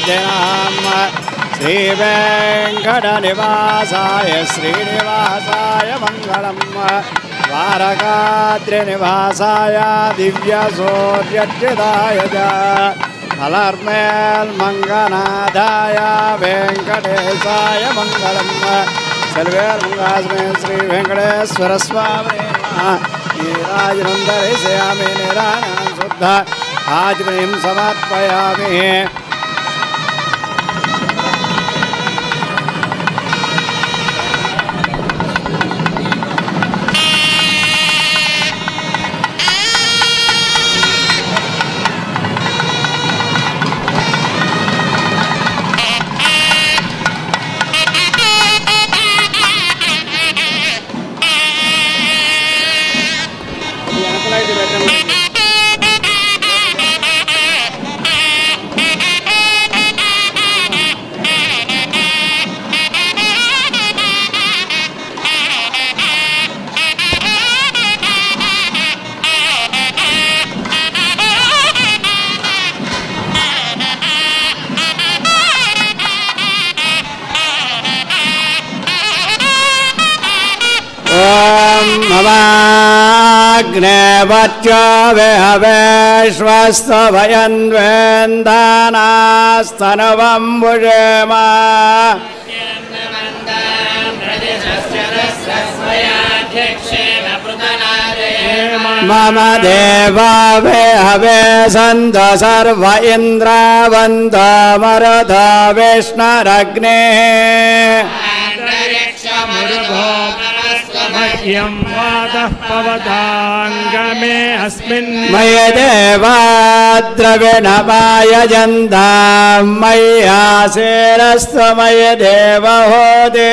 सिद्धिनां श्रीवेङ्कटनिवासाय श्रीनिवासाय मङ्गलम् द्वारकाद्रिनिवासाय दिव्यसूर्यच्युताय च अलर्मेल्मङ्गनाथाय वेङ्कटेशाय मङ्गलम् सर्वेर्मङ्गलास्मै श्रीवेङ्कटेश्वरस्वामिने नीराजनन्दर्शयामि निरानां शुद्ध आचमनीं समर्पयामि अग्नेवत्यो विहवेश्वस्तभयन्वेन्दानास्तनुवं भुजेमा मम देवा विहवे सन्त सर्व इन्द्रावन्त मरुत विष्णुरग्नेः मह्यं वातः पवताङ्गमे अस्मिन् मयि देवाद्रविणमायजन्तां मय्यासेरस्तु मयि देवहोदेः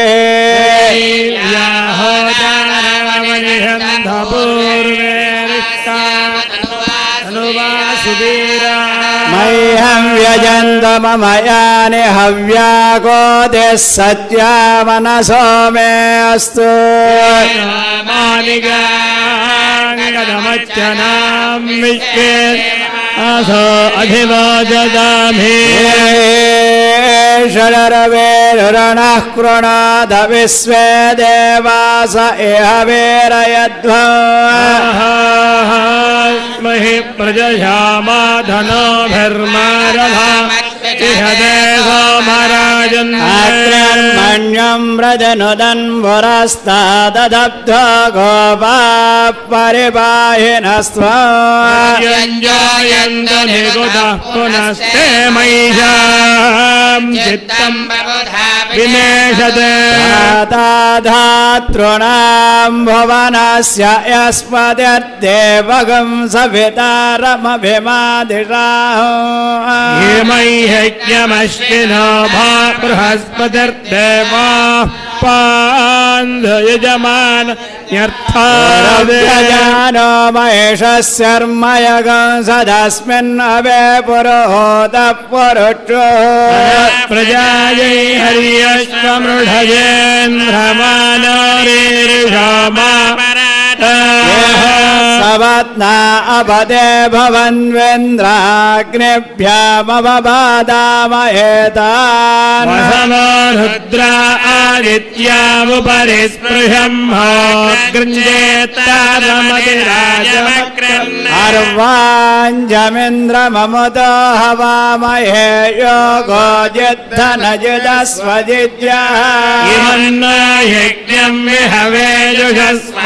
मह्यं व्यजन्त मम यानि हव्याकोतिः सत्या मनसो मे अस्तु मालिकामच्चनां विश्वे असो अधिवाजदामि षडरवेरुरणः कृणाद विश्वे देवास इह वीरयध्वमहि प्रजयामा धनोभिर्मारभा इह देवमराजन्मण्यं व्रजनुदन्वरस्तादब्धो गोपाः परिपाहिनस्त्वां निगुतः पुनस्ते मयिषां चित्तं विनेशते धातॄणां भुवनस्य यस्पतिर्देवगं सवितारमभिमादिषाः यज्ञमश्विनो भा बृहस्पतिर्देवाः पान्धयजमान न्यर्थानो महेशस्यर्मयगं सदस्मिन् अवे पुरोहोतः पुरुषो प्रजायै हर्यश्वमृढयेन्द्रमानोरीर्षमा सवत्ना अपदे भवन्वेन्द्राग्निभ्यामवबादामहेतान् रुद्रा आदित्यामुपरि स्पृशं गृञ्जेत्तारमतिराजमक्रम् अर्वाञ्जमिन्द्रममुतो हवामहे योगो जिद्धनजिदस्वजिद्यः इमन्नो यज्ञं विहवेजुषस्वास्य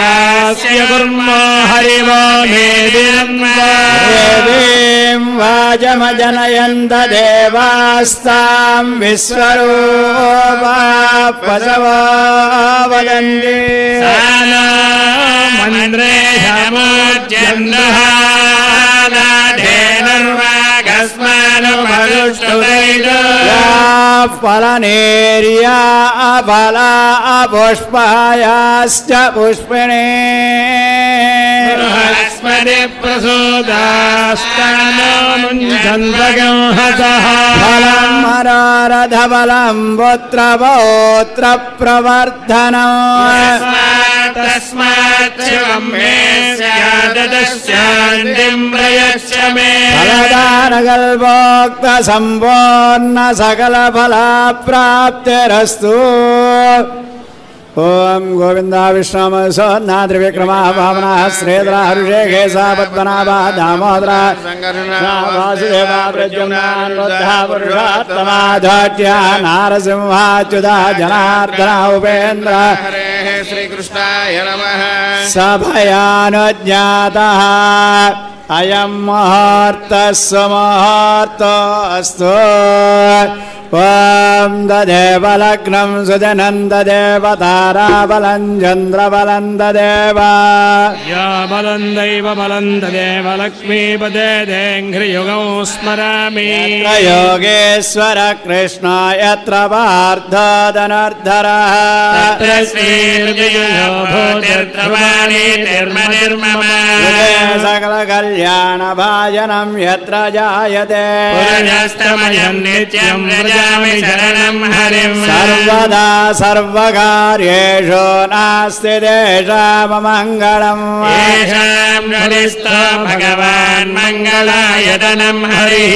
कुर्मो हरिवो मेदिनं देवीं वाजमजनयन्त देवास्तां विश्वरूपा पशवो वदन्ति फलनेर्या अफला अपुष्पायाश्च पुष्पिणे बृहस्पति प्रसूदास्तानमुञ्चन्द्रगं हतः फलं मरारधबलं पुत्रपौत्र प्रवर्धनम् तस्मात् शिवं मे स्यादशान्तिं प्रयच्छ मे फलदा मनगल्भोक्त सम्पूर्ण सकल फला प्राप्तिरस्तु। ओम गोविंदा विष्णुमसोन्नाद्रि विक्रमा भावना श्रेद्रा हरुषे केशा पद्मनाभा दामोदरा वासुदेवा प्रद्युम्ना पुरुषोत्तमा ध्वज्या नारसिंहाच्युता जनार्दन उपेन्द्र हरे श्रीकृष्णाय नमः। सभयानुज्ञातः अयं मुहूर्तः सुमुहूर्तोऽस्तु। ओम ददेव लग्नं सुजनं ददेव ताराबलं चन्द्रबलं ददेव या बलं दैव बलं ददेव लक्ष्मीपदे देङ्घ्रियुगं स्मरामि। यत्र योगेश्वर कृष्ण यत्र पार्थो धनुर्धरः तत्र श्रीर्विजयो भूतिर्ध्रुवाणि निर्मनिर्मम सकल कल्याण भाजनं यत्र जायते पुरजस्तमयं नित्यं व्रजामि शरणं हरिं। सर्वदा सर्वकार्येषु नास्ति देशाममङ्गलम्। येषां हरिस्तो भगवान् मङ्गलायतनं हरिः।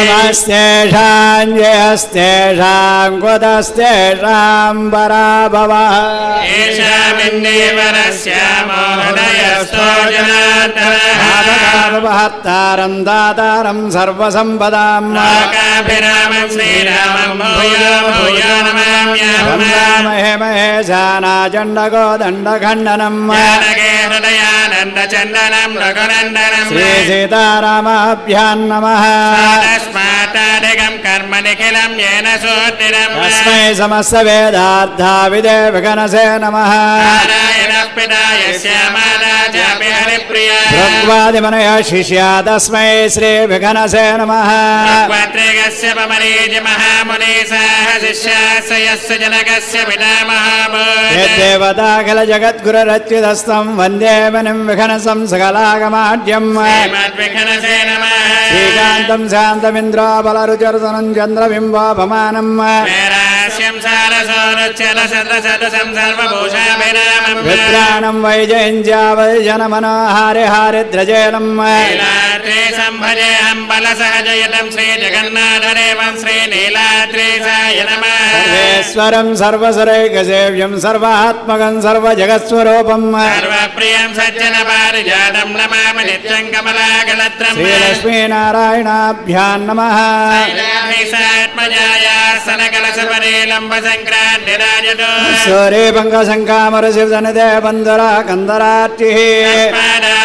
रामस्तेषां जयस्तेषां कुतस्तेषां पराभवः। येषामिन्देवरस्यामो हृदयस्थो जनार्दनः। भर्तारं दातारं सर्वसम्पदां लोकाभिरामं श्रीरामं भूयो भूयो नमाम्यहम्। वन्दामहे महेशानाचण्डको दण्डखण्डनम् जानके हृदयानन्दचन्दनं रघुनन्दनं श्रीसीतारामाभ्यां नमः। तस्मात्तादृगं कर्म निखिलं येन सोत्तिरम्। तस्मै समस्त वेदार्थाविदे विघ्नसे नमः। नारायणः पिता यस्य माता चापि हरिप्रिया। भृग्वादिमनयः शिष्या तस्मै श्रीविघ्नसे नमः। भगवत्रेगस्य पमरीज महामुने सह शिष्यास्य यस्य जनकस्य पितामहः। यद्देवताखिल जगद्गुरुरच्युतस्तं वन्दे मुनिं विघ्नसं सकलागमाढ्यम्। श्रीमद्विघ्नसे नमः। श्रीकान्तं शान्तमिन्द्राबलरुचिरतनं चन्द्रबिम्बापमानम् वैरास्यं सारसोरुच्चलशतशतसं सर्वभूषाभिरामम्। विद्राणं वैजयन्त्यावैजनमनोहारिहारिद्रजेनम् नीलाद्रि संभजेऽहं बलसहजयतं श्रीजगन्नाथदेवं श्रीनीलाद्रिसाय नमः। सर्वेश्वरं सर्वसुरैकसेव्यं सर्वात्मकं सर्वजगत्स्वरूपम् सर्वप्रियं सज्जनपारिजातं नमामि नित्यं कमलाकलत्रम्। श्रीलक्ष्मीनारायणाभ्यां नमः। ैलात्मजायासनकलसपरे लम्बसङ्क्रान्तिराजतो सूर्यपङ्कशङ्कामरशिवसनिधे बन्धुरा कन्दरार्चिः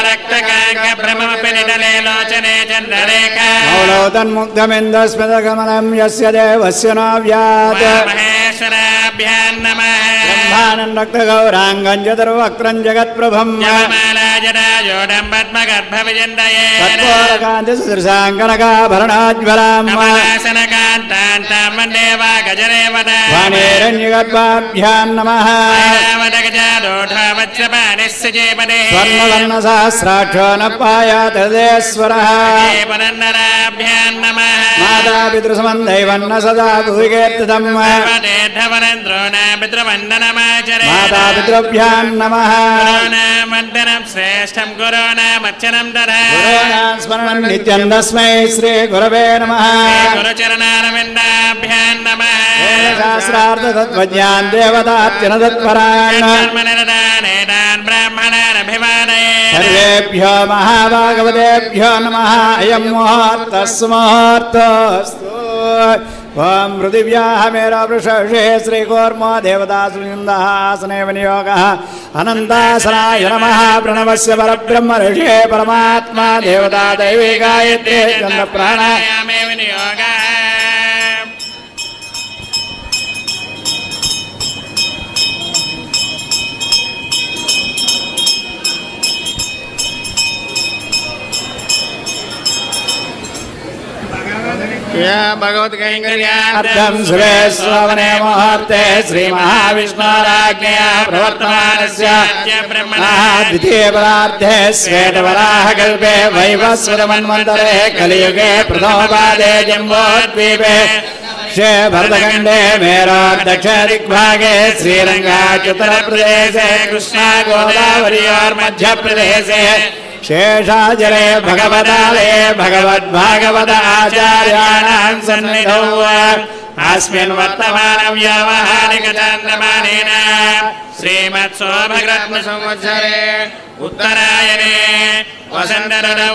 रक्तकाङ्गभ्रममपि निडले लोचने चन्द्ररेखा मौलौ तन्मुग्धमिन्दस्मितकमलं यस्य देवस्य नो व्यात् महेश्वराभ्यां नमः। ब्रह्मानन्दगौराङ्गं चतुर्वक्त्रं जगत्प्रभं जगमालाजटाजोडं पद्मगर्भविजन्दये तत्त्वरकान्तिसदृशाङ्कनकाभरणाज्वलां कमलासनकान्तान्तां वन्दे वा गजरेवता वाणीरण्यगर्भाभ्यां नमः। वच्रपाणिस्य चेपदे स्वर्णवर्णसहस्राक्षो न पायात् हृदयेश्वरः पुरन्दराभ्यां नमः। मातापितृसम्बन्धैवन्न सदा भुविकीर्तितम् पितृवन्दनमाचरे मातापितृभ्यां नमः। वन्दनं श्रेष्ठं गुरोणामर्चनं दधा गुरूणां स्मरणं नित्यं तस्मै श्रीगुरवे नमः। गुरुचरणारविन्दाभ्यां नमः। शास्त्रार्थतत्त्वज्ञान देवतार्चनतत्परायण कर्मनिरदानेदान् ब्राह्मणानभिवादये सर्वेभ्यो महाभागवतेभ्यो नमः। अयं मुहूर्तः सुमुहूर्तोऽस्तु। ओम पृथिव्याः मेरुवृषे श्रीकूर्मो देवतासुनिन्दः आसने विनियोगः अनन्तासनाय नमः। प्रणवस्य परब्रह्म ऋषे परमात्मा देवता दैवी गायत्री चन्द्रप्राणायामे विनियोगः। भगवद्गैङ्कर्यार्थं सुरे श्रावणे मुहूर्ते श्रीमहाविष्णोराज्ञया प्रवर्तमानस्य द्वितीयपरार्धे श्वेतवराहकल्पे वैवस्वतमन्वन्तरे कलियुगे प्रथमपादे जम्बोद्वीपे भरतखण्डे मेरो दक्षिणदिग्भागे श्रीरङ्गाच्युत्तरप्रदेशे कृष्णा गोदावर्योर्मध्यप्रदेशे शेषाचले भगवदालये भगवद्भागवत आचार्याणां सन्निधौ अस्मिन् वर्तमानं व्यावहारिकचान्द्रमानेन श्रीमत्सोमग्रत्मसंवत्सरे उत्तरायणे वसन्तऋतौ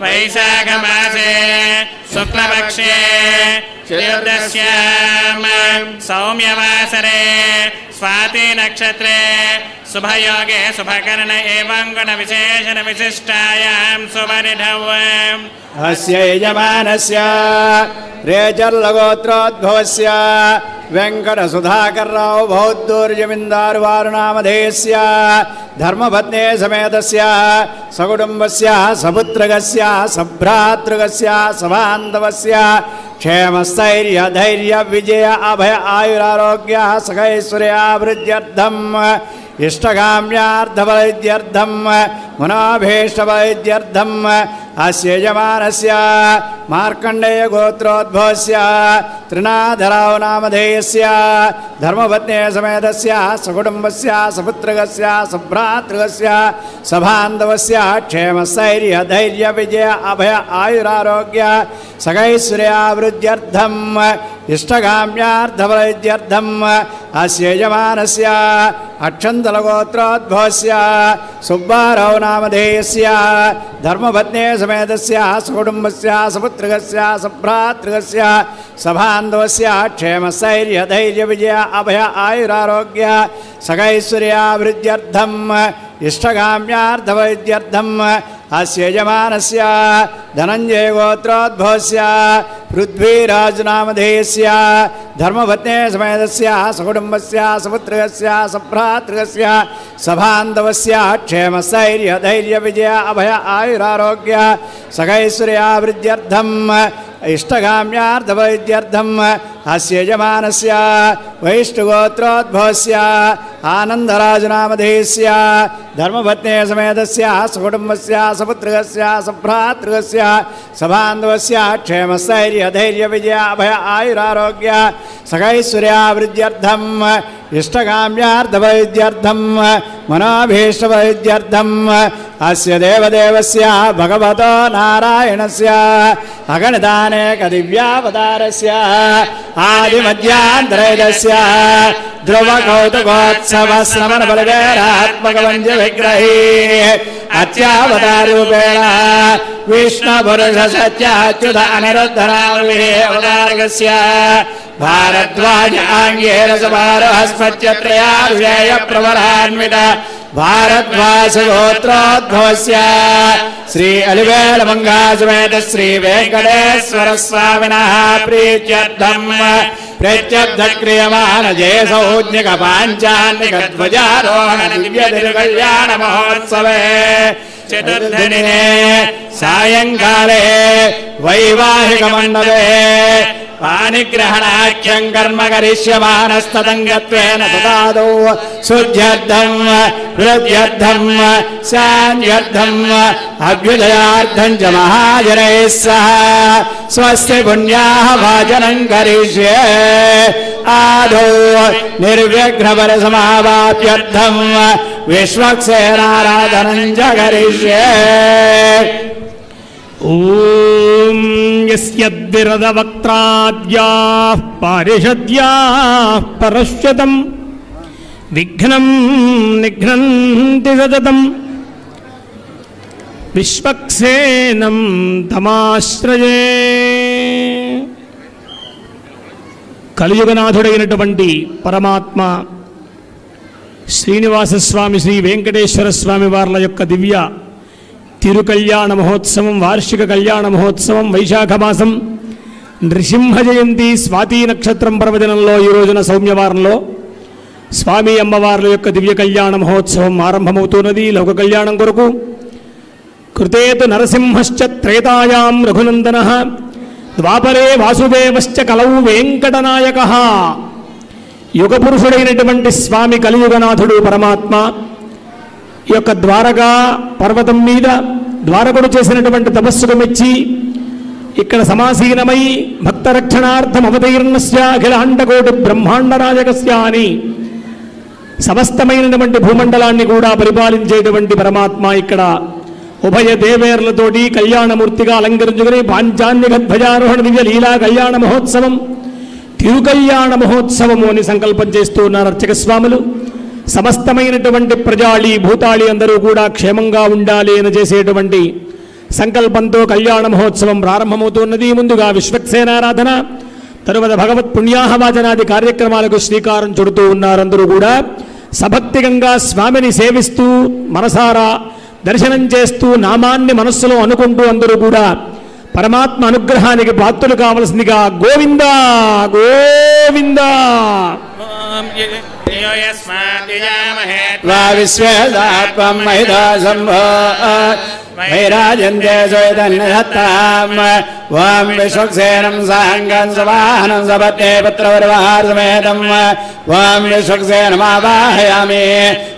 वैशाखमासे शुक्लपक्षे चतुर्दश्यां सौम्यवासरे स्वाति नक्षत्रे शुभयोगे शुभकर्ण एवं गुणविशेषण विशिष्टायां शुभनिधौ अस्य यजमानस्य रेचर्लगोत्रोद्भवस्य वेङ्कटसुधाकरराव बौद्धूर्यमिन्दारुवारुनामधेयस्य धर्मपत्नी समेतस्य सकुटुम्बस्य सपुत्रकस्य सभ्रातृकस्य सबान्धवस्य क्षेमस्थैर्य धैर्य विजय अभय आयुरारोग्य सकैश्वर्याभिवृद्ध्यर्थम् इष्टकाम्यार्थफलसिद्ध्यर्थं मनोभीष्टफलसिद्ध्यर्थम् अस्य यजमानस्य मार्कण्डेयगोत्रोद्भवस्य त्रिनाथराव नामधेयस्य धर्मपत्नी समेतस्य सकुटुम्बस्य सपुत्रकस्य सभ्रातृकस्य सबान्धवस्य क्षेमस्थैर्य धैर्य विजय अभय आयुरारोग्य सकैश्वर्याभिवृद्ध्यर्थम् इष्टकाम्यार्थफलसिद्ध्यर्थम् अस्य यजमानस्य अक्षन्तलगोत्रोद्भवस्य सुब्बाराव नामधेयस्य धर्मपत्नी समेतस्य सकुटुम्बस्य सपुत्रकस्य सभ्रातृकस्य सबान्धवस्य क्षेमस्थैर्य धैर्य विजय अभय आयुरारोग्य सकैश्वर्याभिवृद्ध्यर्थम् इष्टकाम्यार्थफलसिद्ध्यर्थम् अस्य यजमानस्य धनञ्जयगोत्रोद्भवस्य पृथ्वीराजनामधेयस्य धर्मपत्नी समेतस्य सकुटुम्बस्य सपुत्रकस्य सभ्रातृकस्य सबान्धवस्य क्षेमस्थैर्य धैर्य विजय अभय आयुरारोग्य सकैश्वर्याभिवृद्ध्यर्थम् इष्टकाम्यार्थफलसिद्ध्यर्थम् अस्य यजमानस्य वैष्णुगोत्रोद्भवस्य आनन्दराजनामधेयस्य धर्मपत्नी समेतस्य सकुटुम्बस्य सपुत्रकस्य सभ्रातृकस्य सबान्धवस्य क्षेमस्थैर्य धैर्य विजय अभय आयुरारोग्य सकैश्वर्याभिवृद्ध्यर्थम् इष्टकाम्यार्थफलसिद्ध्यर्थम् मनोभीष्टफलसिद्ध्यर्थम् अस्य देवदेवस्य भगवतो नारायणस्य अगणितानेकदिव्यावतारस्य आदिमध्यान्तरेदस्य ध्रुवकौतुकोत्सवश्रवणबलवेरात्मकवञ्जविग्रही अत्यावतारूपेण विष्णुपुरुषसत्याच्युत अनिरुद्धरामविः भारद्वाज आङ्गेन समारोहस्मत्यत्रयाभिषेयप्रवरान्वित भारद्वाजगोत्रोद्भवस्य श्री अलिवेलमङ्गासमेत श्री वेङ्कटेश्वर स्वामिनः प्रीत्यर्थम् प्रत्यब्धक्रियमाण जयसौज्ञक पाञ्चान्निकध्वजारोहण दिव्यतिरुकल्याण महोत्सवे चतुर्दिने सायङ्काले वैवाहिकमण्डले पानिग्रहणाख्यं कर्म करिष्यमानस्तदङ्गत्वेन तदादौ शुद्ध्यर्थं वृद्ध्यर्थं शान्त्यर्थं अभ्युदयार्थं च महाजनैः सह स्वस्ति पुण्याः वाचनं करिष्ये आदौ निर्विघ्नपरसमावाप्यर्थं विश्वक्सेनाराधनं च करिष्ये। ओम यस्यद्विरदवक्त्राद्याः पारिषद्याः परश्वतं विघ्नं निघ्नन्ति सततं विश्वक्सेनं तमाश्रये। కలియుగనాథుడైనటువంటి పరమాత్మ శ్రీనివాస స్వామి శ్రీ వెంకటేశ్వర స్వామి వార్ల యొక్క దివ్య తిరుకళ్యాణ మహోత్సవం వార్షిక కళ్యాణ మహోత్సవం వైశాఖ మాసం నృసింహ జయంతి స్వాతి నక్షత్రం పర్వదినంలో ఈ రోజున సౌమ్యవారంలో స్వామి అమ్మవార్ల యొక్క దివ్య కళ్యాణ మహోత్సవం ఆరంభమవుతున్నది. లోక కళ్యాణం కొరకు కృతేతు నరసింహశ్చ త్రేతాయాం రఘునందనః ద్వాపరే వాసుదేవశ్చ కలౌ వెంకటనాయకః. యుగపురుషుడైనటువంటి స్వామి కలియుగనాథుడు పరమాత్మ ఈ యొక్క ద్వారకా పర్వతం మీద ద్వారకుడు చేసినటువంటి తపస్సుకు మెచ్చి ఇక్కడ సమాసీనమై భక్తరక్షణార్థం అవతీర్ణస్య అఖిలాండకోటి బ్రహ్మాండనాయకస్య అని సమస్తమైనటువంటి భూమండలాన్ని కూడా పరిపాలించేటువంటి పరమాత్మ ఇక్కడ ఉభయ దేవేర్లతోటి కళ్యాణమూర్తిగా అలంకరించుకుని పాంచాన్యగద్భజారోహణ దివ్య లీలా కళ్యాణ మహోత్సవం తిరుకళ్యాణ మహోత్సవము అని సంకల్పం చేస్తూ ఉన్నారు అర్చక స్వాములు. సమస్తమైనటువంటి ప్రజాళి భూతాళి అందరూ కూడా క్షేమంగా ఉండాలి అని చేసేటువంటి సంకల్పంతో కళ్యాణ మహోత్సవం ప్రారంభమవుతున్నది. ముందుగా విశ్వక్సేనారాధన, తరువాత భగవత్ పుణ్యాహవాచనాది కార్యక్రమాలకు శ్రీకారం చుడుతూ ఉన్నారు. అందరూ కూడా సభక్తికంగా స్వామిని సేవిస్తూ మనసారా దర్శనం చేస్తూ నామాన్ని మనస్సులో అనుకుంటూ అందరూ కూడా పరమాత్మ అనుగ్రహానికి పాత్రలు కావలసిందిగా గోవింద గోవింద. విశ్వేదాత్మం మహిదా సంభో వైరాజంతే చైతన్యసత్తాం ఓం విశ్వక్సేనం సాంగం సవాహనం సపత్నే పుత్రవర్వార్సమేతం ఓం విశ్వక్సేనమావాహయామి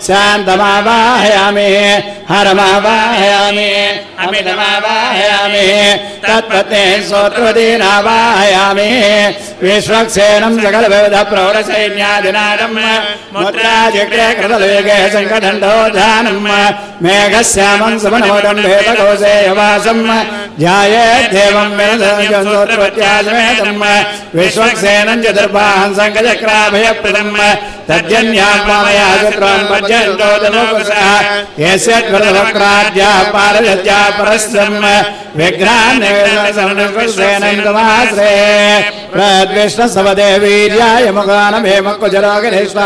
శాంతమావాహయామి హరమావాహయామి అమితమావాహయామి తత్పత్నే స్తోత్రవదీనావాహయామి విశ్వక్సేనం సకల వివిధ ప్రౌఢ సైన్యాదినాదం ముద్రాచక్రే కృతవేగే సంకటండోధానం మేఘశ్యామం సుమనోదం వేదకోశేయవాసం ధ్యాయేద్దేవం వినదోత్రపత్యాసమేతం విశ్వక్సేనం చతుర్బాహం సంకచక్రాభయప్రదం తజ్జన్యాత్మమయా చక్రం పద్యంతోదమోపసః యస్యద్వరవక్రాద్యా పారజత్యా పరస్తం విఘ్నాన్నిర్వసనం తమాశ్రే ప్రద్విష్ణసవదే వీర్యాయ ముఖానమే మక్కుజరోగరేష్ట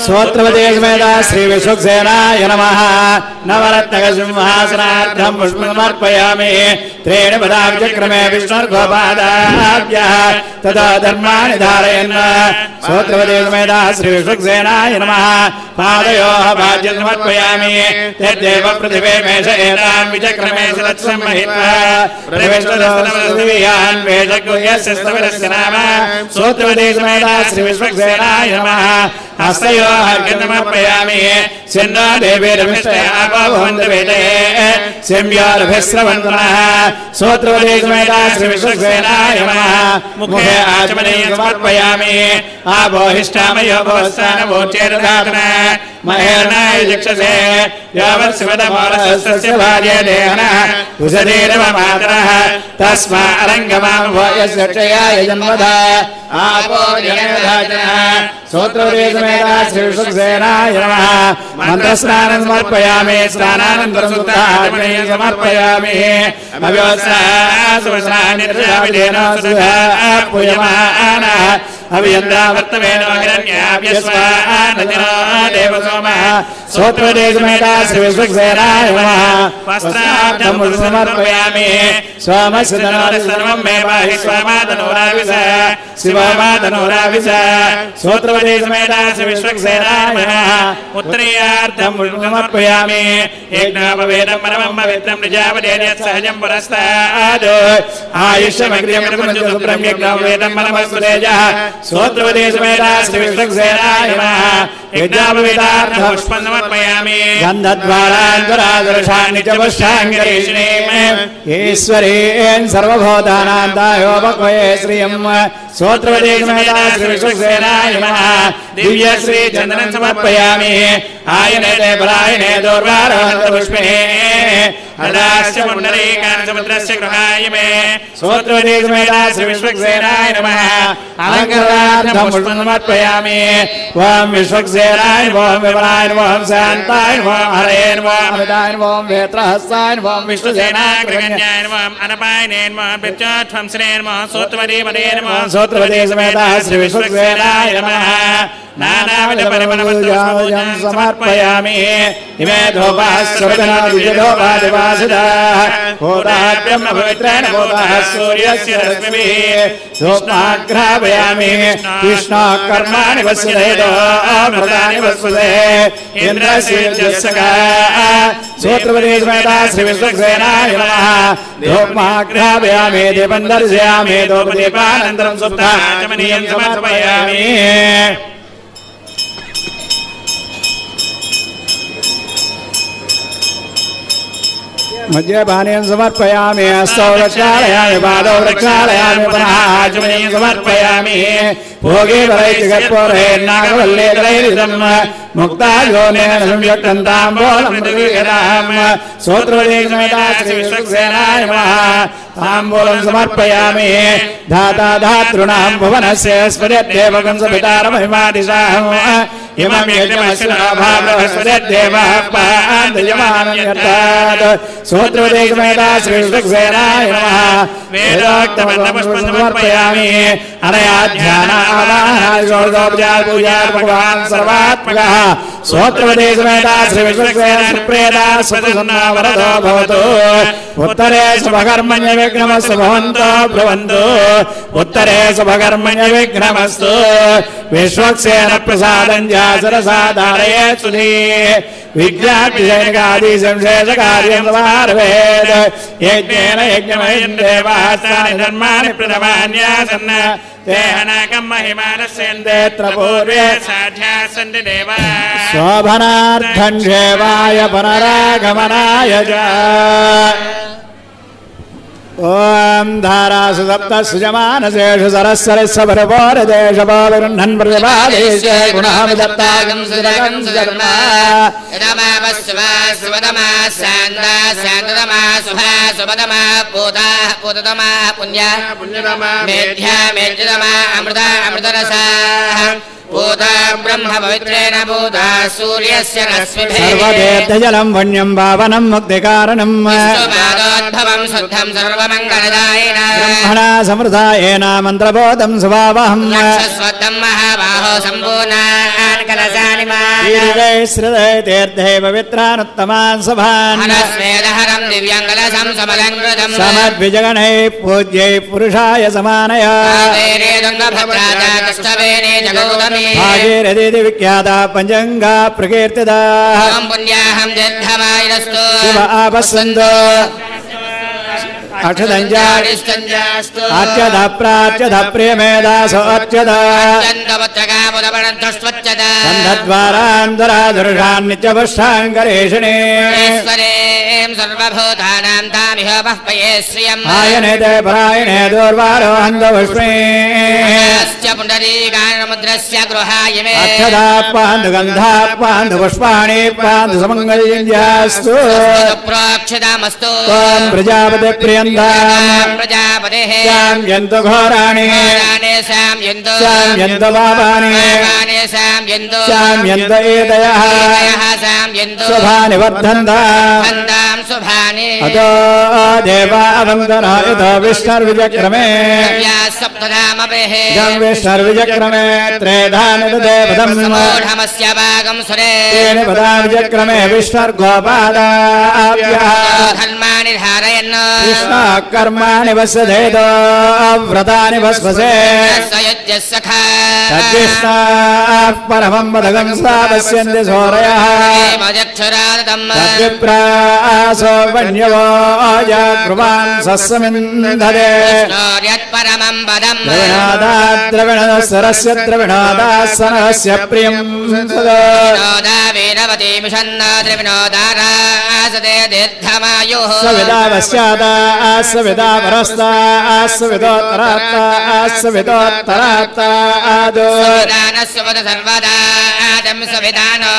స్తోత్రవదే సమేత శ్రీ విశ్వక్సేనాయ నమః. నవరత్నక సింహాసనార్థం పుష్పమర్పయామి త్రీణి పదాబ్జక్రమే విష్ణుర్గోపాదాభ్యః తదా ధర్మాణి ధారయన్. స్తోత్రవదే సమేత శ్రీ విశ్వక్సేనాయ నమః. పాదయోః భాజ్యం సమర్పయామి తద్దేవ పృథివే మేష ఏతాం విచక్రమే సత్సంహిత్వా ప్రవిష్టదోస్తనవదివ్యాన్ వేదగుహ్యస్య స్తవరస్య నామ. స్తోత్రవదే సమేత శ్రీ విశ్వక్సేనాయ నమః. హస్తయోః అర్ఘ్యం సమర్పయామి సిన్నో దేవీరభిష్టయ ఆపవహంతవేదే శమ్యారభిస్రవంతనః. స్తోత్రవదే సమేత శ్రీ విశ్వక్సేనాయ నమః. ముఖే ఆచమనీయం సమర్పయామి ఆపోహిష్టామయో భవస్థానవోచేరధాతన మహేర్నాయ చక్షసే యావత్ శివతమోరస్య భార్య దేహనః ఉషధీరవ మాతరః తస్మా అరంగమామభోయస్య క్షయాయ జన్మధా ఆపో జనేధాచనః. స్తోత్రవదే సమేత శ్రీ విశ్వక్సేనాయ నమః. మంత్రస్నానం సమర్పయామి స్నానానంతరం శుద్ధాచమనీయం సమర్పయామి అవ్యవస్థానిర్జావిదేనోసుధాపూయమానః అభియంద్రావర్తమేనో హిరణ్యాభ్యస్వానదినో దేవసోమః. స్తోత్రవదే సమేత శ్రీ విశ్వక్సేనాయ నమః. వస్త్రార్థం సమర్పయామి స్వామస్య సర్వం మే పాహి స్వామాతనోరావిశ శివమాతనోరావిశ. స్తోత్రవదే సమేత శ్రీ విశ్వక్సేనాయ నమః. ఉత్తరీయార్థం సమర్పయామి యజ్ఞోపవేదం పరమం పవిత్రం నిజావదేన సహజం పురస్తాద్ ఆయుష్యమగ్ర్యమృగం యజ్ఞోపవేదం పరమస్సుతేజః. స్తోత్రవదే సమేత శ్రీ విశ్వక్సేనాయ నమః. యజ్ఞోపవేదార్థం పుష్పం సమర్పయామి గంధద్వారాంతరాదర్శాన్ని చ పుష్పాంగరీష్ణీం ఈశ్వరీన్ సర్వభూతానాంతాయోపక్వయే శ్రియం. స్తోత్రవదే సమేత శ్రీ విశ్వక్సేనాయ నమః. దివ్య శ్రీ చందనం సమర్పయామి ఆయనే బలాయనే దౌర్వారోహంత పుష్పినే హృదాస్య పుండరీకాన్ సముద్రస్య గృహాయ మే. స్తోత్రవదే సమేత శ్రీ విశ్వక్సేనాయ నమః. అలంకారార్థం పుష్పం సమర్పయామి ఓం విశ్వక్సేనాయ ఓం విమలాయ ఓం శాంతాయ ఓం హరయే ఓం అమితాయ ఓం వేత్రహస్తాయ ఓం విష్ణుసేనాగ్రగణ్యాయ ఓం అనపాయనే ఓం పిత్యోధ్వంసనే ఓం స్తోత్రవదే పదే ఓం. స్తోత్రవదే సమేత శ్రీ విశ్వక్సేనాయ నమః. నానావిధపరిమళపత్రం సమర్పయామి ఇమే ధూపాశ్చోదనాదివాసిదాః హోతాః బ్రహ్మ పవిత్రేణ హోతాః సూర్యస్య రశ్మిభిః ధూపాఘ్రాపయామి కృష్ణః కర్మాణి వసుదేదో అమృతాని వసుదే ఇంద్రస్య. స్తోత్రవదే సమేత శ్రీ విశ్వక్సేనాయ నమః. ధూపాఘ్రాపయామి దీపం దర్శయామి ధూపదీపానంతరం సుప్తాచమనీయం సమర్పయామి. मध्यपानीं समर्पयामि हस्तौ प्रक्षालयामि पादौ प्रक्षालयामि पुनः आचमनीं समर्पयामि भोगे वरैर्नागवल्लेतरैरिदं मुक्तायोनेन संयुक्तन्ताम्बूलं स्तोत्रवदेशमेता श्रीविश्वक्सेनाय नमः ताम्बूलं समर्पयामि धाता धातॄणां भुवनस्य स्मरेद्देवकं सवितारमहिमादिशाहम् इमं यज्ञमस्वभावस्मरेद्देवः पादयमानयतात् स्तोत्रवदेशमेता श्रीविश्वक्सेनाय नमः वेदोक्तमन्त्रपुष्पं समर्पयामि अनया ध्यानावाहनादिषोडशोपचारपूजात् भगवान् सर्वात्मकः स्तोत्रवदेशमेता श्रीविश्वक्सेन सुप्रेता सुप्रसन्ना वरदो भवतु उत्तरे शुभकर्मण्य विघ्नमस्तु भवन्तो ब्रुवन्तु उत्तरे शुभकर्मण्य विघ्नमस्तु विश्वक्सेन प्रसादं सरसा धारयेत् सुधी विज्ञापिजैनिकादि संशेषकार्यं समारभेत् यज्ञेन यज्ञमयं देवास्तानि धर्माणि प्रथमान्यासन् ते अनाकं महिमानस्यन्तेऽत्र पूर्वे साध्याः सन्ति देवाः शोभनार्थं सेवाय पुनरागमनाय च ओम धारासु सप्त सुजमानसेषु सरस्वरस्वरपोरदेशपालगृह्णन् प्रतिपादेशे गुणामिदत्तागं सुरगं सुधर्मा यदमावस्वा सुवदमा सान्दा सान्ददमा सुभा सुवदमा पूता पूतदमा पुण्या पुण्यदमा मेध्या मेध्यदमा अमृता अमृतरसा पूता ब्रह्म पवित्रेण पूता सूर्यस्य रश्मिभिः सर्वतीर्थजलं वन्यं पावनं मुक्तिकारणं विष्णुपादोद्भवं शुद्धं सर्वमङ्गलदायिनः ब्रह्मणा समृद्धायेन मन्त्रबोधं सुभावहं स्वद्धं महाबाहो सम्पूर्णान् कलशानिमा तीर्थे पवित्रानुत्तमान् सभान् हरस्वेदहरं दिव्यं कलशं समलङ्कृतं समद्विजगणैः पूज्यै पुरुषाय समानया भद्राजा कष्टवेने जगौतमी भागीरथीति विख्याता पञ्चङ्गा प्रकीर्तिता पुण्याहं दीर्घमायुरस्तु शिव आपस्सन्तो अक्षदञ्जास्तु अच्यध प्राच्यध प्रियमेधासो अच्यध सन्धद्वारान्तरा दुर्षान् नित्यपुष्टाङ्करेषिणे सर्वभूतानां तामिह बह्वये श्रियम् आयने ते परायणे दूर्वारो हन्तपुष्पे पुण्डरीकामुद्रस्य गृहाय मे अक्षदापान्तु गन्धापान्तु पुष्पाणि पान्तु समङ्गल्यस्तु प्रोक्षितामस्तु प्रजापति प्रियन्ताम् प्रजापतेः शाम्यन्तु घोराणि शाम्यन्तु पापानि शाम्यन्त एतयः शुभानि वर्धन्ताम् शुभानि अतो देवा अवन्दना यतो विष्णुर्विचक्रमे विष्णुर्विचक्रमे त्रेधानि देवतमस्य भागं सुरे तेन पदाविचक्रमे विष्णुर्गोपादाभ्यः धर्माणि धारयन् कृष्णा कर्माणि वसधेदो व्रतानि भस्मसे सखा तद्विष्णाः परमं पदकं स्थापस्यन्ति सूरयः तद्विप्रासो वन्यवो जागृवान् सस्समिन्धते परमं पदं द्रविणादाद्रविणसरस्य द्रविणादासनस्य प्रियं सदा वीरवती मिषन्न द्रविणोदारासते दीर्घमायुः सविदावस्यादा सविदा परस्ता सविदोत्तरात्ता सविदोत्तरात्ता आदो दानस्वद सर्वदा आदं सविदानो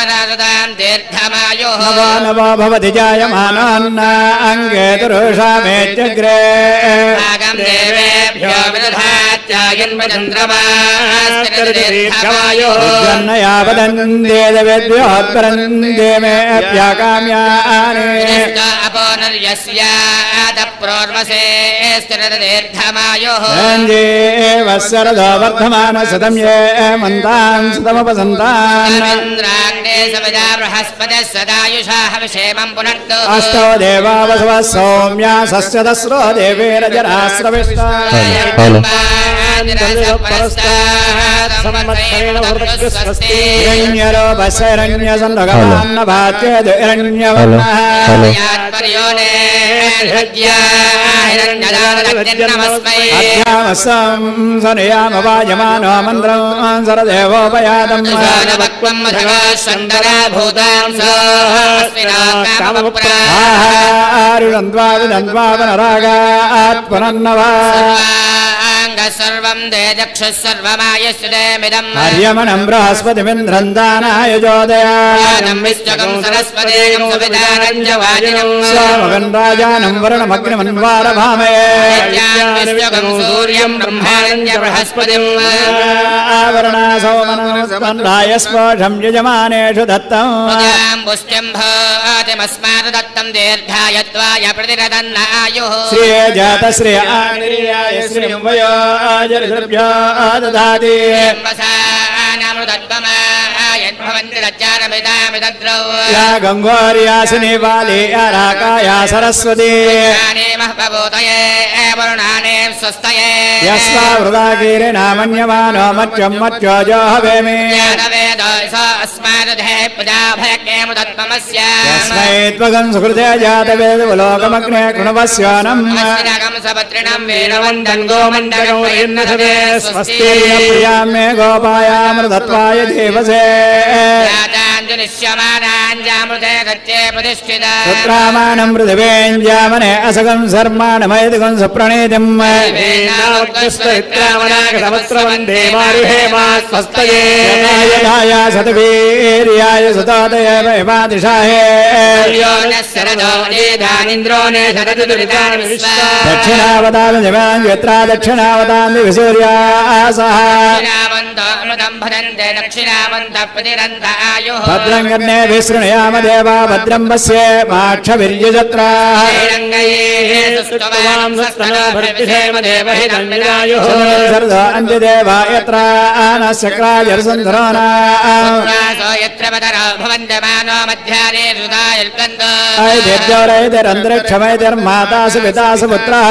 नारदां दीर्घमायुः नवो नवो भवति जायमानान्न अङ्गे दुरुषामेत्यग्रे भागं देवेभ्यो विदधात्यायन्मचन्द्रमास्तिर्दीर्घमायुः जन्नया वदन्ते देवेभ्योऽत्परन्ते मेऽप्याकाम्यानि अपोनर्यस्यादप्रोर्वसे स्थिरदीर्घमायुः वत्सरदो वर्धमान सदं ये मन्तान् सदमुपसन्तान् इन्द्राग्ने सविदा बृहस्पतिः सदायुषा हविषेमं पुनर्तु अष्टो देवा वसवः सौम्या सस्य दस्रो देवेरजराश्रविष्टा సంయామవాయమానో మంత్రం సరదేవోపయాతం పునర్నవా सर्वं देजक्षुः सर्वमायुष्यदेमिदं हर्यमणं बृहस्पतिमिन्द्रं दानाय जोदयानं विश्वकं सरस्वतीं सुविदानं च वाजिनं सोमगं राजानं वरुणमग्निमन्वारभामये विश्वकं सूर्यं ब्रह्माणं च बृहस्पतिं आवरणा सोमनस्पन्दाय स्पोषं यजमानेषु दत्तं पुष्ट्यं भातिमस्मात् दत्तं दीर्घायत्वाय प्रतिरदन्नायुः श्रिये जातश्रिय आनिर्याय श्रियं वयो ददाति या गंगोर्यासिनी वाली आराकाया सरस्वती यस्वा वृदाकीरेण मन्यमानो मच्यं मच्यो जो हवेमि यस्मै त्वगं सुकृते जातवेदुलोकमग्ने कृणवस्यानम् स्वस्तिर्यां मे गोपायामृतत्वाय देवसे पुत्रामानं पृथिवेञ्जामने असगं सर्माणमयदिगं सुप्रणीतिं यथाया सतवीर्याय सुतोदय वैवादिशाहे दक्षिणावतानि दिवान् यत्रा दक्षिणावतानि विसूर्यासः भद्रं कर्णेभिः शृणुयाम देवा भद्रं पश्ये माक्षवीर्यजत्राः शरदो अन्त्यदेवा यत्र आनश्चक्राजरसन्धरोना ऐदेव्योरैतिरन्तरिक्षमैतिर्मातासु पितासु पुत्रः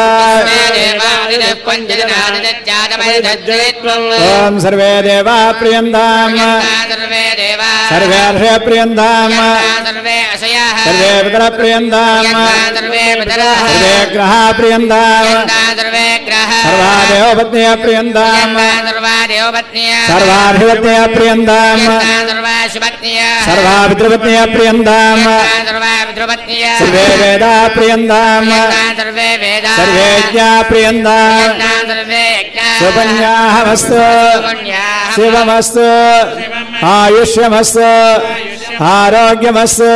ॐ सर्वे देवा प्रियन्ताम् सर्वे अर्षय प्रियन्ताम् सर्वे पितर प्रियन्ताम् सर्वे ग्रहा प्रियन्ताम् सर्वा देवपत्न्यः प्रियन्ताम् सर्वाधिपत्न्यः प्रियन्ताम् सर्वा पितृपत्न्यः प्रियन्ताम् सर्वे वेदा प्रियन्ताम् सर्वे ज्ञा प्रियन्ताम् सुपन्याहमस्तु शिवमस्तु आयुष्यमस्तु आरोग्यमस्तु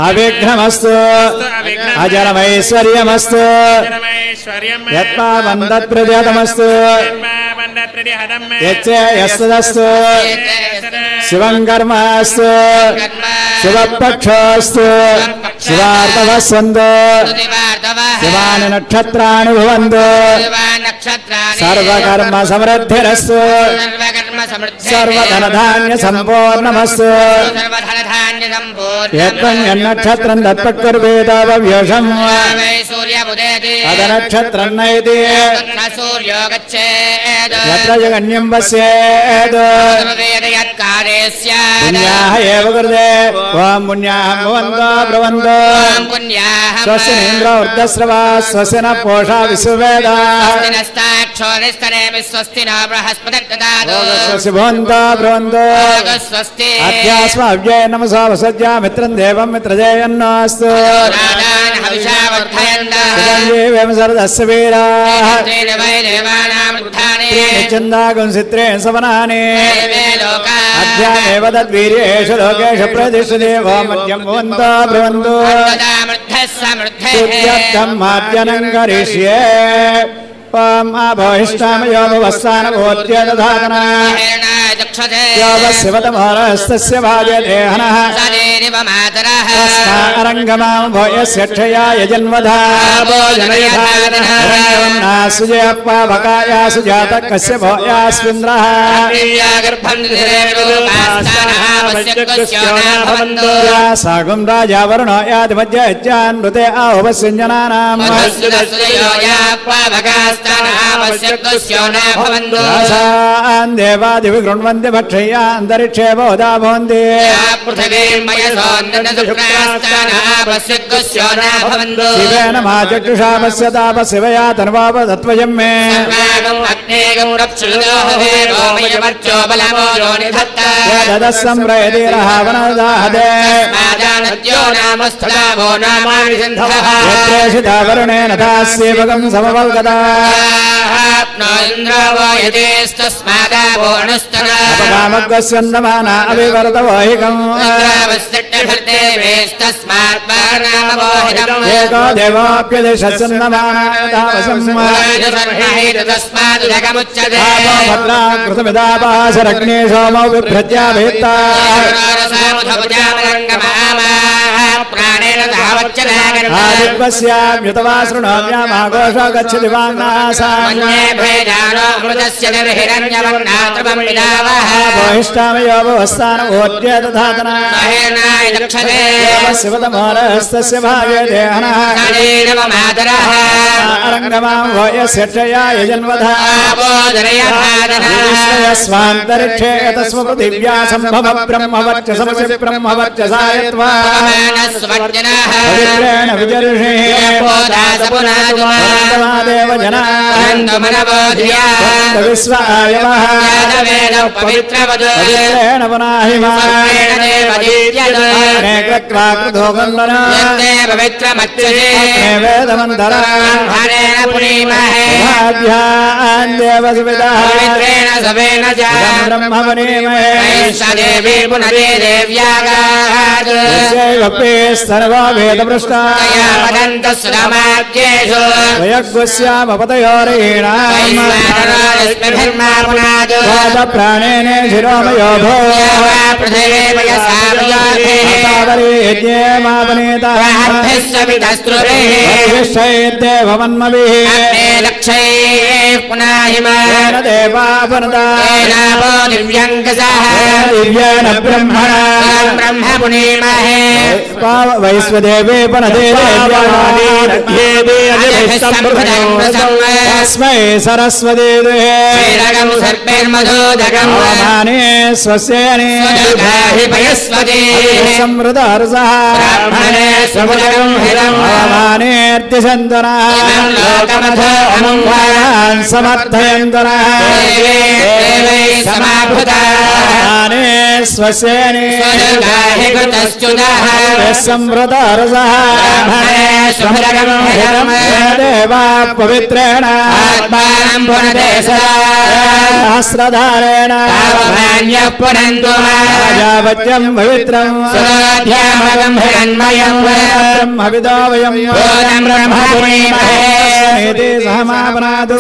अविघ्नमस्तु अजरमैश्वर्यमस्तु यत्पावन्दत्प्रदयतमस्तु यच्चेयस्तदस्तु शिवं कर्मास्तु शिवपक्षोऽस्तु शिवार्तवः सन्तु शिवानि नक्षत्राणि भवन्तु सर्वकर्म समृद्धिरस्तु सर्वधनधान्य सम्पूर्णमस्तु यत्त्वं यन्नक्षत्रं तत्पक्कुर्वेदावव्योषम् तदनक्षत्रं नयति यत्र जगन्यं पश्येत् पुण्याः एव कृते ॐ पुण्याः भवन्तो ब्रुवन्तो स्वस्य इन्द्रो ऊर्ध्वस्रवा स्वस्य न पूषा विश्ववेदाः स्वस्य भवन्तो ब्रुवन्तो अध्यास्मव्ये नमसा वसज्जा मित्रं देवं मित्रजयन्नोऽस्तु सरदस्य वीराः चन्दागुं चित्रेण सवनानि अध्यामेव तद्वीर्येषु लोकेषु प्रतिष्ठते ॐ मध्यं भवन्तो ब्रुवन्तु माद्यनं करिष्ये ॐ आभोहिष्ठामयो भवस्तानभूत्य दधातना योगशिवतमोरस्तस्य भाजदेहनः तस्मारङ्गमां भोयस्य क्षयाय जन्मधा सुजयप्पावकाया सुजातकस्य भोयास्विन्द्रः सागुं राजा वरुणो यादिमध्य यज्ञान् ऋते आहुवस्यञ्जनानाम् देवादिवि गृह्णन्ति भक्षय्य अन्तरिक्षे बोधा भवन्ति शिवेन मा चक्षुषा पश्यता शिवया तन्वापदत्वयं मे वरुणेन दास्येवकं समवल्गता अपकामग्स्यन्दमाना अभिवर्तवहिकम् एको देवोऽप्यदिशन्नमानामुच्यते सोमौ विभ्रत्या भेत्ता आदित्वस्याम्युतवा शृणोम्यामाघोषो गच्छति वाङ्नासाहिष्टामयोपवस्थानमोट्ये तथातना शिवतमोरस्तस्य भागे देहनः अरङ्गमां भोयस्यक्षया यजन्वधा स्वान्तरिक्षे तस्म पृथिव्या सम्भव ब्रह्मवर्चसमसि ब्रह्मवर्चसायत्वा पवित्रेण विजर्षे देव जनाः विश्वायवः पवित्रेण पुनाहिमाने कृत्वा कृतो गन्धना वेदमन्धरान् देव सुविदाः ब्रह्म पुनीमहे सर्वा भेदपृष्टा प्राणेन शिरोमयो वैश्वदेवे तस्मै सरस्वती माने स्वस्यने समृद्धर्षः मानेऽर्तिसन्तनः समर्थयन्तनः माने स्वस्यने समृद्धर्षः देवा पवित्रेण सहस्रधारेण प्रजापत्यं पवित्रं ब्रह्मविदो वयं सहमापनादु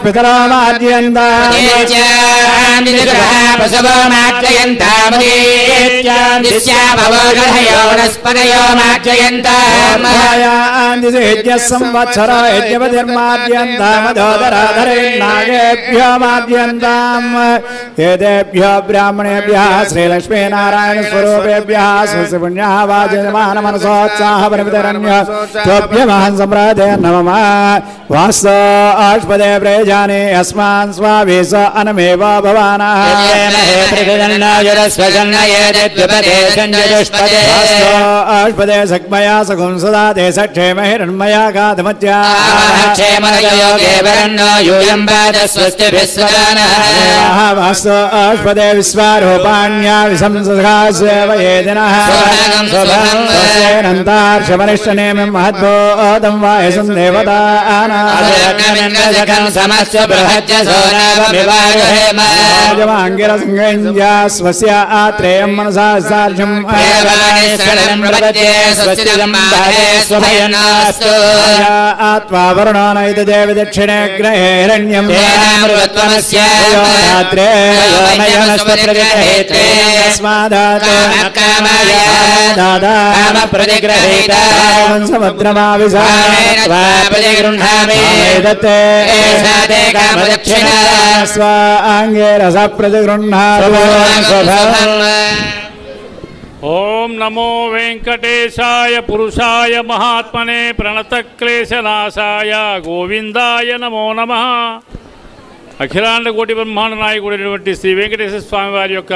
पितरो संवत्सरो नागेभ्यो माद्यन्ताम् एतेभ्यो ब्राह्मणेभ्यः श्रीलक्ष्मी नारायण स्वरूपेभ्यः सुपुण्यः वाजमानमनसोत्साहपरिमितरण्य तोभ्यमहं सम्राधे नमः वासो आष्पदे प्रजाने अस्मान् स्वावेश अनमेव भवानः आष्पदे सक्मया सकुं सदा ते सक्षेम हिरण्मया गाधमत्या वासो आष्पदे विश्वारूपाण्या विशंसखास्वेवयेदिनः स्वस्येनन्तार्षवनिष्ठनेम महद्भूतं वायसं देवतानां समस्य बृहज्ज सोनावमिवायुहेमाजमाङ्गिरसंगञ्जा स्वस्य आत्रेयं मनसा सार्षं आत्मा वरुणो नैत देवि दक्षिणे ग्रहे हिरण्यं समुद्रमा दत्ते एषा ते कामदक्षिणा स्वाङ्गे रसप्रतिगृह्णातु ओम नमो वेंकटेशाय पुरुषाय महात्मने प्रणतक्लेशनाशाय गोविंदाय नमो नमः అఖిలాండ కోటి బ్రహ్మాండ నాయకుడైనటువంటి శ్రీ వెంకటేశ్వర స్వామి వారి యొక్క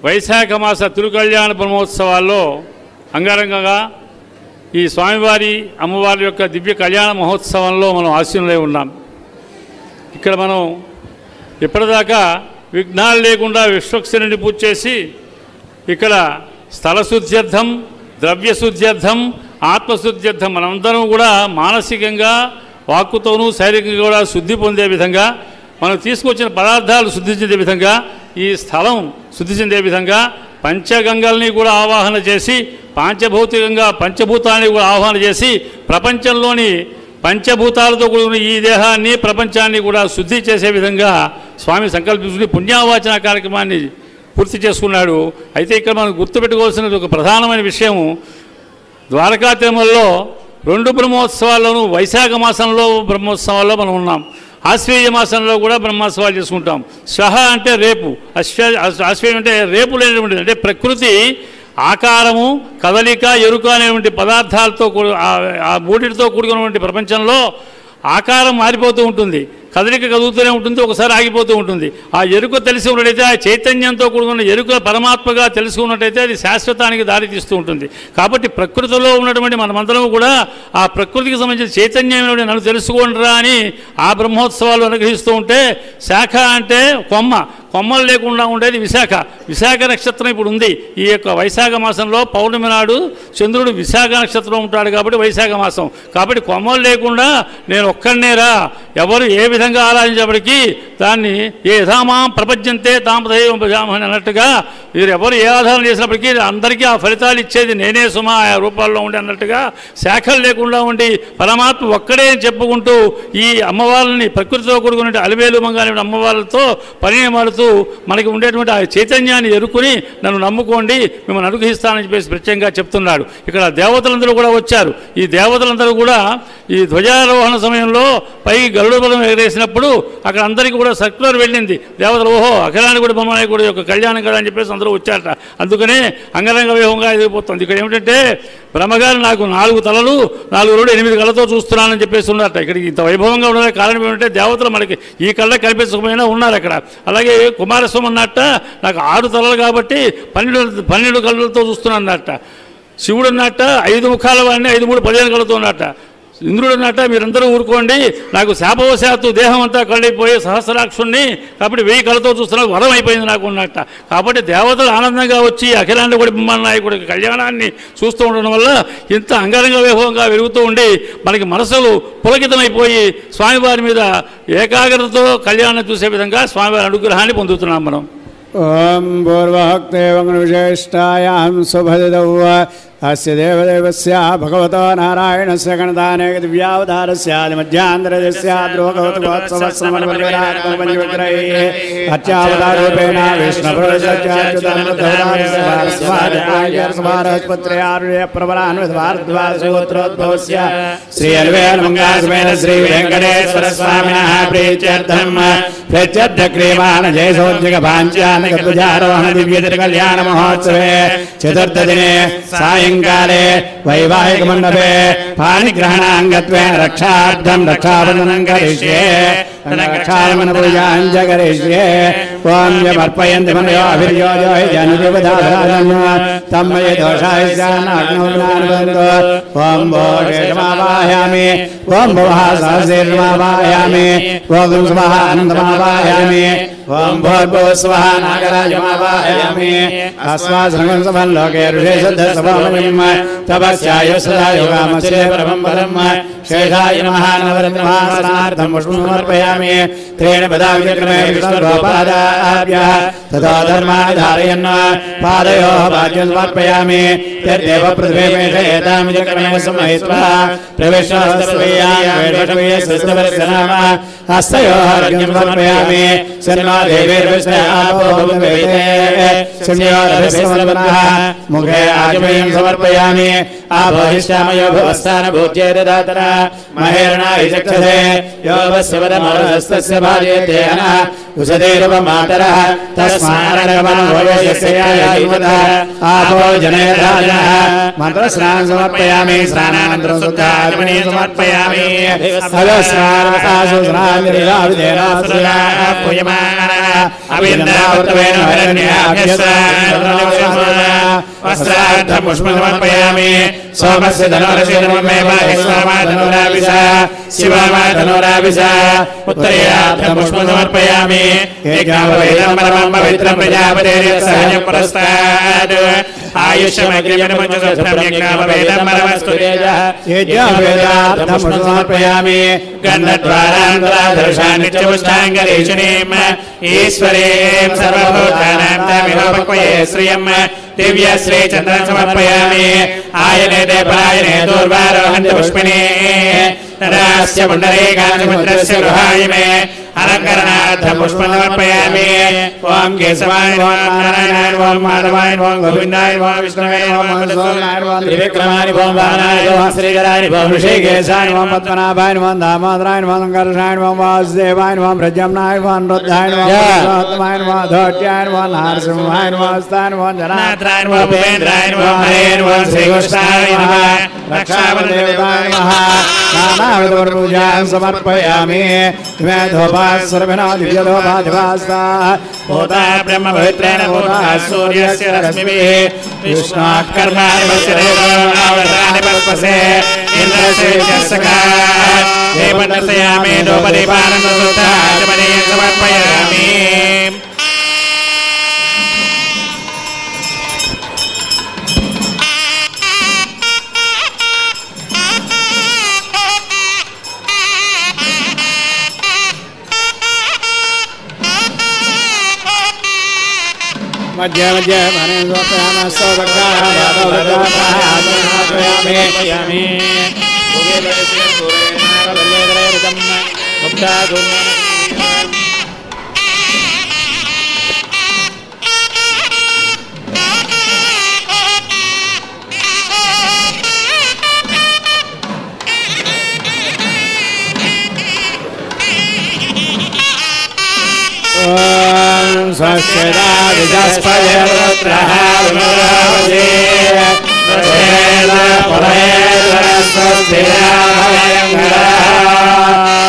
వైశాఖ మాస తిరుకళ్యాణ బ్రహ్మోత్సవాల్లో అంగరంగంగా ఈ స్వామివారి అమ్మవారి యొక్క దివ్య కళ్యాణ మహోత్సవంలో మనం ఆశీనులై ఉన్నాం. ఇక్కడ మనం ఇప్పటిదాకా విఘ్నాలు లేకుండా విశ్వక్సేనుని పూజ చేసి ఇక్కడ స్థలశుద్ధ్యర్థం, ద్రవ్యశుద్ధ్యర్థం, ఆత్మశుద్ధ్యర్థం మనందరం కూడా మానసికంగా, వాక్కుతోనూ, శారీరకంగా కూడా శుద్ధి పొందే విధంగా, మనం తీసుకొచ్చిన పదార్థాలు శుద్ధి చెందే విధంగా, ఈ స్థలం శుద్ధి చెందే విధంగా పంచగంగల్ని కూడా ఆవాహన చేసి, పాంచభౌతికంగా పంచభూతాన్ని కూడా ఆవాహన చేసి, ప్రపంచంలోని పంచభూతాలతో కూడిన ఈ దేహాన్ని, ప్రపంచాన్ని కూడా శుద్ధి చేసే విధంగా స్వామి సంకల్పించుకుని పుణ్యావాచన కార్యక్రమాన్ని పూర్తి చేసుకున్నాడు. అయితే ఇక్కడ మనం గుర్తుపెట్టుకోవాల్సిన ఒక ప్రధానమైన విషయం, ద్వారకా తిరుమలలో 2 బ్రహ్మోత్సవాల్లోనూ వైశాఖ మాసంలో బ్రహ్మోత్సవాల్లో మనం ఉన్నాం. ఆశ్వేయ మాసంలో కూడా బ్రహ్మోత్సవాలు చేసుకుంటాం. శ్వహ అంటే రేపు, ఆశ్వేయం అంటే రేపు లేనటువంటిది. అంటే ప్రకృతి ఆకారము, కదలిక, ఎరుక అనేటువంటి పదార్థాలతో ఆ మూడిటితో కూడుకున్నటువంటి ప్రపంచంలో ఆకారం మారిపోతూ ఉంటుంది, కదలిక కదులుతూనే ఉంటుంది, ఒకసారి ఆగిపోతూ ఉంటుంది. ఆ ఎరుక తెలిసి ఉన్నట్టయితే, ఆ చైతన్యంతో కూడుకున్న ఎరుక పరమాత్మగా తెలుసుకున్నట్టయితే అది శాశ్వతానికి దారి తీస్తూ ఉంటుంది. కాబట్టి ప్రకృతిలో ఉన్నటువంటి మనమందరం కూడా ఆ ప్రకృతికి సంబంధించిన చైతన్యం నన్ను తెలుసుకోండిరా అని ఆ బ్రహ్మోత్సవాలు అనుగ్రహిస్తూ ఉంటే, శాఖ అంటే కొమ్మలు లేకుండా ఉండేది విశాఖ. విశాఖ నక్షత్రం ఇప్పుడు ఉంది. ఈ యొక్క వైశాఖ మాసంలో పౌర్ణమి నాడు చంద్రుడు విశాఖ నక్షత్రం ఉంటాడు కాబట్టి వైశాఖ మాసం. కాబట్టి కొమ్మలు లేకుండా నేను ఒక్కడనేరా, ఎవరు ఏ విధంగా ఆరాధించేప్పటికీ దాన్ని ఏ యథామాం ప్రపంచంతే తామదైవం భజామహని అన్నట్టుగా, వీరు ఎవరు ఏ ఆధారం చేసినప్పటికీ అందరికీ ఆ ఫలితాలు ఇచ్చేది నేనే సుమా ఆ రూపాల్లో ఉండి అన్నట్టుగా, శాఖలు లేకుండా ఉండి పరమాత్మ ఒక్కడే చెప్పుకుంటూ ఈ అమ్మవారిని ప్రకృతితో కూడుకునే అలివేలు మంగానే అమ్మవారితో పరిణయమాడుతూ మనకి ఉండేటువంటి ఆ చైతన్యాన్ని ఎరుకుని నన్ను నమ్ముకోండి, మిమ్మల్ని అనుగ్రహిస్తానని చెప్పేసి ప్రత్యేకంగా చెప్తున్నాడు. ఇక్కడ దేవతలందరూ కూడా వచ్చారు. ఈ దేవతలందరూ కూడా ఈ ధ్వజారోహణ సమయంలో పైకి గరుడ బలం ఎగరేసినప్పుడు అక్కడ అందరికీ కూడా సర్క్యులర్ వెళ్ళింది. దేవతలు ఓహో అఖిలాండ కోటి బ్రహ్మనాయకుడి యొక్క కళ్యాణం కదా అని చెప్పేసి అందరూ వచ్చారట. అందుకనే అంగరంగ వైభవంగా ఎదిగిపోతుంది. ఇక్కడ ఏమిటంటే బ్రహ్మగారు నాకు 4 తలలు 4 రోడ్డు 8 కళ్ళతో చూస్తున్నానని చెప్పేసి ఉన్నారట. ఇక్కడికి ఇంత వైభవంగా ఉండడానికి కారణం ఏమిటంటే దేవతలు మనకి ఈ కళ్ళ కనిపించకపోయినా ఉన్నారు అక్కడ. అలాగే కుమారస్వామి అన్నట్ట నాకు 6 తలలు కాబట్టి 12 కళ్ళతో చూస్తున్నాను అన్నట్ట. శివుడు అన్నట్ట 5 ముఖాల వాడిని 5 3 15 కళ్ళతో ఉన్నట్ట. ఇంద్రుడు అన్నట్ట మీరందరూ ఊరుకోండి, నాకు శాపవశాత్తు దేహం అంతా కళ్ళైపోయి సహస్రాక్షుణ్ణి కాబట్టి 1000 కళ్ళతో చూస్తున్నా వరం అయిపోయింది నాకు ఉన్నట్ట. కాబట్టి దేవతలు ఆనందంగా వచ్చి అఖిలాండ కోటి బ్రహ్మనాయకుడి కళ్యాణాన్ని చూస్తూ ఉండడం వల్ల ఇంత అంగరంగ వైభవంగా వెలుగుతూ ఉండి మనకి మనసులు పులకితమైపోయి స్వామివారి మీద ఏకాగ్రతతో కళ్యాణం చూసే విధంగా స్వామివారి అనుగ్రహాన్ని పొందుతున్నాం మనం. ఓం పూర్వోక్తే విశిష్టాయాం శుభదౌ अस्य देवदेवस्य भगवतो नारायणस्य गणदाने दिव्यावतारस्यादिमध्यान्तरस्य द्रोगवतोत्सवस्मरणविराट्पञ्चविग्रहे अत्यावतारूपेण विष्णुपुरुषस्वारस्पत्र्यार्यप्रवरान्वितभारद्वाजगोत्रोद्भवस्य श्री अलवेलमङ्गासमेन श्री वेङ्कटेश्वरस्वामिनः प्रीत्यर्थम् प्रत्यर्थक्रियमाण जयसोज्जगभाञ्चानकध्वजारोहण दिव्यतिरुकल्याणमहोत्सवे चतुर्थदिने सायंकाले वैवाहिक मंडपे पाणिग्रहणांगत्वेन रक्षार्थं रक्षाबंधनं करिष्ये रक्षाबंधन पूजां च करिष्ये ओम यमर्पयन्ति मनयो अभिर्यो जो जनदेवदाराजन् तन्मये दोषाय स्यानाग्नोनानबन्धो ओम भोषेषमावाहयामि ओम भवः सहस्रेर्मावाहयामि ओम स्वः आनन्दमावाहयामि ओम भोर्भुवस्वः नागराजमावाहयामि अस्मासनं समं लोके ऋषे शुद्धसभामयम् तपस्याय सदा योगामस्य परमं पदम् शेषाय महानवरन्द्रमासनार्थं पुष्पं समर्पयामि त्रेण पदाविक्रमे विष्णुरूपादाभ्यः ततो धर्माणि धारयन् पादयोः पाद्यं समर्पयामि तद्देव पृथ्वी मेषयेतां विक्रमे समयित्वा प्रविष्टस्तस्वैयां नाम हस्तयोर्घ्यं समर्पयामि शन्नो देवीर्विष्णुः मुखे आचमनीयं समर्पयामि आभोहिष्यामयो भवस्थानभूत्ये ददातरा महेरणा विचक्षसे यो वस्य वदमोरस्तस्य भार्यते अनः उषधेरुपमातरः तस्मान्नमनोयस्यायैवतः आपो जनेराजनः मन्त्रस्नानं समर्पयामि स्नानानन्तरं शुद्धाचमनीयं समर्पयामि सहस्रावसासु स्नानिर्विदेनासुरा पूयमानः अभिन्द्रावृतवेन वस्त्रार्थं पुष्पं समर्पयामि सोमस्य धनुरशिरमेव धनुराभिष शिवमा धनुराभिष उत्तरेयार्थं पुष्पं समर्पयामि एकवेदं परमं पवित्रं प्रजापतेर्यसहजं पुरस्तात् आयुष्यमग्रियमञ्जुसहस्रं परमस्तु तेजः यज्ञवेदार्थं पुष्पं समर्पयामि गन्धद्वारान्तराधर्षान् नित्यपुष्टाङ्गलेशनीम् ईश्वरीं सर्वभूतानां तमिहोपक्वये श्रियं दिव्य श्री चन्द्रं समर्पयामि आयने देवायने दूर्वारोहन्त पुष्पिणे तदास्य पुण्डरीकान्तपुत्रस्य गृहाय मे अलङ्करणार्थं पुष्पं समर्पयामि ओं केशवाय नमः नारायणाय नमः माधवाय नमः गोविन्दाय नमः विष्णवे नमः मधुसूदनाय नमः त्रिविक्रमाय नमः वामनाय नमः श्रीधराय नमः ऋषिकेशाय नमः पद्मनाभाय नमः दामोदराय नमः संकर्षाय नमः वासुदेवाय नमः प्रद्युम्नाय नमः अनिरुद्धाय नमः पुरुषोत्तमाय नमः धौट्याय नमः नारसिंहाय नमः हस्ताय नमः जनार्दनाय नमः भूपेन्द्राय नमः हरे नमः श्रीकृष्णाय नमः रक्षाबलदेवताय नमः नानाविधपूजां समर्पयामि धोपास्वरभिनो दिव्यधोपाधिवास्ता भूता ब्रह्म पवित्रेण भूता सूर्यस्य रश्मिभिः विष्णोः कर्माणि पस्पसे इन्द्रस्य सखा देवदर्शयामि धूपदीपानन्दसूत्राचमनीयं समर्पयामि मध्य मध्य मने सोपयामस्तो भक्तायामि स्वस्तिदा विजस्पतिरुद्रः विमलावती रथेन परेण स्वस्तिराभयङ्करः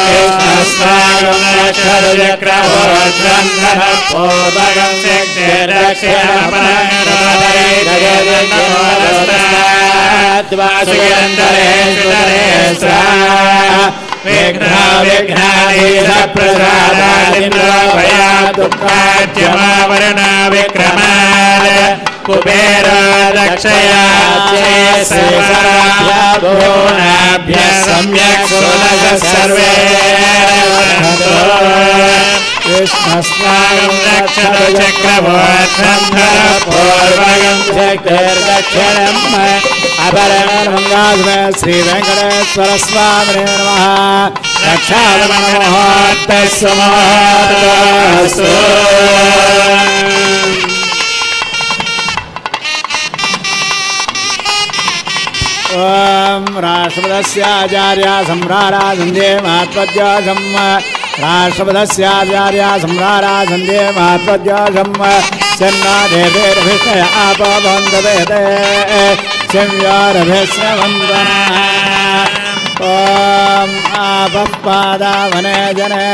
कृष्णस्वागमनक्षरचक्रभोज्वन्दनः पूर्वगं शक्ते दक्षिणपरायणोदस्ताद्वासुयन्तरेश्वरेश्वरा विघ्नाधीश प्रसादादिन्द्रभया दुःखाद्यमावरणा विक्रमाद कुबेर दक्षया भुवनाभ्य सम्यक् सुलभ सर्वे कृष्णस्नागं रक्षतु चक्रभोज्वं पूर्वगं शक्तिर्दक्षिणम् अपरमङ्गास्मै श्रीवेङ्कटेश्वर स्वामिने नमः रक्षाबलमहोत्तस्य महत्तस्तु ॐ राष्ट्रपदस्याचार्या सम्राराजन्दे महत्त्वज्यासं राष्ट्रपदस्याचार्या सम्राराजन्दे महत्त्वज्यासं चन्नादेवेर्भिष्टय आपवन्दवेदे संयारभिश्रवन्दनः ॐ आपःपादावने जने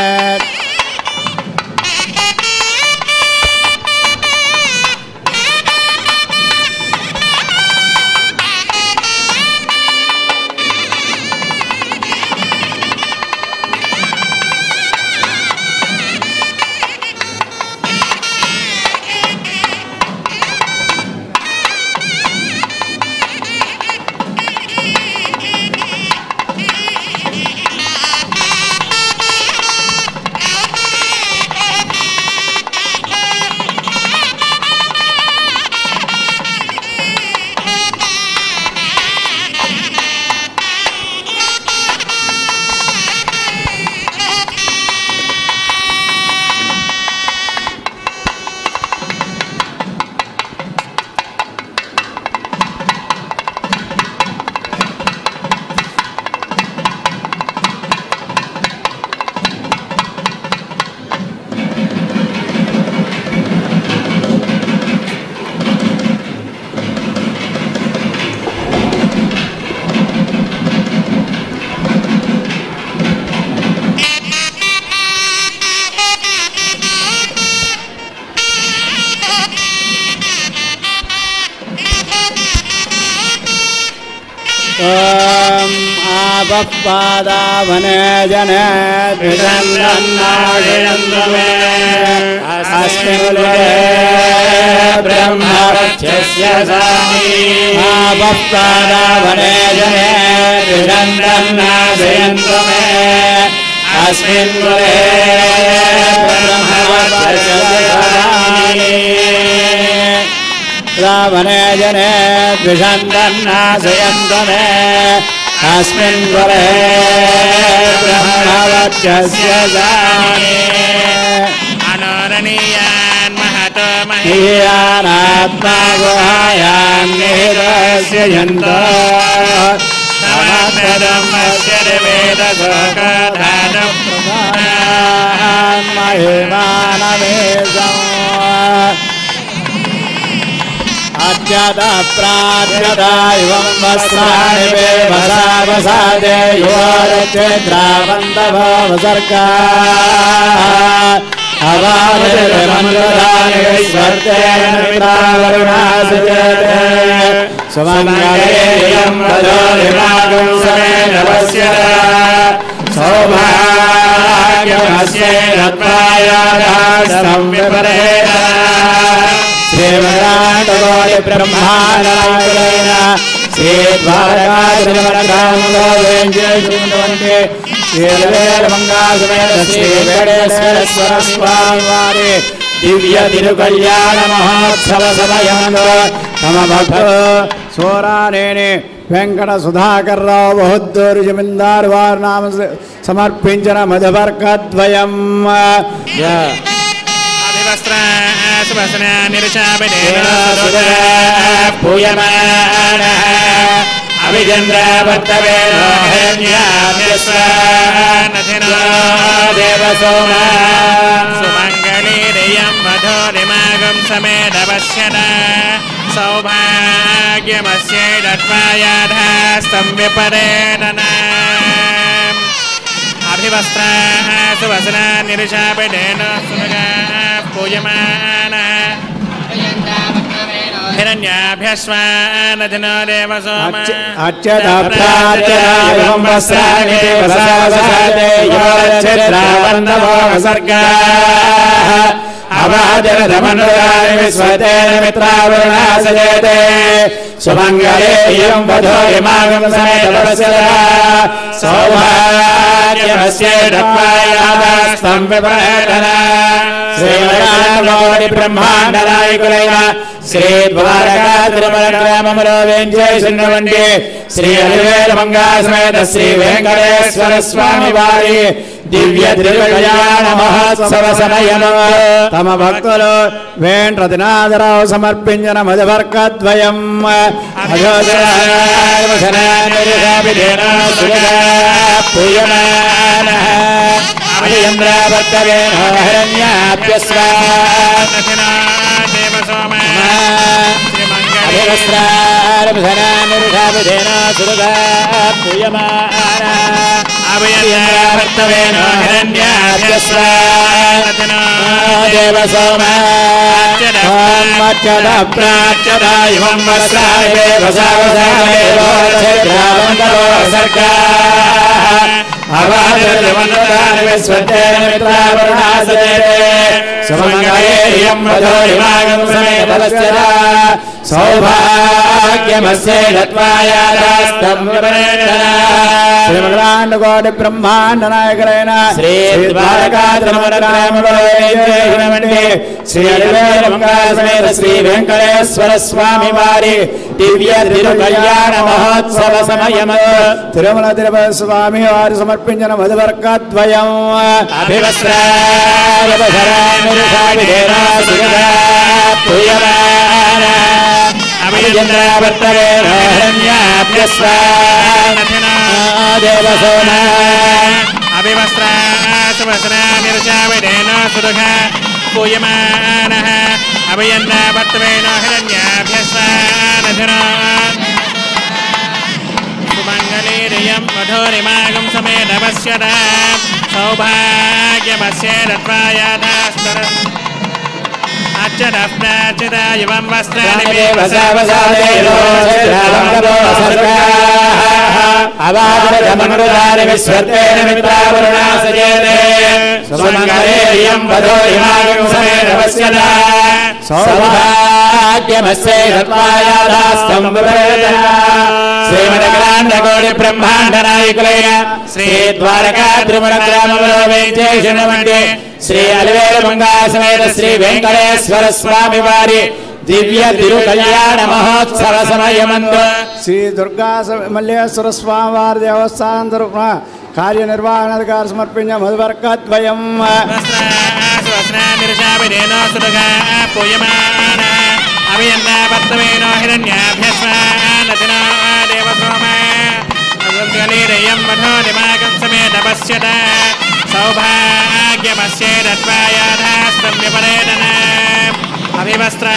ॐ आपःपादावने जने द्विषन्नाशयन्तमे अस्मिन् ब्रह्मवक्षस्य सामि आपःपादावने जने द्विषन्नाशयन्तमे अस्मिन् ब्रह्मवक्षस्य सामि रावणे जने द्विषन्तन्नाशयन्तु मे अस्मिन् वरे ब्रह्मवक्षस्य सामि अनोरणीयान् महतो महीयानात्मा गुहायान् निहितस्य यन्तो समग्रधर्मस्य वेदशोकधानं प्रधान् महिमानमेषम् अद्यता प्रार्थ्यता इवं वस्त्राणि वे वसावसादे युवरक्षेत्रावन्तभवसर्गा अवावृतमन्त्रदानि वैस्वर्तेन मित्रावरुणासुचते सुमङ्गलेयं वदोरिमागं समेन पश्यता सौभाग्यमस्येन त्वायादास्तं विपरेण श्रीमदाण्डकोटि ब्रह्माण्डनायकेन श्रीद्वारकाधिपतिर्मङ्गलवेङ्कटेश्वरवन्दे श्रीवेलमङ्गासमेत श्रीवेङ्कटेश्वरस्वामिवारि दिव्य तिरुकल्याण महोत्सव समयंలో తమ భక్తులు సోరానేని వెంకట సుధాకర్ రావు బహుద్దూరు జమీందారు వారి నామ సమర్పించిన మధువర్కద్వయం सुमङ्गलीरियं मधुरिमागं समेतपश्यत सौभाग्यमस्यैदत्वायाधास्तं विपरेणन अभिवस्त्रा सुवसना निरुषापितेन सुमगा पूयमानः हिरण्याभ्यस्वानधिनो देवसोम अच्युता प्रार्थनायं वस्त्राणि वसावसादे युवरक्षेत्रावन्तभवसर्गा अवादिरधमनुराणि विश्वतेन मित्रावरुणासजेते सुमङ्गलेयं वधूरिमागं समेतपश्यता सौभाग्यमस्यैदत्वायादास्तं विपरेणन श्रीमदाण्डकोटि ब्रह्माण्डनायकुलैन श्रीद्वारकाधिपतिर्मङ्गलो वेङ्कटेश्वरवन्दे श्री अलिवेलमङ्गासमेत श्री वेङ्कटेश्वर स्वामी वारि दिव्य तिरुकल्याण महोत्सव సమయంలో తమ భక్తులు వెంకటనాథరావు సమర్పించిన మధువర్కద్వయం సౌభాగ్యమస్యైదత్వాయాదాస్తం విపరేణన శ్రీమదాण्डकोटि ब्रह्माण्डनायकेन श्रीद्वारकाधिपतिर्मङ्गलो वेङ्कटेश्वरवन्दे श्री अलिवेलमङ्गासमेत श्री वेङ्कटेश्वर स्वामी वारि दिव्य तिरुकल्याण महोत्सव సమయంలో తిరుమల తిరుపతి స్వామి వారి సమర్పించిన మధువర్కద్వయం सुमङ्गलीरियं मधुरिमागं समेतपश्यत सौभाग्यमस्यैदत्वायादास्तं प्राच्यदप्राच्यता युवं वस्त्राणि अवादरमनुदानि विश्वतेन मित्रावरुणा सजेते सुमङ्गलेयं वधो इमागं समेतवस्यदा सौभाग्यमस्यै रत्वायादास्तं विवेदना श्रीमदग्राण्डकोटि ब्रह्माण्डनायकुलय श्री द्वारका त्रिपुरग्रामवलोवेचेषणमण्डे श्री अलिवेलमंगा समेत श्री वेंकटेश्वर स्वामी वारी दिव्य तिरुकल्याण महोत्सव समयमंदु श्री दुर्गा मल्लेश्वर स्वामी वारी देवस्थान तरुण कार्यनिर्वहणाधिकार समर्पिण्य मधुवर्कद्वयं स्वस्नानिर्षाविदेनो सुदगा पूयमाना अभियन्नापत्तमेनो हिरण्याभ्यस्मानतिना देवसोमा अवङ्गलीरयं मठो दिमागं समेत पश्यत सौभाग्यमस्ये दत्वायाधास्तं विपरेदना अभिवस्त्रा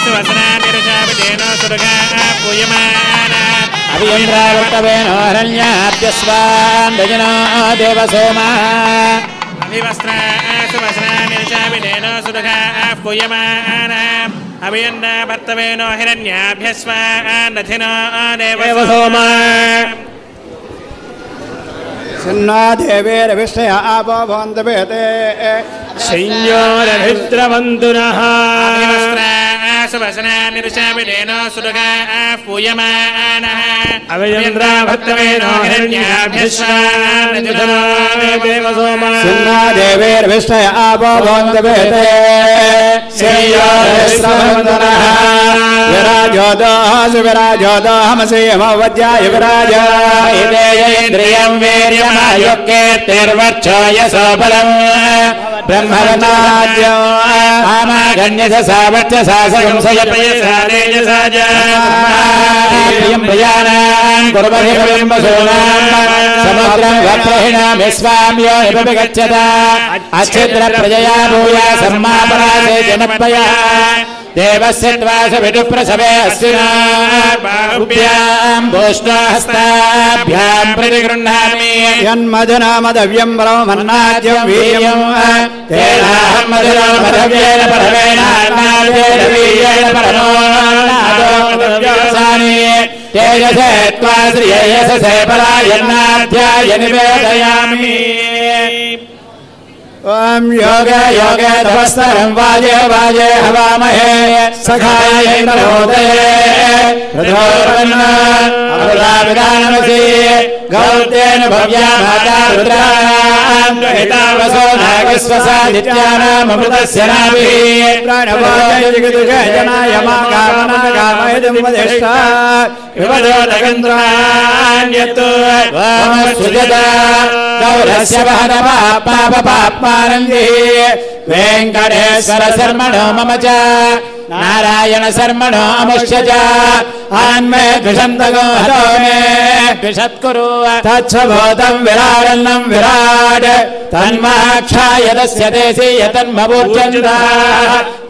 सुवस्नानिर्षाविदेनो सुदगा पूयमाना अभियन्द्रावट्टवेनो हिरण्याभ्यस्वान् दजनो देवसोमा अभिवस्त्रा सुवस्नानिर्षाविदेनो सुदगा पूयमाना अभियन्नापत्तमेनो हिरण्याभ्यस्वानथिनो देवसोमा सिन्ना देवेरविष्टय आपो भवन्तवेते संयोरभिद्रवन्तुनः सुवसनानिर्षाविदेनो सुदगा पूयमानः अवयन्द्राभक्तवेनो हिरण्याभ्यस्वानथिनो देवसोमा सिन्ना देवेरविष्टय आपो भवन्तवेते संयोरभिद्रवन्तुनः विराजोदो विराजोदो हमसेमवज्याय विराजाय इन्द्रियं वीर्यमायुक्तेर्वर्चो यशोबलम् ब्रह्मवनाद्यो आमागण्यस सावर्चसा संशयपयसा तेजसा प्रियं प्रजानां कुर्वहि बिम्बसूनां समुद्रं वप्रहिणामि स्वाम्यो निपगच्छता अच्छिद्रप्रजया भूया सम्मापरासे जनपया देवस्य त्वास विदुप्रसवे अस्विनाभ्यां भूष्णहस्ताभ्यां प्रतिगृह्णामि यन्मधुनामदव्यं ब्रह्मन्नाद्यं वीर्यं तेनाहं मधुनामदव्येन परमेणान्नाद्येन वीर्येण परमोन्नादोऽसानि तेजसे त्वा श्रिययससे परायन्नाध्याय निवेदयामि ओम योग योगे तपस्तरं वाजे वाजे हवामहे सखाय नमोदये प्रचोदन्नामृताविदानमसि गौतेन भव्या माता रुद्रां हितावसो नागस्वसादित्यानामृतस्य नाभिः प्राणवाय जगदुषय जनाय मा कामनागामयदं वदिष्ठा विवदोदगन्ध्राण्यत् वामसुजता गौरस्य वहनवा पापपाप्मानन्दि वेङ्कटेश्वर शर्मणो मम च नारायण शर्मणो अमुष्य च आन्मे द्विषन्तगो हतो मे द्विषत्कुरु तच्छभूतं विराडन्नं विराड तन्माक्षाय तस्य देशे यतन्मवोर्जन्ता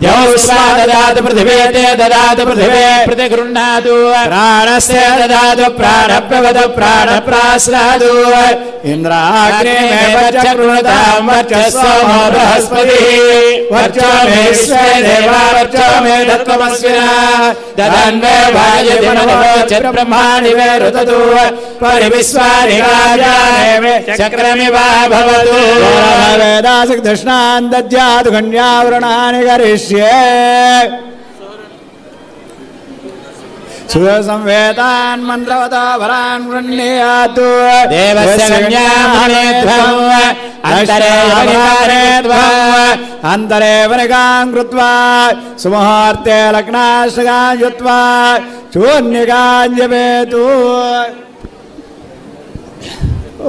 द्यौस्वा ददातु पृथिवे ते ददातु पृथिवे प्रतिगृह्णातु प्राणस्य ददातु प्राणप्रवतु प्राणप्राश्नातु इन्द्राग्ने मे वच्च कृणतां वर्चस्वो बृहस्पतिः वर्चो मे विश्वे देवा वर्चो मे दत्तमस्विना ददन्वे वायुदिनवोचत् ब्रह्माणि वे ऋततु परिविश्वानि राजाने चक्रमिवा भवतु वेदासिक दृष्णान् दद्यात् गण्यावरणानि करिष्ये सुसंवेदान् मन्त्रवतो वरान् गृह्णीयातु देवस्य गण्यामहेध्वम् अन्तरे वनिकारेध्वम् अन्तरे वनिकां कृत्वा सुमुहूर्ते लग्नाष्टकां युत्वा चूर्णिकां जपेतु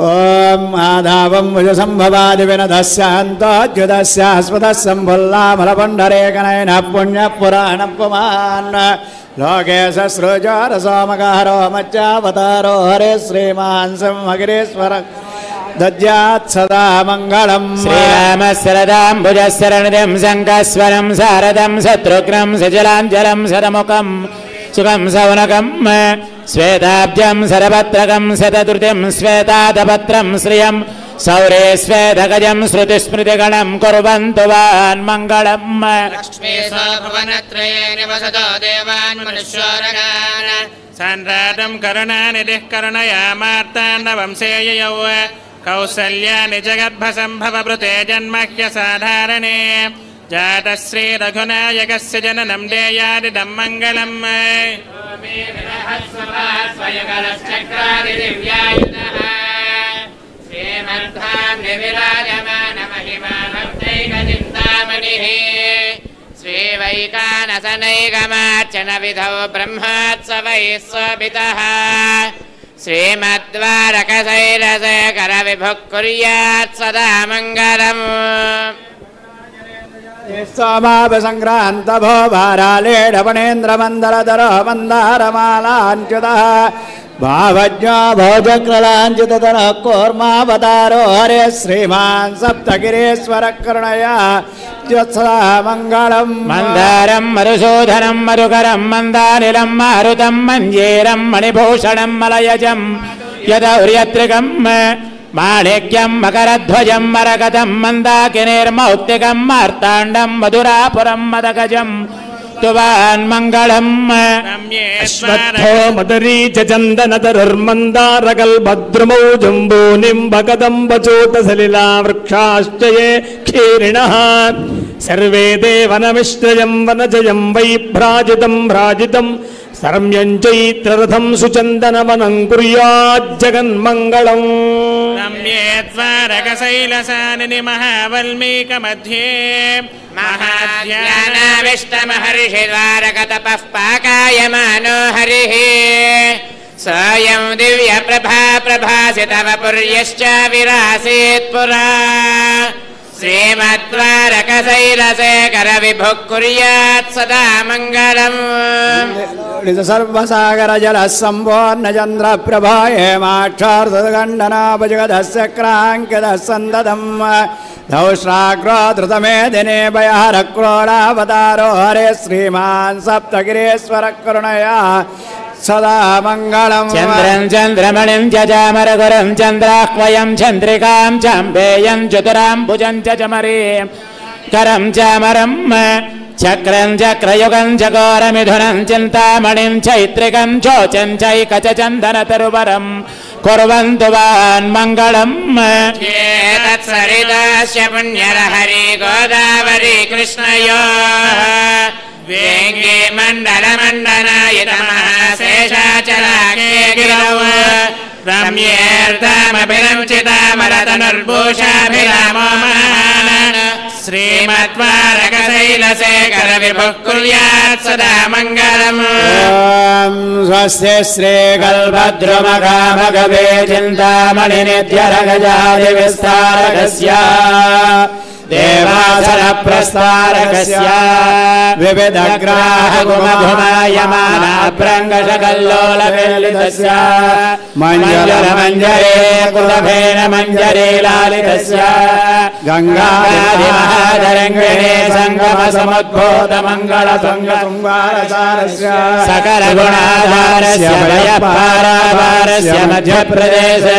ओम आधावं भुजसंभवादिविनधस्य हन्तोद्युतस्य अस्मदः सम्भुल्लामलपण्डरेकनयनः पुण्यपुराणपुमान् लोके ससृजोरसोमकारो मच्चावतारो हरे श्रीमान् सिंहगिरीश्वर दद्यात् सदा मङ्गलम् श्रीरामशरदाम्बुजशरणिं शङ्कस्वरं शारदं शत्रुघ्नं सजलाञ्जलं शतमुखं सुखं सौनकं श्वेताब्जं सरपत्रकं शतधृतिं श्वेतादपत्रं श्रियं सौरे स्वेदगजं श्रुतिस्मृतिगणं कुर्वन्तु वान्मङ्गलम् लक्ष्मी भुवनत्रये निवसतो देवान् मनुष्योरगान् सान्द्रातं करुणानिधिः करुणयामार्ताण्डवंशेययौ कौसल्यानि जगद्भसम्भवभृते जन्मह्यसाधारणे जातः श्रीरघुनायकस्य जननं देयादिदं मङ्गलम् श्रीमद्भान्विराजमानमहिमाभक्तैकचिन्तामणिः श्रीवैकानसनैकमार्चन विधौ ब्रह्मोत्सवैः स्वपितः श्रीमद्वारकशैलशेखरविभुः कुर्यात् सदा मङ्गलम् सोमाभिसङ्क्रान्त भो भारालेढपणेन्द्रमन्दरधरो मन्दारमालाञ्च्युतः भावज्ञो भोजक्रलाञ्चितधरः कूर्मावतारो हरे श्रीमान् सप्तगिरीश्वर करुणया सदा मङ्गलम् मन्दारं मरुशोधनं मरुकरं मन्दानिलं मारुतं मञ्जीरं मणिभूषणं मलयजं यदौर्यत्रिकं माणिक्यं मकरध्वजं मरकतं मन्दाकिनीर्मौक्तिकं मार्ताण्डं मधुरापुरं मदगजं तुवान्मङ्गलम् अश्वत्थो मदरीच चन्दनतरुर्मन्दारकल्भद्रुमौ जम्बो निम्बकदम्बचूतसलिला वृक्षाश्च ये क्षीरिणः सर्वे देवनमिश्रयं वनजयं वै भ्राजितं सर्म्यं चैत्ररथं सुचन्दनवनं कुर्याज्जगन्मङ्गलम् रम्ये द्वारकशैलसानिनि महावल्मीकमध्ये महाध्यानाविष्टमहर्षिद्वारकतपः पाकायमानो हरिः स्वयं दिव्यप्रभा प्रभासितवपुर्यश्च विरासीत् पुरा श्रीमद्वारकशैलशेखरविभुः कुर्यात् सदा मङ्गलम् सर्वसागरजलः सम्पूर्णचन्द्रप्रभा हेमाक्षार्धगण्डनाभजगधस्य क्राङ्कितः सन्ददम् धौष्ट्राग्रो धृतमेदिने भयहरक्रोडावतारो हरे श्रीमान् सप्तगिरीश्वर करुणया सदा मङ्गलम् चन्द्रं चन्द्रमणिं चामरगुरं चन्द्राह्वयं चन्द्रिकां चाम्बेयं चतुराम्बुजं चमरीं करं चामरं चक्रं चक्रयुगं चकोरमिथुनं चिन्तामणिं चैत्रिकं चोचं चैकचन्दनतरुवरं कुर्वन्तु वान्मङ्गलम् तत्सरितस्य पुण्यरहरि गोदावरी कृष्णयोः वेङ्गे मण्डलमण्डनायितमहाशेषाचलाके गिरौ रम्येर्तामभिरञ्चितामरतनुर्भूषाभिरामो महान् श्रीमद्वारकशैलशेखरविभुः कुर्यात् सदा मङ्गलम् स्वस्ति श्रीकल्भद्रुमकामगवे चिन्तामणिनिध्यरगजादिविस्तारकस्य देवासनप्रस्तारकस्य विविधग्राहगुमघुमायमानाभ्रङ्गशकल्लोलवेलितस्य मञ्जरमञ्जरे कुलभेन मञ्जरे लालितस्य गङ्गादिमहातरङ्गिणे सङ्गमसमुद्भूतमङ्गलतुङ्गतुङ्गारसारस्य सकलगुणाधारस्य भयपारावारस्य मध्यप्रदेशे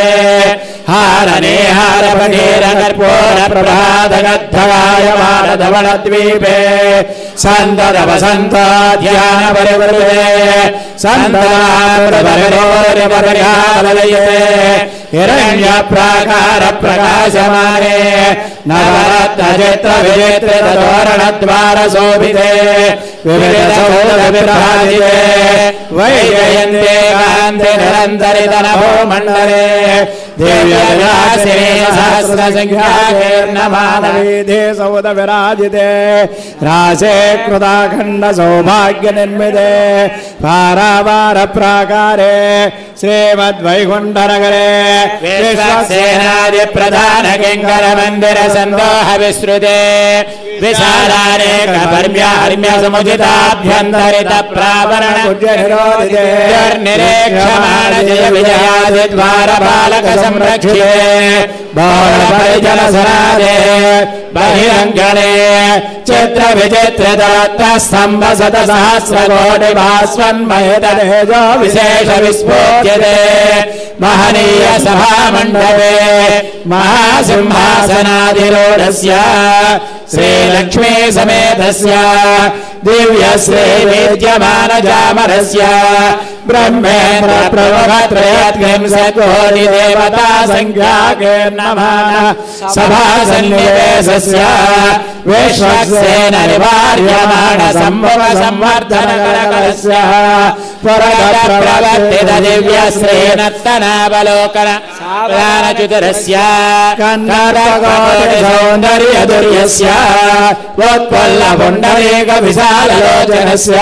हारने हारपणीरकर्पूरप्रभातगद्धगाय भारतवनद्वीपे सन्ततवसन्ताध्यानपरिवृते सन्तताप्रभरयोर्यपरिहालयते हिरण्यप्राकारप्रकाशमाने नवरत्नचित्रविचित्रिततोरणद्वारशोभिते विविधसौरविभ्राजिते वैजयन्ते कान्ते निरन्तरितनभो मण्डले सहस्रसङ्ख्याकीर्णमानवीधे सौद विराजिते राशे कृताखण्ड सौभाग्य निर्मिते पारावार प्राकारे श्रीमद्वैकुण्ठनगरे विश्वसेनादि प्रधान किङ्कर मन्दिर सन्दोह विश्रुते विशालानेकपर्म्यार्म्य समुचिताभ्यन्तरित प्रावरण निरीक्षमाण जय विजयादि द्वार बालक संरक्षिते बहुल परिजन सनादे बहिरङ्गणे चित्रविचित्रदत्तस्तम्भशतसहस्रकोटिभास्वन्मयततेजो विशेषविस्फोट्यते महनीय सभामण्डपे महासिंहासनाधिरूढस्य श्रीलक्ष्मी समेतस्य दिव्यश्रीविद्यमानजामरस्य ब्रह्मेन्द्र प्रमुखत्रयत्रिंशत्कोटिदेवता संख्याके नमः सभासन्निवेशस्य विश्वक्सेन निवार्यमाण सम्भव संवर्धनकरकस्य पुरप्रवर्तित दिव्यश्रीनर्तनावलोकन सावधानचतुरस्य कन्नडकोटिसौन्दर्यदुर्यस्य उत्पल्लपुण्डरीकविशाललोचनस्य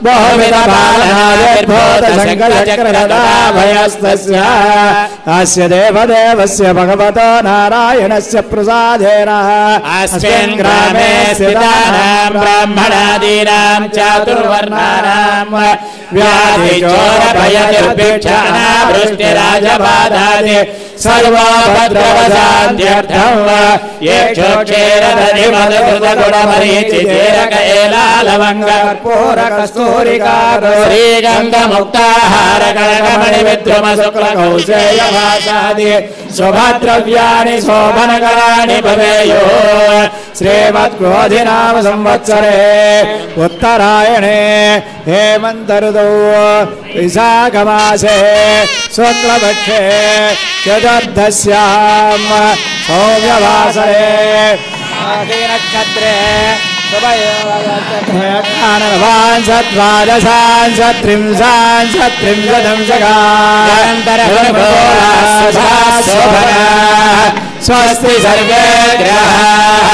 बहुविधबालनादिर्भूतशङ्करचक्रगदाभयस्तस्य अस्य देवदेवस्य भगवतो नारायणस्य प्रसादेन अस्मिन् ग्रामे स्थितानां ब्राह्मणादीनां चातुर्वर्णानां व्याधिचोरभयनिर्भिक्षानावृष्टिराजबाधादि सर्वोपद्रवशान्त्यर्थं ये श्रीगन्धमुक्ताहारकणकमणिविद्रुमशुक्लकौशेयवासादि शुभद्रव्याणि शोभनकराणि भवेयुः श्रीमद्क्रोधिनाम संवत्सरे उत्तरायणे हेमन्तऋतौ विशाखमासे शुक्लपक्षे चतुर्दश्यां सौम्यवासरे नक्षत्रे स्वस्ति सर्वे ग्रहाः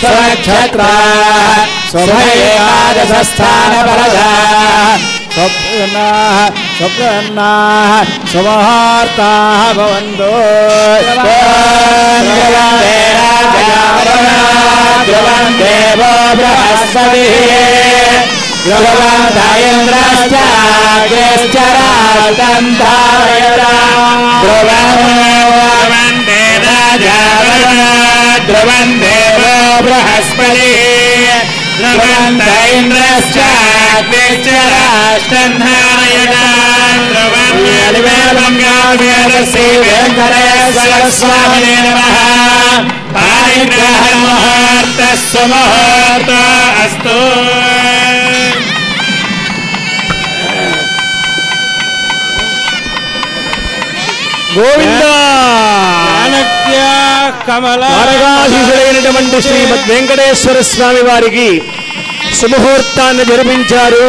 स्वनक्षत्राः स्वभयेकादशस्थानफलदाः स्वप्नाः सुमुहूर्ताः भवन्तु ध्रुवं देवो बृहस्पतिः ध्रुवं देवो बृहस्पतिः ध्रुवं इन्द्रश्चाग्निश्चराष्टन्धारयतां ध्रुवं श्रीवेङ्कटेश्वरस्वामिने नमः पारिग्रहमुहूर्तः सुमुहूर्तः अस्तु గోవింద తారకాశీసుడైనటువంటి శ్రీమద్ వెంకటేశ్వర స్వామి వారికి సుముహూర్తాన్ని జరిపించారు.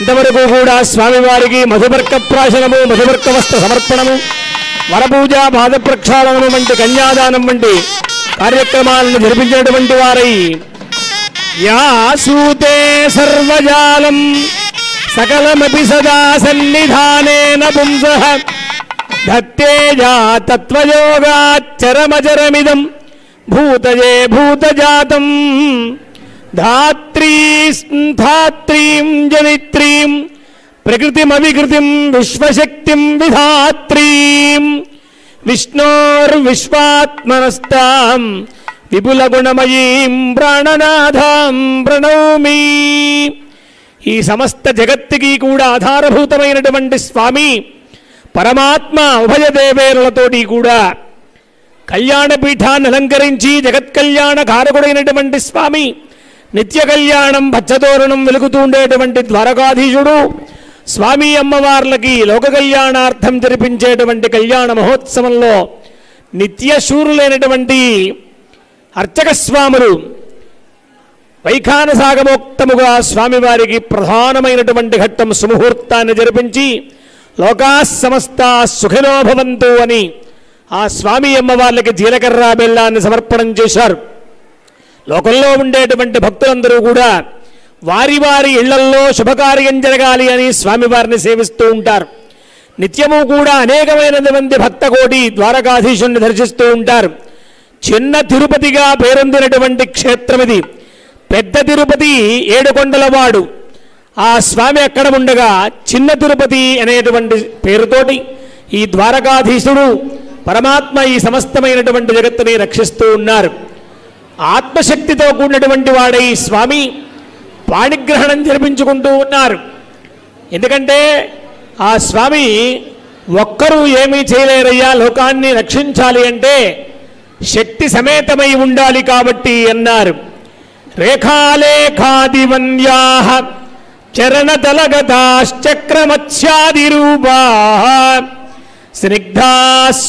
ఇంతవరకు కూడా స్వామివారికి మధుపర్క ప్రాశనము, మధుపర్క వస్త్ర సమర్పణము, వరపూజ, పాద ప్రక్షాళనము వంటి కన్యాదానం వంటి కార్యక్రమాలను జరిపించినటువంటి వారై యాసూతే సర్వజాలం సకలమపి సదా సన్నిధానేన పుంసః ధత్తేజా తత్వయోగాచ్చరమచరమిదం భూతజే భూతజాతం ధాత్రీం జనిత్రీం ప్రకృతిమవికృతిం విశ్వశక్తిం విధాత్రీం విష్ణోర్విశ్వాత్మనస్తాం విపులగుణమయీం ప్రాణనాథాం ప్రణౌమి. ఈ సమస్త జగత్తుకి కూడా ఆధారభూతమైనటువంటి స్వామి పరమాత్మ ఉభయ దేవేరులతోటి కూడా కళ్యాణపీఠాన్ని అలంకరించి జగత్ కళ్యాణ కారకుడైనటువంటి స్వామి నిత్య కళ్యాణం పచ్చతోరణం వెలుగుతూ ఉండేటువంటి ద్వారకాధీశుడు స్వామి అమ్మవార్లకి లోక కళ్యాణార్థం జరిపించేటువంటి కళ్యాణ మహోత్సవంలో నిత్యశూరులైనటువంటి అర్చక స్వాములు వైఖానసాగమోక్తముగా స్వామివారికి ప్రధానమైనటువంటి ఘట్టం సుముహూర్తాన్ని జరిపించి లోకా సమస్త సుఖినో భవంతు అని ఆ స్వామి అమ్మవార్లకి జీలకర్ర బెల్లాన్ని సమర్పణం చేశారు. లోకంలో ఉండేటువంటి భక్తులందరూ కూడా వారి వారి ఇళ్లల్లో శుభకార్యం జరగాలి అని స్వామివారిని సేవిస్తూ ఉంటారు. నిత్యము కూడా అనేకమైన మంది భక్తకోటి ద్వారకాధీశుణ్ణి దర్శిస్తూ ఉంటారు. చిన్న తిరుపతిగా పేరొందినటువంటి క్షేత్రం ఇది. పెద్ద తిరుపతి ఏడుకొండలవాడు. ఆ స్వామి అక్కడ ఉండగా చిన్న తిరుపతి అనేటువంటి పేరుతోటి ఈ ద్వారకాధీశుడు పరమాత్మ ఈ సమస్తమైనటువంటి జగత్తుని రక్షిస్తూ ఉన్నారు. ఆత్మశక్తితో కూడినటువంటి వాడై స్వామి పాణిగ్రహణం జరిపించుకుంటూ ఉన్నారు. ఎందుకంటే ఆ స్వామి ఒక్కరూ ఏమీ చేయలేరయ్యా, లోకాన్ని రక్షించాలి అంటే శక్తి సమేతమై ఉండాలి కాబట్టి అన్నారు. రేఖాలేఖాదివన్యా చరణతలగతాశ్చక్రమత్స్యాదిరూపా స్నిగ్ధా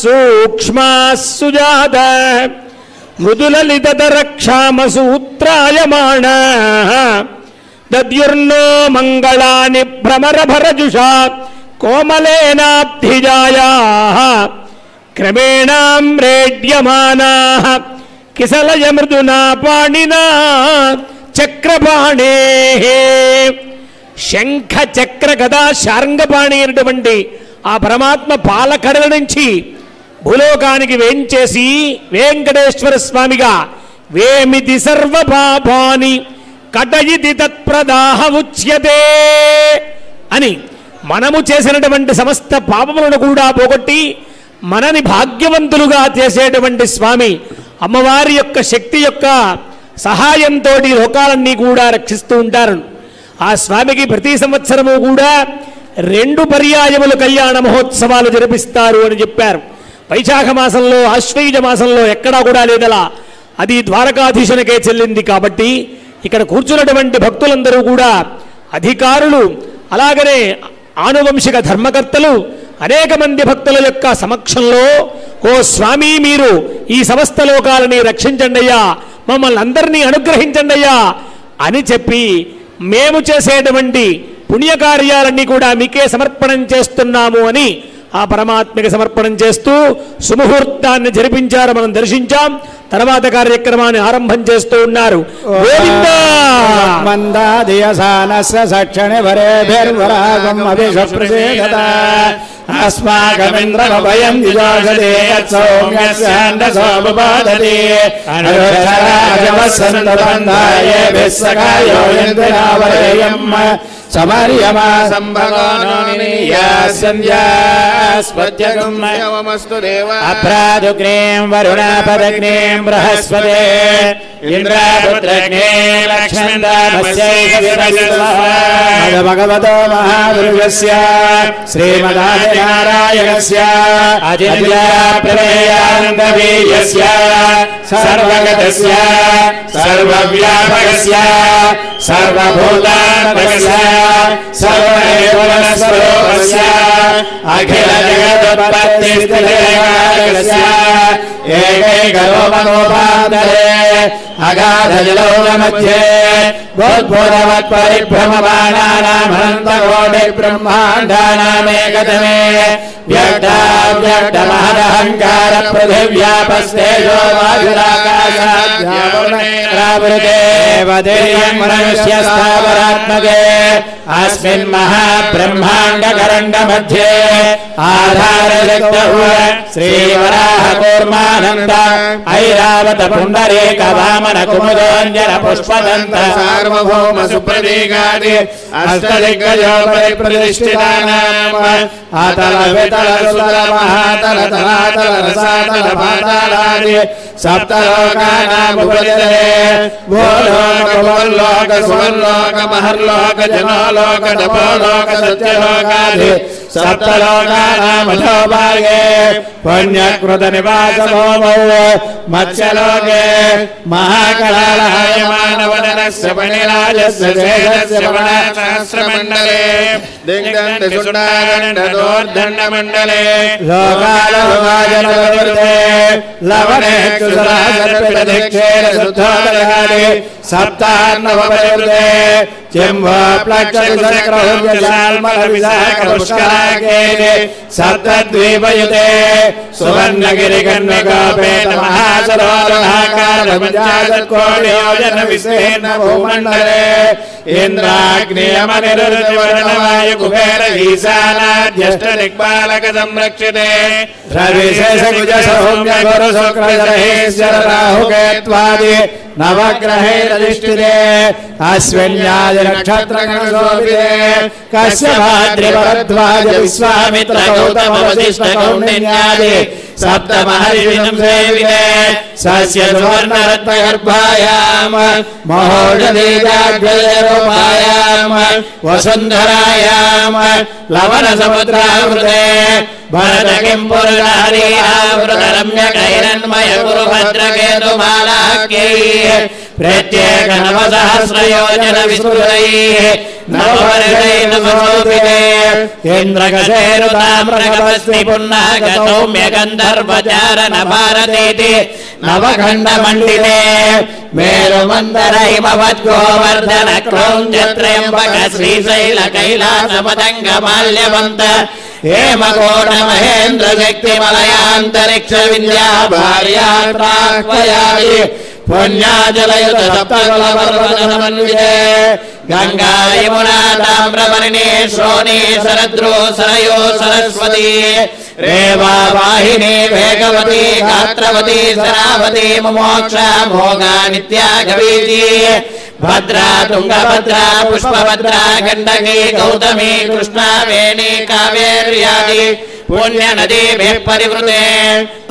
సూక్ష్మా సుజాత మృదులలితరక్షామసూత్రాయమాణ దద్యుర్నో మంగళాని భ్రమరభరజుషా కోమలేనాబ్ధిజాయా క్రమేణామ్రేడ్యమానా కిసలయ మృదునా పాణినా చక్రపాణే. శంఖ చక్ర గదా శార్ంగపాణి అయినటువంటి ఆ పరమాత్మ పాలకడల నుంచి భూలోకానికి వేంచేసి వెంకటేశ్వర స్వామిగా వేమితి సర్వ పాపాని కటయితి తత్ప్రదాహ ఉచ్యతే అని మనము చేసినటువంటి సమస్త పాపములను కూడా పోగొట్టి మనని భాగ్యవంతులుగా చేసేటువంటి స్వామి అమ్మవారి యొక్క శక్తి యొక్క సహాయంతో లోకాలన్నీ కూడా రక్షిస్తూ ఉంటారు. ఆ స్వామికి ప్రతి సంవత్సరము కూడా 2 పర్యాయములు కళ్యాణ మహోత్సవాలు జరిపిస్తారు అని చెప్పారు. వైశాఖ మాసంలో, ఆశ్వయుజ మాసంలో ఎక్కడా కూడా లేదలా. అది ద్వారకాధీశునికే చెల్లింది. కాబట్టి ఇక్కడ కూర్చున్నటువంటి భక్తులందరూ కూడా అధికారులు, అలాగనే ఆనువంశిక ధర్మకర్తలు, అనేక మంది భక్తుల యొక్క సమక్షంలో ఓ స్వామి మీరు ఈ సమస్త లోకాలని రక్షించండి అయ్యా, మమ్మల్ని అందరినీ అనుగ్రహించండి అయ్యా అని చెప్పి మేము చేసేటువంటి పుణ్యకార్యాలన్నీ కూడా మీకే సమర్పణం చేస్తున్నాము అని ఆ పరమాత్మకి సమర్పణం చేస్తూ సుముహూర్తాన్ని జరిపించారు. మనం దర్శించాం. తర్వాత కార్యక్రమాన్ని ఆరంభం చేస్తూ ఉన్నారు. అస్మాకమింద్రమభయం దిజోషదే యత్సౌమ్యస్యాండసోపపాదతే అనురక్షరాజవస్సంతబంధాయ విస్సకాయో యంత్రావరేయం సమర్యమా సంభగోనోనియాస్యంధ్యాస్పత్యగుమ్యవమస్తు దేవ అప్రాదుగ్నేం వరుణాపదగ్నేం బృహస్పతే ఇంద్రాపుత్రగ్నేం లక్ష్మీందామస్యైకవిరస్వః భగవతో మహాపురుషస్య శ్రీమదాదినారాయణస్య అజిలాప్రమేయానందవీర్యస్య సర్వగతస్య సర్వవ్యాపకస్య సర్వభూతాత్మకస్య సర్వైర్వనస్వరూపస్య అఖిల జగదుత్పత్తిస్థితిలయకారకస్య ఏకైకరూపగోపాంతరే అగాధజలౌలమధ్యే భూద్భూతవత్పరిభ్రమమానానామనంతకోటిబ్రహ్మాండానామేకతమే వ్యక్తావ్యక్తమహదహంకార పృథివ్యాపస్తేజో వాయురాకాశాద్యావృతే మనుష్యస్థావరాత్మకే అస్మిన్ మహాబ్రహ్మాండకరండమధ్యే ఆధారశక్తః శ్రీవరాహకూర్మానంద ఐరావత పుండరీక వామన కుముదోంజన పుష్పదంత సార్వభౌమ సుప్రతీకాది అష్టదిగ్గజోపరి ప్రతిష్ఠితానాం అతల వితల సుతల మహాతల తలాతల రసాతల పాతాళాది సప్తలోకానాముపరితరే భూలోక భువల్లోక సువర్లోక మహర్లోక జనోలోక తపోలోక సత్యలోకాది సప్తలోకానామధోభాగే పుణ్యకృత నివాసభూమౌ మత్స్యలోకే మహాకళాలహాయమానవదనస్య పణిరాజస్య శేషస్య వనాసహస్రమండలే దిగ్దండసుండాగండదోర్దండమండలే లోకాలభాజనవృతే లవణే కుశలాసర్పితదిక్షేణ శుద్ధోదగాది సప్తార్ణవపరివృతే చెంబోప్లక్షకుశక్రహుర్యశాల్మలవిశాఖపుష్కరాకేనే సప్తద్వీపయుతే సువర్ణగిరికన్యకోపేత మహాసరోరహాకారమంజాకోటియోజన విస్తీర్ణ భూమండలే ఇంద్రాగ్నియమనిరుద్వర్ణవాయు కుబేర ఈశానాద్యష్టదిక్పాలక సంరక్షితే రవిశేషకుజ సౌమ్య గురు శుక్రజరహేశ్వర రాహుకేత్వాది नवग्रहेरधिष्ठिते अश्विन्यादिनक्षत्रगणशोभिते कश्यपाद्रिभरद्वाज विश्वामित्र गौतम वसिष्ठ कौण्डिन्यादि सप्तमहर्षिणं सेविते सस्य सुवर्णरत्नगर्भायां महोषधीजाग्रजरूपायां वसुन्धरायां लवणसमुद्रावृते भरत किं पुरुषहरियावृतरम्यकैरन्मय गुरुभद्रकेतुमालाख्यैः प्रत्येक नवसहस्रयोजन विस्तृतैः नववर्षैर्नवशोभिते इन्द्रगशैरुताम्रकपस्मि पुन्नागसौम्य गन्धर्वचारण भारतीति नवखण्डमण्डिते मेरुमन्दरहिमवद्गोवर्धन क्रौञ्चत्रयम्बक श्रीशैल कैलासपतङ्गमाल्यवन्त हेमकोट महेन्द्र शक्तिमलयान्तरिक्ष विद्या भार्यात्राह्वयादि पुण्याजलयुत सप्तकुलपर्वतसमन्विते गंगा यमुना ताम्रपर्णी श्रोणी शरद्रो सरयो सरस्वती रेवा वाहिनी वेगवती गात्रवती शरावती मुमोक्षा मोगा नित्या गवीती भद्रा तुंगभद्रा पुष्पभद्रा गंडकी गौतमी कृष्णा वेणी कावेर्यादि पुण्य नदी परिवृते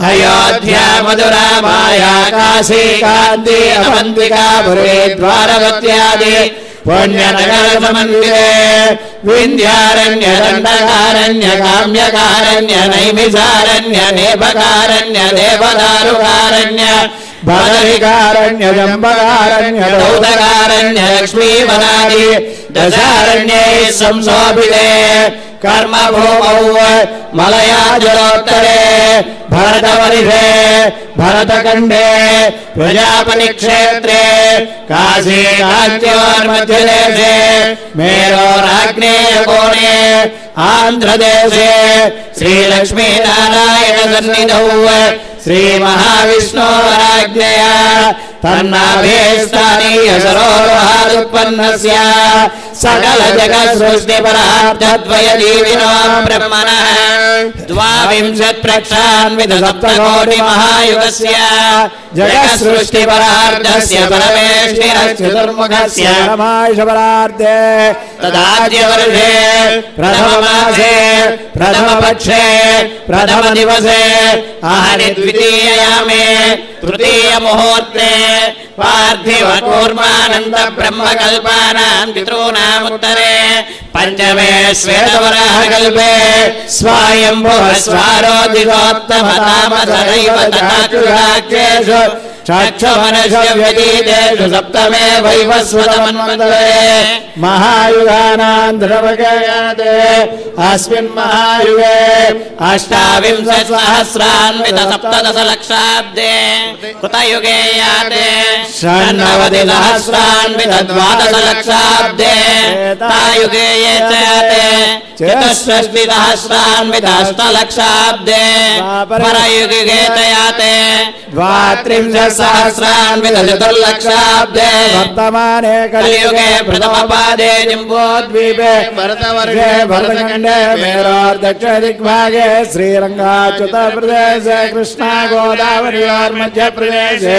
अयोध्या मधुरा माया काशी कांति अवंतिका पुरी द्वारवत्यादि पुण्य नगर समन्विते विंध्यारण्य दंडकारण्य काम्यकारण्य नैमिषारण्य नेपकारण्य देवदारुकारण्य बदरिकारण्य जंबकारण्य दौदकारण्य लक्ष्मीवनादि दशारण्यैः संशोभिते कर्मभूमौ मलयाजलोत्तरे भरतवर्षे भरतखण्डे प्रजापति क्षेत्रे काशी काञ्चोर्मध्यदेशे मेरोराग्नेयकोणे आन्ध्रदेशे श्रीलक्ष्मीनारायण सन्निधौ श्रीमहाविष्णोराज्ञया तन्नाभीष्टानीय सरोरुहादुत्पन्नस्य सकल जगत्सृष्टिपरार्थद्वयजीविनो ब्रह्मणः द्वाविंशत्प्रक्षान्वित सप्तकोटि महायुगस्य जगत्सृष्टिपरार्थस्य परमेष्टिरश्चतुर्मुखस्य परमायुषपरार्थे तदाद्यवर्षे प्रथममासे प्रथमपक्षे प्रथमदिवसे आहनि द्वितीययामे तृतीयमुहूर्ते पार्थिव कूर्मानन्द ब्रह्मकल्पानां पितॄणामुत्तरे पंचमे श्वेतवराहकल्पे स्वायम्भुव स्वारोदितोत्तमतामसदैव तथाचुराख्येषु चक्षुमनस्य व्यतीतेषु सप्तमे वैवस्वतमन्वन्तरे महायुगानां द्रवगयाते अस्मिन् महायुगे अष्टाविंशत्सहस्रान्वित सप्तदशलक्षाब्दे कृतयुगे याते षण्णवतिसहस्रान्वित द्वादशलक्षाब्दे तायुगे ये च याते चतुष्षष्टिसहस्रान्वित अष्टलक्षाब्दे परयुगे च याते द्वात्रिंशत्सहस्रान्वित चतुर्लक्षाब्दे वर्तमाने कलियुगे प्रथमपादे जम्बूद्वीपे भरतवर्षे भरतखण्डे मेरोर्दक्षिणदिग्भागे श्रीरङ्गाच्युतप्रदेशे कृष्णा गोदावर्योर्मध्यप्रदेशे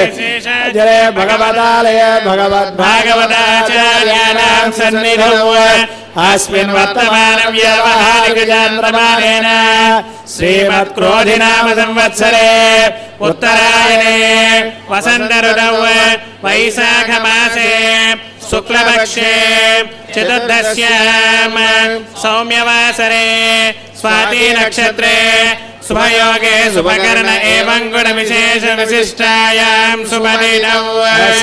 जले भगवतालये भगवद्भागवताचार्याणां सन्निधौ अस्मिन् वर्तमानं व्यावहारिकचान्द्रमानेन श्रीमत्क्रोधिनाम संवत्सरे उत्तरायणे वसन्त ऋतौ वैशाखमासे शुक्लपक्षे चतुर्दश्यां सौम्यवासरे स्वाति नक्षत्रे शुभयोगे शुभकर्ण एवं गुणविशेष विशिष्टायां शुभदिनौ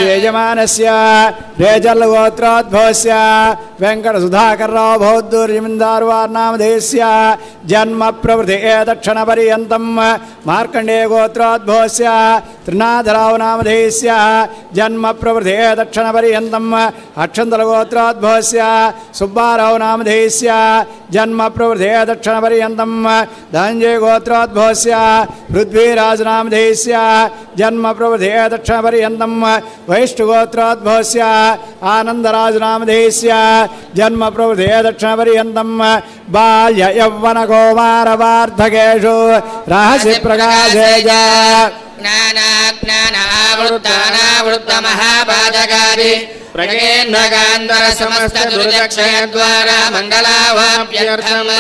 यजमानस्य रेजल्गोत्रोद्भवस्य वेङ्कटसुधाकरराव बौद्धूर्जमीन्दारवार्नामधेयस्य जन्म प्रवृत्ति दक्षिणपर्यन्तं मार्कण्डेयगोत्रोद्भवस्य त्रिनाथराव नामधेयस्य जन्म प्रवृत्ति दक्षिणपर्यन्तं अक्षन्तलगोत्रोद्भवस्य सुब्बाराव नामधेयस्य जन्म प्रवृत्ति दक्षिणपर्यन्तं धनञ्जय गोत्रोद्भवस्य पृथ्वीराज नामधेयस्य जन्म प्रवृत्ति दक्षिणपर्यन्तं वैष्णुगोत्रोद्भवस्य आनन्दराज नामधेयस्य जन्म प्रवृत्ति दक्षिणपर्यन्तं बाल्य यौवन कौमार वार्धकेषु रहस्य प्रकाशे च ज्ञानावृत्तानावृत्त महापादकादि प्रगेन्द्रकान्तर समस्त दुर्जक्षयद्वारा मङ्गलावाप्यर्थम्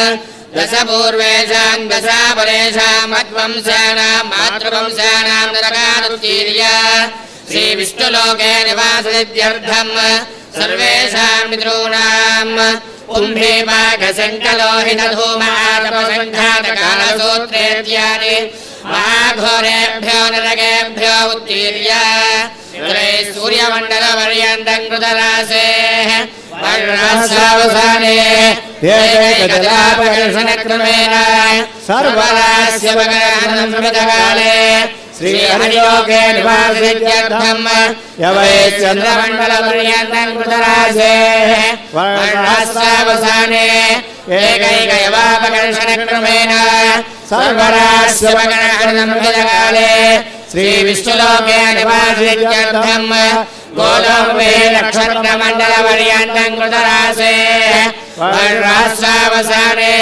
दश पूर्वेषाम् दशापरेषाम् मद्वंशानाम् मातृवंशानाम् नरकानुत्तीर्य श्रीविष्णुलोके निवासनित्यर्थम् सर्वेषाम् पितॄणाम् कुम्भीपाकशङ्कलोहितधूमातपसङ्घातकालसूत्रेत्यादि महाघोरेभ्यो नरकेभ्यो उत्तीर्य सूर्यमण्डलपर्यन्तम् कृतरासेः वर्णावसाने एकैकजलापकर्षणक्रमेण सर्वरास्यपकरणसंस्कृतकाले श्रीहरिलोके निवासित्यर्थम् यवै चन्द्रमण्डलपर्यन्तम् कृतरासेः वर्णावसाने एकैकयवापकर्षणक्रमेण सर्वरास्यपकरणसंस्कृतकाले श्रीविष्णुलोके निवासित्यर्थम् गोलोके नक्षत्रमण्डलपर्यन्तम् कृतरासेः वर्णावसाने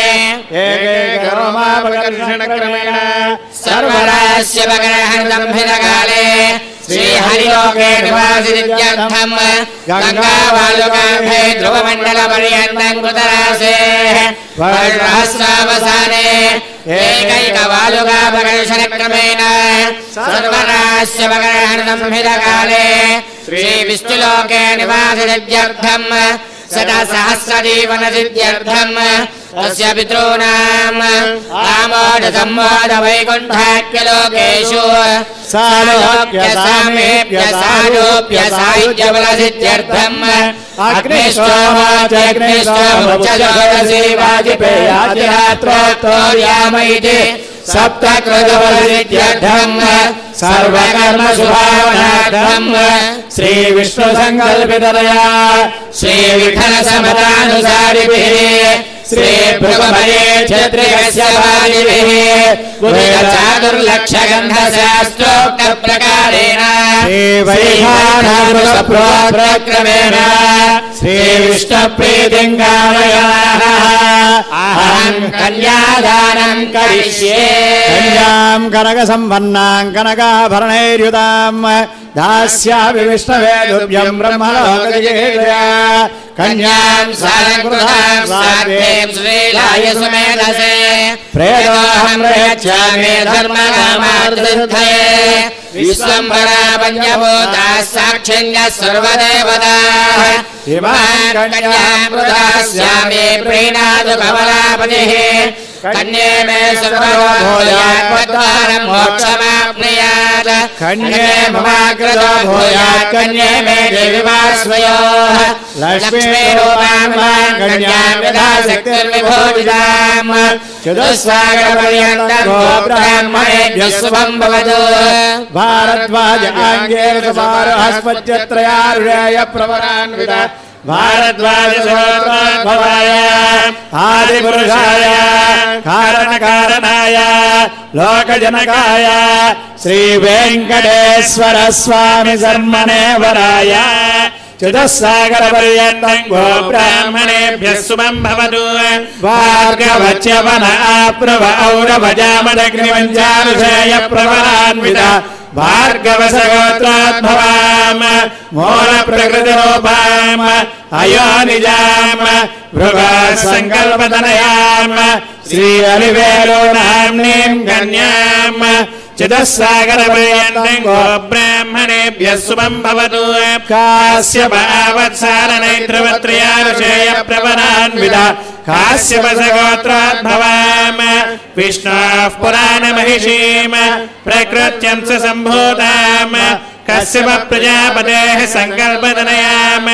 एकैकरोमापकर्षणक्रमेण सर्वरास्यपकरणसंस्कृतकाले श्रीहरिलोके निवासित्यर्थम् गङ्गावालुकाभे ध्रुवमण्डलपर्यन्तम् कृतरासेः वर्णावसाने एकैकवालुकापकर्षणक्रमेण सर्वरास्यपकरणसंस्कृतकाले श्रीविष्णुलोके निवासित्यर्थम् शतसहस्रजीवनसिद्ध्यर्थम् तस्य पितॄणाम् आमोदसम्मोदवैकुण्ठाख्यलोकेषु सालोक्यसामेप्यसायोप्यसायुज्यबलसिद्ध्यर्थम् अग्निष्टोमाचग्निष्टोमुच्चजोदसेवाजिपेयाजिरात्रोत्तोर्याम इति सप्तकृतबलसिद्ध्यर्थम् सर्वकर्मशुभावनार्थम् श्रीविष्णुसङ्कल्पिततया श्रीविठलसमतानुसारिभिः श्रीभृगुभये क्षत्रियस्य वादिभिः चातुर्लक्षगन्धशास्त्रोक्तप्रकारेण श्रीवैखानक्रमेण श्रीविष्णुप्रीतिम् कामयामः अहम् कन्यादानम् करिष्ये कन्याम् कनकसम्पन्नाम् कनकाभरणैर्युताम् दास्यामि विष्णवे तुभ्यम् ब्रह्मलोकजिगीषया कन्याम् सालङ्कृताम् साध्येम् श्रीलाय सुमेधसे प्रेतोऽहम् प्रयच्छामि धर्मकामार्थसिद्धये विश्वम्भरा पञ्चभूताः साक्षिण्यः सर्वदेवताः इमाम् कन्याम् प्रदास्यामि प्रीणातु कमलापतिः कन्ये मे सर्वभूयात् त्वद्वारम् मोक्षमाप्नुयात् कन्ये ममाग्रतो भूयात् कन्ये मे देवि वास्वयोः लक्ष्मीरूपाम् माम् कन्याम् यथा शक्तिर्विभूषिताम् चतुस्सागरपर्यन्तम् गोब्राह्मणेभ्यः शुभम् भवतु भारद्वाज आङ्गेरसमारोहस्पत्यत्रयारुषेय प्रवरान्वित भारद्वाजसोत्रोद्भवाय आदिपुरुषाय कारणकारणाय लोकजनकाय श्रीवेङ्कटेश्वर स्वामी शर्मणे वराय चतुस्सागरपर्यन्तम् गोब्राह्मणेभ्यः शुभम् भवतु भार्गवच्यवन आप्रव औरवजामदग्निवञ्चारुषेय प्रवरान्वित भार्गवसगोत्रोद्भवाम् मूलप्रकृतिरूपाम् अयोनिजाम् भृगसङ्कल्पतनयाम् श्री अलिवेलो नाम्नीम् कन्याम् चतुस्सागरपर्यन्तम् गोब्राह्मणेभ्यः शुभम् भवतु काश्यपावत्सारनैत्रवत्र्यारुषेय प्रवरान्वित काश्यपसगोत्रोद्भवाम् विष्णोः पुराणमहिषीम् प्रकृत्यम् स सम्भूताम् कश्यप प्रजापतेः सङ्कल्पतनयाम्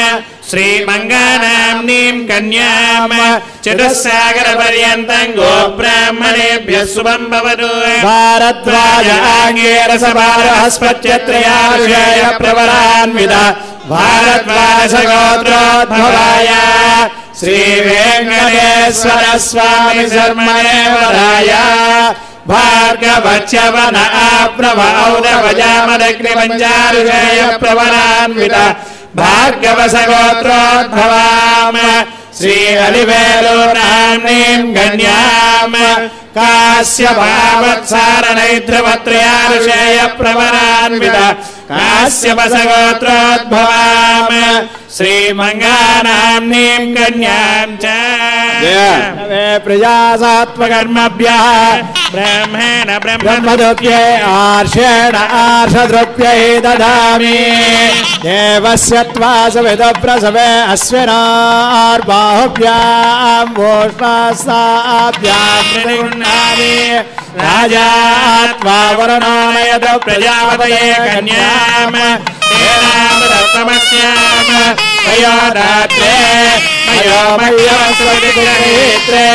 श्रीमङ्गानाम्नीम् कन्याम् चतुस्सागरपर्यन्तम् गोब्राह्मणेभ्यः शुभम् भवतु भारद्वाज आङ्गेरसमारोहस्पत्यत्रयारुषेय प्रवरान्वित भारद्वाजगोत्रोद्भवाय श्रीवेङ्कटेश्वर स्वामी शर्मणे वराय भार्गवच्यवन आप्रव औरवजामदग्निवञ्चारुषेय प्रवरान्वित भार्गवसगोत्रोद्भवाम् श्री अलिवेलो नाम्नीम् कन्याम् काश्यपावत्सारणैद्रवत्रयारुषेय प्रवरान्वित काश्यपसगोत्रोद्भवाम् श्रीमङ्गानाम्नीं कन्यां च प्रजासात्मकर्मभ्यः ब्रह्मेण ब्रह्मदुप्ये आर्षेण आर्षद्रुप्यै ददामि देवस्य त्वा सविदप्रसवे अश्विनार्बाहुभ्यां वोष्णास्ताभ्यां प्रतिगृह्णामि राजा त्वा वरुणोनयत प्रजापतये कन्याम् तमस्याम मयो रात्रे मयो मय्यस्वरित्रे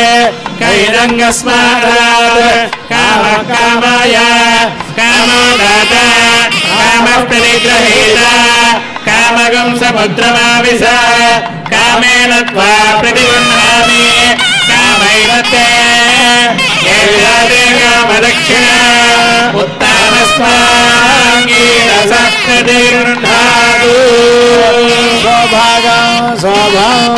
कैरङ्गस्मादात् कामकामाय कामोदात कामप्रतिग्रहीता कामगं समुद्रमाविश कामेन त्वा प्रतिगृह्णामि कामैवते कामदक्षिणा उत्तमस्माङ्गीरसप्रतिगृह्णातु सौभागं सौभागम्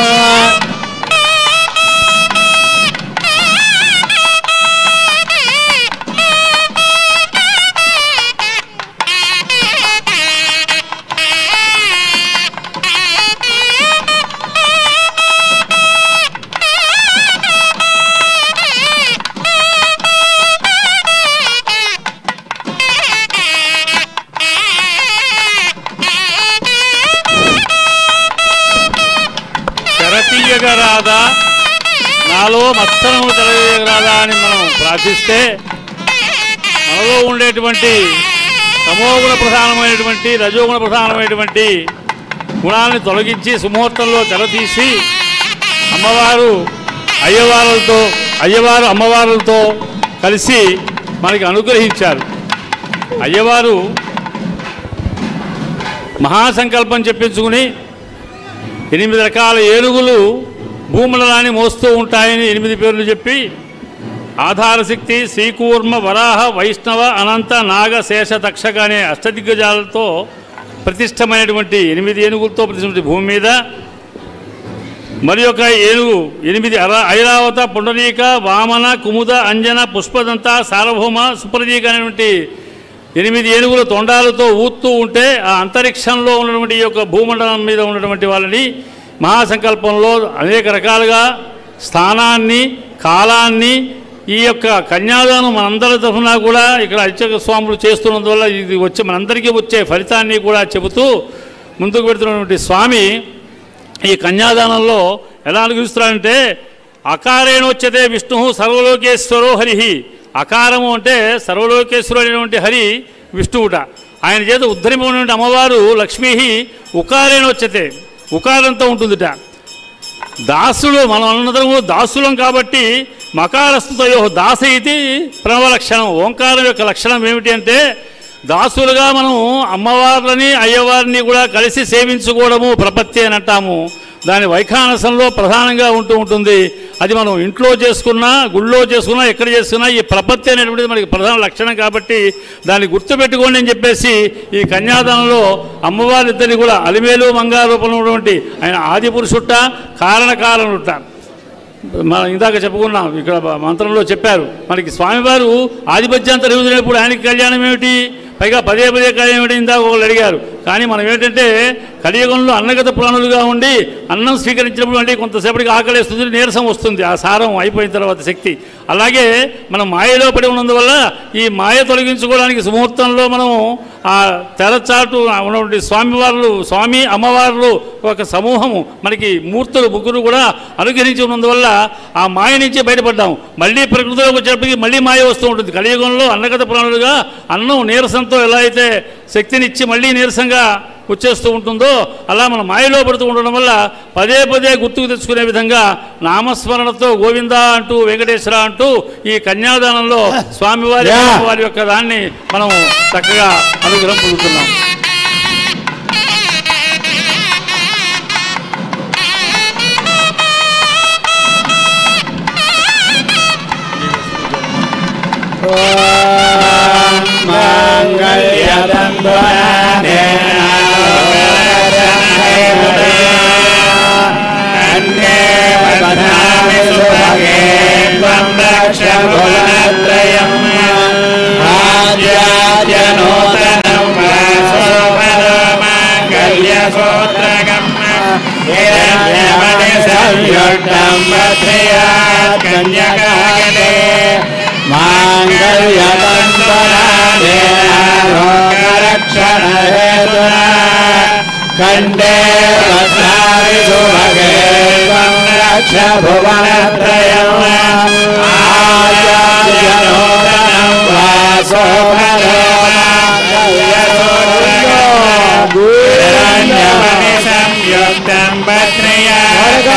రాదా నాలో మత్సరము తొలగరాదా అని మనం ప్రార్థిస్తే మనలో ఉండేటువంటి తమోగుణ ప్రధానమైనటువంటి రజోగుణ ప్రధానమైనటువంటి గుణాలను తొలగించి సుముహూర్తంలో తెరతీసి అమ్మవారు అమ్మవారులతో కలిసి మనకి అనుగ్రహించారు. అయ్యవారు మహాసంకల్పం చెప్పించుకుని 8 రకాల ఏనుగులు భూమండలాన్ని మోస్తూ ఉంటాయని 8 పేర్లు చెప్పి ఆధారశక్తి, శ్రీకూర్మ, వరాహ, వైష్ణవ, అనంత, నాగ, శేష, తక్షక అనే అష్టదిగ్గజాలతో ప్రతిష్టమైనటువంటి 8 ఏనుగులతో ప్రతిష్ఠించిన భూమి మీద మరి ఒక ఏనుగు 8 ఐరావత, పుండరీక, వామన, కుముద, అంజన, పుష్పదంత, సార్వభౌమ, సుప్రదీక అనేటువంటి 8 ఏనుగుల తొండాలతో ఊత్తూ ఉంటే ఆ అంతరిక్షంలో ఉన్నటువంటి ఈ యొక్క భూమండలం మీద ఉన్నటువంటి వాళ్ళని మహాసంకల్పంలో అనేక రకాలుగా స్థానాన్ని, కాలాన్ని ఈ యొక్క కన్యాదానం మనందరి తరఫున కూడా ఇక్కడ అర్చక స్వాములు చేస్తున్నందువల్ల ఇది వచ్చే మనందరికీ వచ్చే ఫలితాన్ని కూడా చెబుతూ ముందుకు పెడుతున్నటువంటి స్వామి ఈ కన్యాదానంలో ఎలా అనుగ్రహిస్తున్నాడంటే అకారేణోచ్యతే విష్ణు సర్వలోకేశ్వరో హరి. అకారము అంటే సర్వలోకేశ్వరుడు అనేటువంటి హరి విష్ణువుట. ఆయన చేత ఉద్ధరింపబడినటువంటి అమ్మవారు లక్ష్మీ ఉకారేణోచ్యతే, ఉకారంతో ఉంటుందిట. దాసులు మనం అందరము దాసులం కాబట్టి మకారస్తుతయో దాస ఇది ప్రణవ లక్షణం. ఓంకారం యొక్క లక్షణం ఏమిటి అంటే దాసులుగా మనం అమ్మవార్లని అయ్యవారిని కూడా కలిసి సేవించుకోవడము ప్రపత్తి అని అంటాము. దాని వైఖానసంలో ప్రధానంగా ఉంటుంది. అది మనం ఇంట్లో చేసుకున్నా, గుళ్ళో చేసుకున్నా, ఎక్కడ చేసుకున్నా ఈ ప్రపత్తి అనేటువంటిది మనకి ప్రధాన లక్షణం కాబట్టి దాన్ని గుర్తుపెట్టుకోండి అని చెప్పేసి ఈ కన్యాదానంలో అమ్మవారిద్దరిని కూడా అలిమేలు మంగా రూపంలో ఉన్నటువంటి ఆయన ఆది పురుషుట్ట, కారణకారణుట్ట. మనం ఇందాక చెప్పుకున్నాం, ఇక్కడ మంత్రంలో చెప్పారు మనకి స్వామివారు ఆధిపత్యాంతర యూదులైనప్పుడు ఆయనకి కళ్యాణం ఏమిటి, పైగా పదే కళ్యాణం ఏమిటి ఇందాక ఒకళ్ళు అడిగారు. కానీ మనం ఏంటంటే కలియుగంలో అన్నగత ప్రాణులుగా ఉండి అన్నం స్వీకరించినప్పుడు అంటే కొంతసేపటికి ఆకలేస్తుంది, నీరసం వస్తుంది, ఆ సారం అయిపోయిన తర్వాత శక్తి. అలాగే మనం మాయలో పడి ఉన్నందువల్ల ఈ మాయ తొలగించుకోవడానికి సుముహూర్తంలో మనం ఆ తెరచాటు ఉన్నటువంటి స్వామి అమ్మవార్లు ఒక సమూహము మనకి మూర్తులు ముగ్గురు కూడా అనుగ్రహించి ఉన్నందువల్ల ఆ మాయ నుంచి బయటపడ్డాం. మళ్ళీ ప్రకృతిలోకి వచ్చేటప్పటికి మళ్ళీ మాయ వస్తూ ఉంటుంది. కలియుగంలో అన్నగత ప్రాణులుగా అన్నం నీరసంతో ఎలా అయితే శక్తినిచ్చి మళ్ళీ నీరసంగా వచ్చేస్తూ ఉంటుందో అలా మనం మాయలో పడుతూ ఉండడం వల్ల పదే గుర్తుకు తెచ్చుకునే విధంగా నామస్మరణతో గోవింద అంటూ వెంకటేశ్వర అంటూ ఈ కన్యాదానంలో స్వామివారి వారి యొక్క దాన్ని మనం చక్కగా అనుగ్రహం పొందుతున్నాం. సంరక్ష భువనత్రయం ఆద్యాద్యనూతనం మాంగళ్యసూత్రకం హిరణ్యమణి సంయుక్తం భద్రయాత్ కన్యకాగణే మాంగళ్యతంత్రానేన లోకరక్షణహేతునా కండే భద్రారి సుభగే త్వం రక్ష భువనత్రయం ఆద్యాద్యనూతనం హిరణ్యమణి సంయుక్తం భద్రయాత్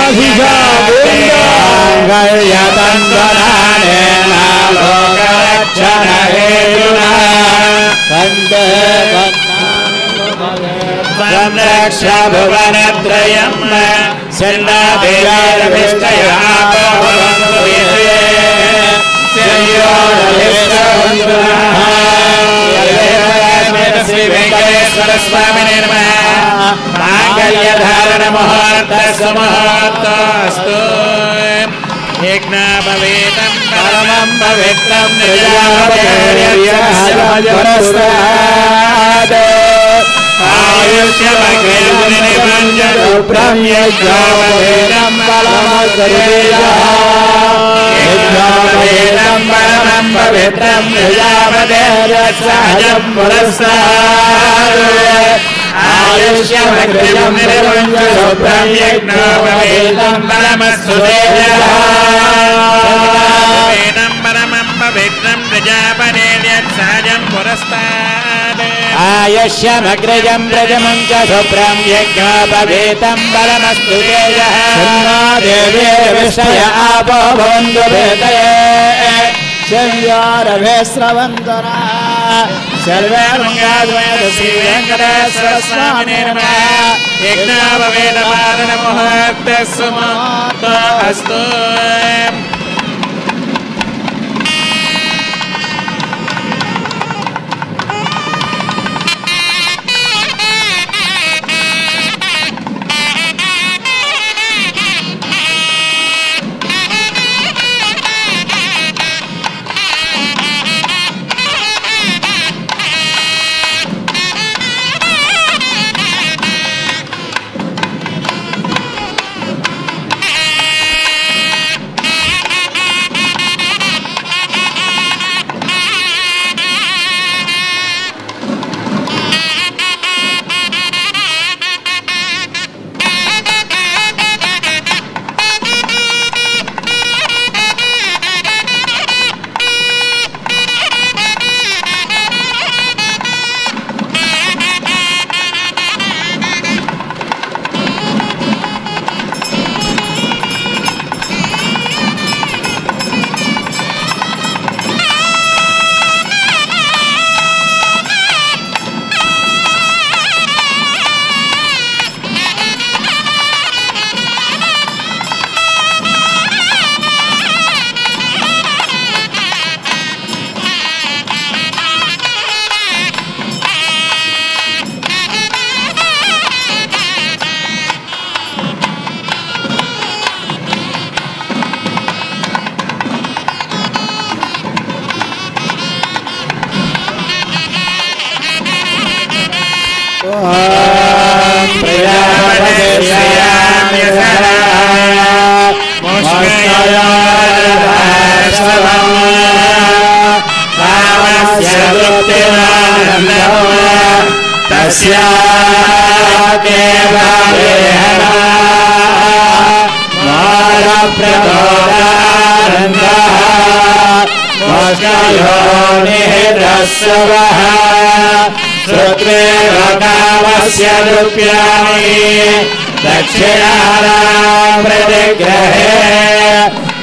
మాంగళ్యతంత్రానేన లోకరక్షణహేతునా కండే సంరక్ష భువనత్రయం శ్రీ వెంకటేశ్వర స్వామినే నమః. మాంగళ్యధారణ ముహూర్తస్సు ముహూర్తోస్తు. యజ్ఞాపవేతం పరమం పవిత్రం ఆయుష్యమగ్రజం ప్రజమం చ శుభ్రం యజ్ఞోపవేతం బలమస్తు తేజః దేవే విషయ ఆపో భవంతు భేతయే శవ్యారభే స్రవంతనా సర్వే మంగళాయ శ్రీ వెంకటేశ్వర స్వామినే నమః. యజ్ఞోపవేతమాదన ముహూర్తస్సు ముహూర్తోస్తు. दक्षिणानां प्रतिग्रहे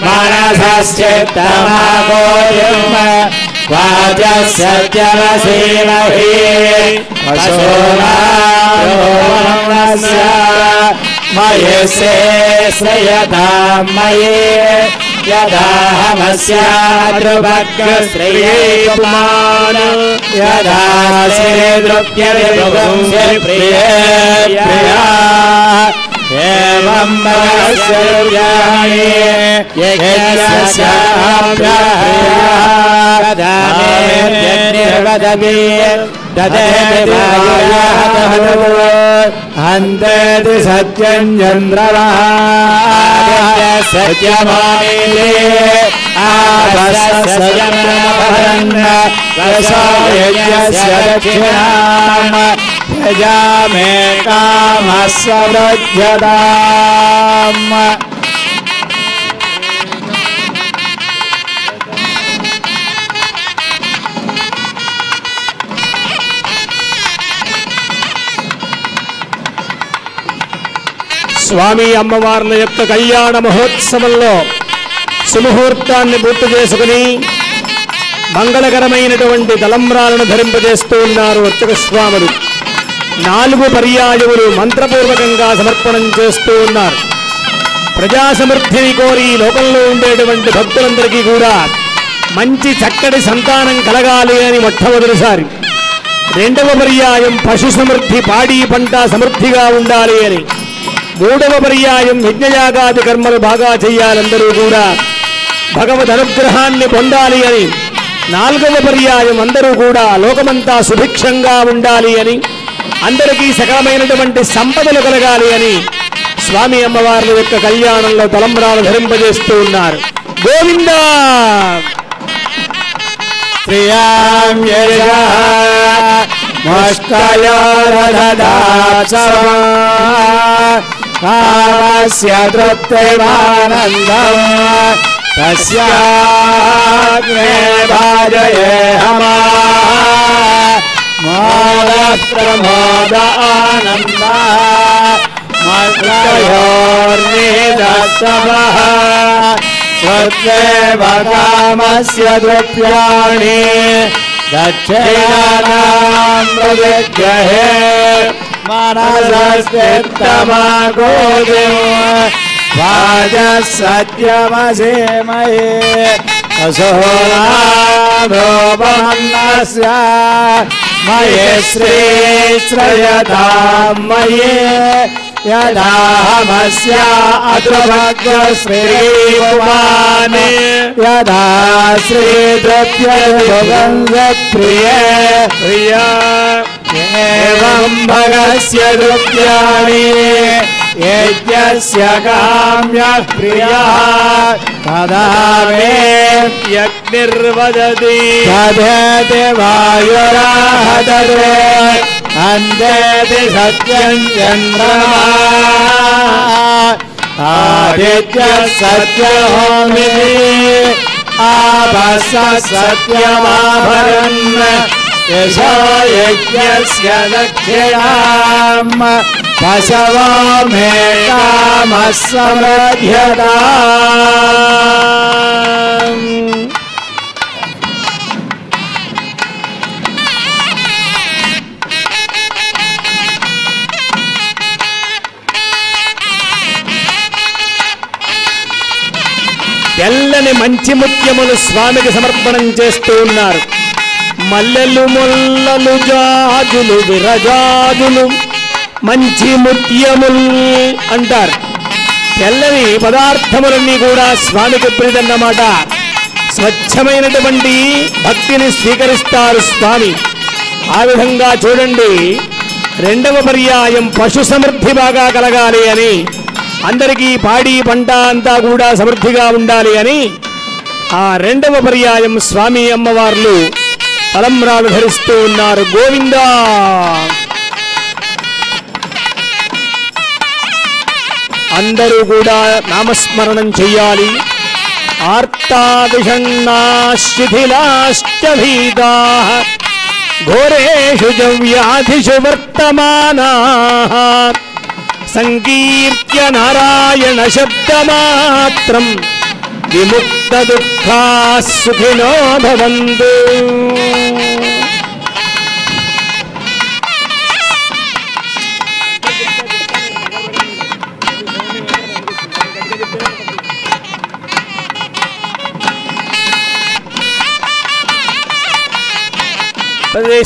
मनसश्चित्तमागोयुम् वाचसत्यवसीमहि पशूनास्य मयि श्रेयतां मयि यदाहमस्याद्रुभग्रश्रियै पुमान यदा श्रीदृप्यते प्रिया एवं हन्तेति सत्यं चन्द्रमा सत्यमाने दक्षिणाम् यजामे कामः समृध्यताम् స్వామి అమ్మవార్ల యొక్క కళ్యాణ మహోత్సవంలో సుముహూర్తాన్ని పూర్తి చేసుకుని మంగళకరమైనటువంటి తలంబ్రాలను ధరింపజేస్తూ ఉన్నారు అర్చక స్వాములు. 4 పర్యాయములు మంత్రపూర్వకంగా సమర్పణం చేస్తూ ఉన్నారు. ప్రజా సమృద్ధిని కోరి లోకంలో ఉండేటువంటి భక్తులందరికీ కూడా మంచి చక్కటి సంతానం కలగాలి అని మొట్టమొదటిసారి. 2వ పర్యాయం పశు సమృద్ధి, పాడి పంట సమృద్ధిగా ఉండాలి అని. 3వ పర్యాయం యజ్ఞయాగాది కర్మలు బాగా చేయాలందరూ కూడా భగవద్ అనుగ్రహాన్ని పొందాలి అని. 4వ పర్యాయం అందరూ కూడా లోకమంతా సుభిక్షంగా ఉండాలి అని, అందరికీ సకలమైనటువంటి సంపదలు కలగాలి అని స్వామి అమ్మవార్ల యొక్క కళ్యాణంలో తలంబ్రాలు ధరింపజేస్తూ ఉన్నారు. గోవిందా శ్రియాం కామస్య తృప్తిమానందం తస్యాగ్నే భాజయేహమా మోదః ప్రమోదానందః మద్రయోర్నిదస్తవః స్వర్గేవ కామస్య ద్రవ్యాణి దక్షిణానాం ప్రవిగ్రహే మనసస్థితమగోదిం వాజసత్యమసేమయే అసోనామోపమన్నస్య మయే శ్రీశ్రయతాం మయే యదాహమస్య అద్రభగ్రశ్రీకుమానే యదా శ్రీద్రవ్యభుగంధప్రియే ప్రియా ఏవం భగస్య ద్రవ్యాణి యజ్ఞస్య కామ్యః ప్రియః తదా మే యజ్ఞర్వదతి తదేతి వాయురాహదతే అందేతి సత్యం చంద్రమా ఆదిత్యః సత్యహోమితి ఆపస్స సత్యమాభరన్ యశో యజ్ఞస్య దక్షిణాం పశవో మే కామః సమృధ్యతాం. తెల్లని మంచి ముత్యములు స్వామికి సమర్పణం చేస్తూ ఉన్నారు. మల్లెలు మొల్లలు జాజులు విరజాజులు మంచి ముత్యములు అంటారు. తెల్లని పదార్థములన్నీ కూడా స్వామికి ప్రీతన్నమాట. స్వచ్ఛమైనటువంటి భక్తిని స్వీకరిస్తారు స్వామి. ఆ విధంగా చూడండి, 2వ పర్యాయం పశు సమృద్ధి బాగా కలగాలి అని, అందరికీ పాడి పంట అంతా కూడా సమృద్ధిగా ఉండాలి అని ఆ 2వ పర్యాయం స్వామి అమ్మవార్లు తలంబ్రాలు ధరిస్తూ ఉన్నారు. గోవిందా అందరూ కూడా నామస్మరణం చెయ్యాలి. ఆర్తాదిషణ్ణాశిథిలాశ్చ భీతాః ఘోరేషు చ వ్యాధిషు వర్తమానాః సంకీర్త్య నారాయణ శబ్దమాత్రం విముక్త దుఃఖాః సుఖినో భవంతు.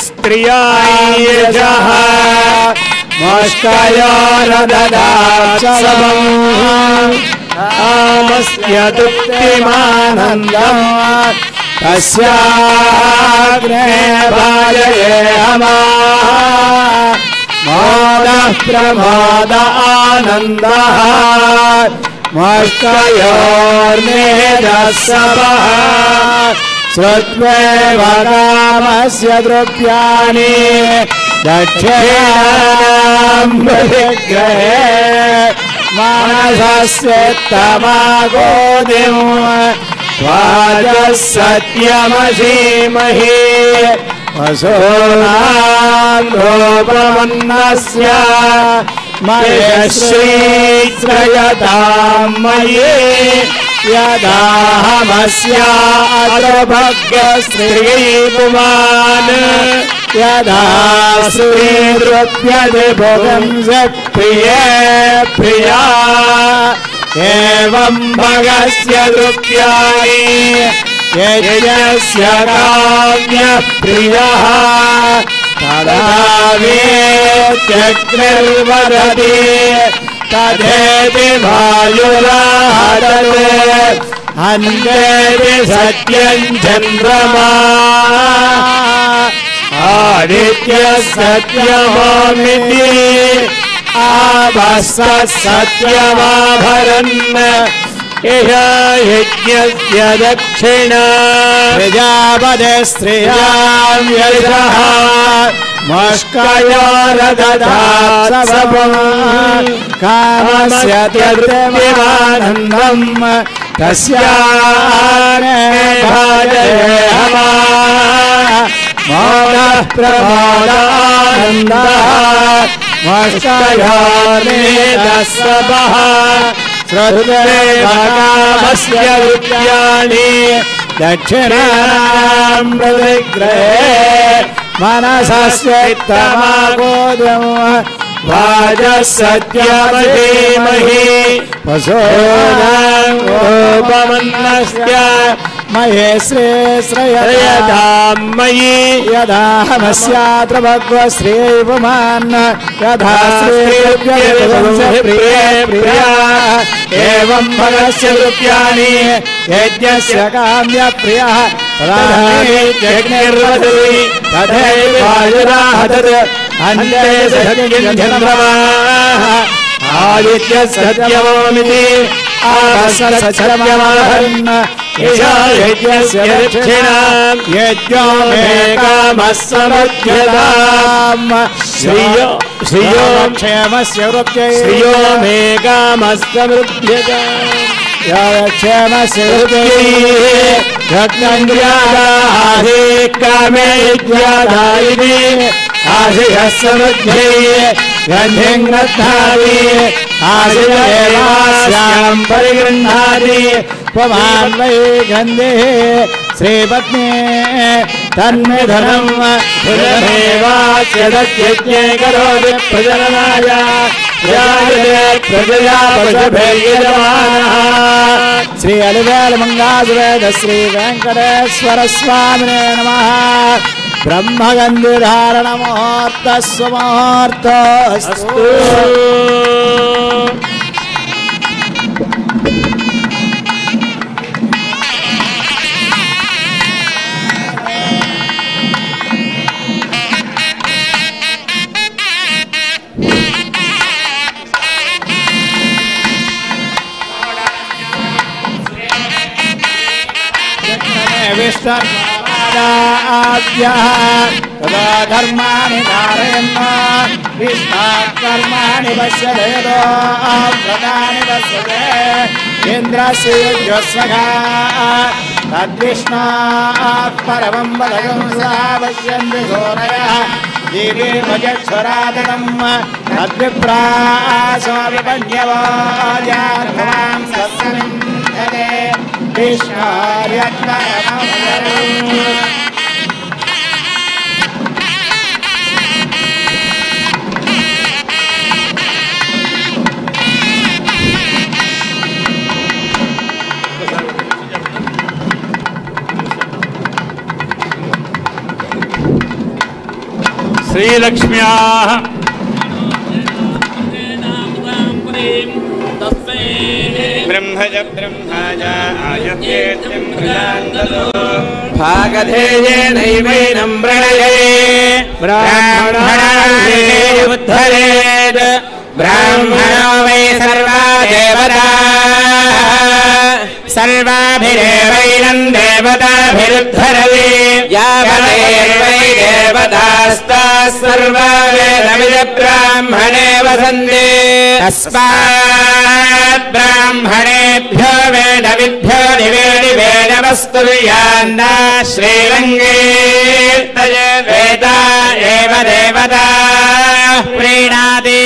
స్త్రియాయ मोष्कयोरददात्सवम् कामस्य तृप्तिमानन्दम् तस्याग्ने भाजये हमाः मोदः प्रमोद आनन्दः मोष्कयोर्मेधस्सवः श्रुत्वैव कामस्य द्रव्याणि दक्षिणाम् प्रतिग्रहे मानसस्य तमागोदिम् वाजः सत्यमसीमहि वसूनाम् रूपमन्नस्य मयश्रीत्रयताम् मयि यदाहमस्याद्रभग्रस्त्रीपुमान् यदा श्रीद्रुप्यते भुवंस प्रिये प्रिया एवं भगस्य द्रुप्याणि यज्ञस्य काम्यः प्रियः तदा वेत्यग्निर्वदति तथेति वायुराहरते अन्येति सत्यं चन्द्रमा आदित्यः सत्यमामिति आभस्य सत्यमाभरन् इह यज्ञस्य दक्षिणा प्रजापते स्त्रियां यजः मोष्कयोरददात्सवम् कामस्य तृप्तिमानन्दम् तस्याग्ने भाजये हमाः मोदः प्रमोदानन्दः मोष्कयोर्मेधस्सवः श्रुत्वैव कामस्य द्रव्याणि दक्षिणाम् प्रतिग्रहे मनसस्य तमागोदम् वाजः सत्यमसीमहि वसूनाम् रूपमन्नस्य महेश्रेश्रयताम् मयि यदाहमस्यात्र भगवश्रीपुमान् यथा श्रीप्रिये प्रिया एवं भगस्य द्रव्याणि यज्ञस्य काम्यप्रियः तथैर्वदति तथैव वायुराहतत् अन्ये सत्यं चन्द्रमाः आदित्यः सत्यमामिति सत्यमाहरन् इह यज्ञस्य दक्षिणाम् यज्ञो मे कामः समृध्यताम् श्रियो क्षेमस्य वृत्यै श्रियो मे कामः समृध्यताम् क्षेमस्य वृत्यै रत्नन्द्रियादाहे कामे यज्ञादायिने आशयः समृद्ध्यै गन्धिं गृह्णाति आशयेवास्यां परिगृह्णाति त्वमान् वै गन्धिः श्रीपत्नी तन्मे धनम् धनमेवास्य दत्यज्ञे करोति प्रजननाय प्रजया पशुभिर्यजमानः श्री अलिवेल मंगासुवेद श्री वेंकटेश्वर स्वामिने नमः ब्रह्मगन्धिधारण मुहूर्त स्वमुहूर्तस्तु तदा धर्माणि धारयन् विष्णाकर्माणि पश्यदेदो व्रतानि पश्यते इन्द्रस्य यज्ञस्वगा तद्विष्णात् परमं वदगं सा पश्यन्ति घोरयः दिवे भजच्छरादनम् तद्विप्रासो विपन्यवाजार्भवां सत्समिन्धते विष्णार्यत्परमम् श्रीलक्ष्म्याः भज ब्रह्माज आयुर्वेद्यं प्रजान्ततो भागधेयेनैवैनं प्रणये ब्राह्मणाय उद्धरेत् ब्राह्मणो वै सर्वा देवताः सर्वाभिरेवैनं देवताभिरुद्धरति यावदेवै देवतास्ताः सर्वा वेदविदब्राह्मणे वसन्ति तस्मात् ब्राह्मणेभ्यो वेदविद्भ्यो दिवेदि वेदवस्तुर्यान्ना श्रीरङ्गीर्तये वेदा एव देवता प्रीणाति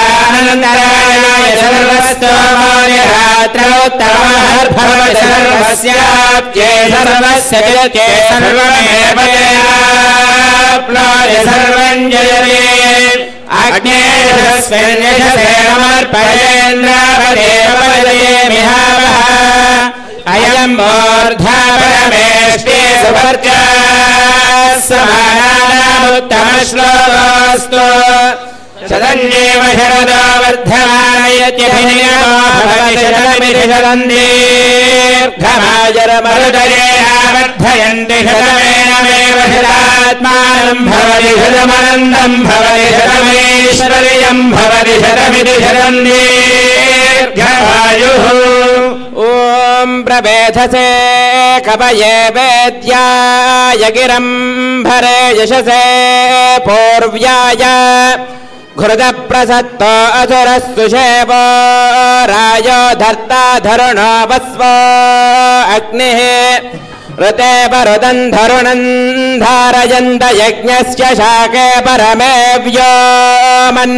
पर्याप्त्यानन्तराय सर्वस्तोमोर्यहात्रौत्तमहर्भवति सर्वस्याप्त्ये सर्वस्य जयते सर्वमेव जयाप्नोति सर्वं जयते अग्नेर्स्वेन्द्रसमर्पयेन्द्रावदेवपदये अयं मूर्धा परमेष्टे सुवर्चा समानानामुत्तमश्लोकोऽस्तु शतञ्जेव शरदो वर्धमानयत्यभिनियमो भवति शतमिति शतं दीर्घमायुर्मरुदये आवर्धयन्ति शतमेनमेव शतात्मानं भवति शतमनन्दं भवति शतमैश्वर्यं भवति शतमिति शतं दीर्घमायुः ॐ प्रवेधसे कवये वेद्याय गिरं भरे यशसे पूर्व्याय घृतप्रसत्तो असुरस्तुषेवो रायो धर्ता धरुणो वस्वो अग्निः ऋते परुदं धरुणं धारयन्त यज्ञस्य शाके परमे व्योमन्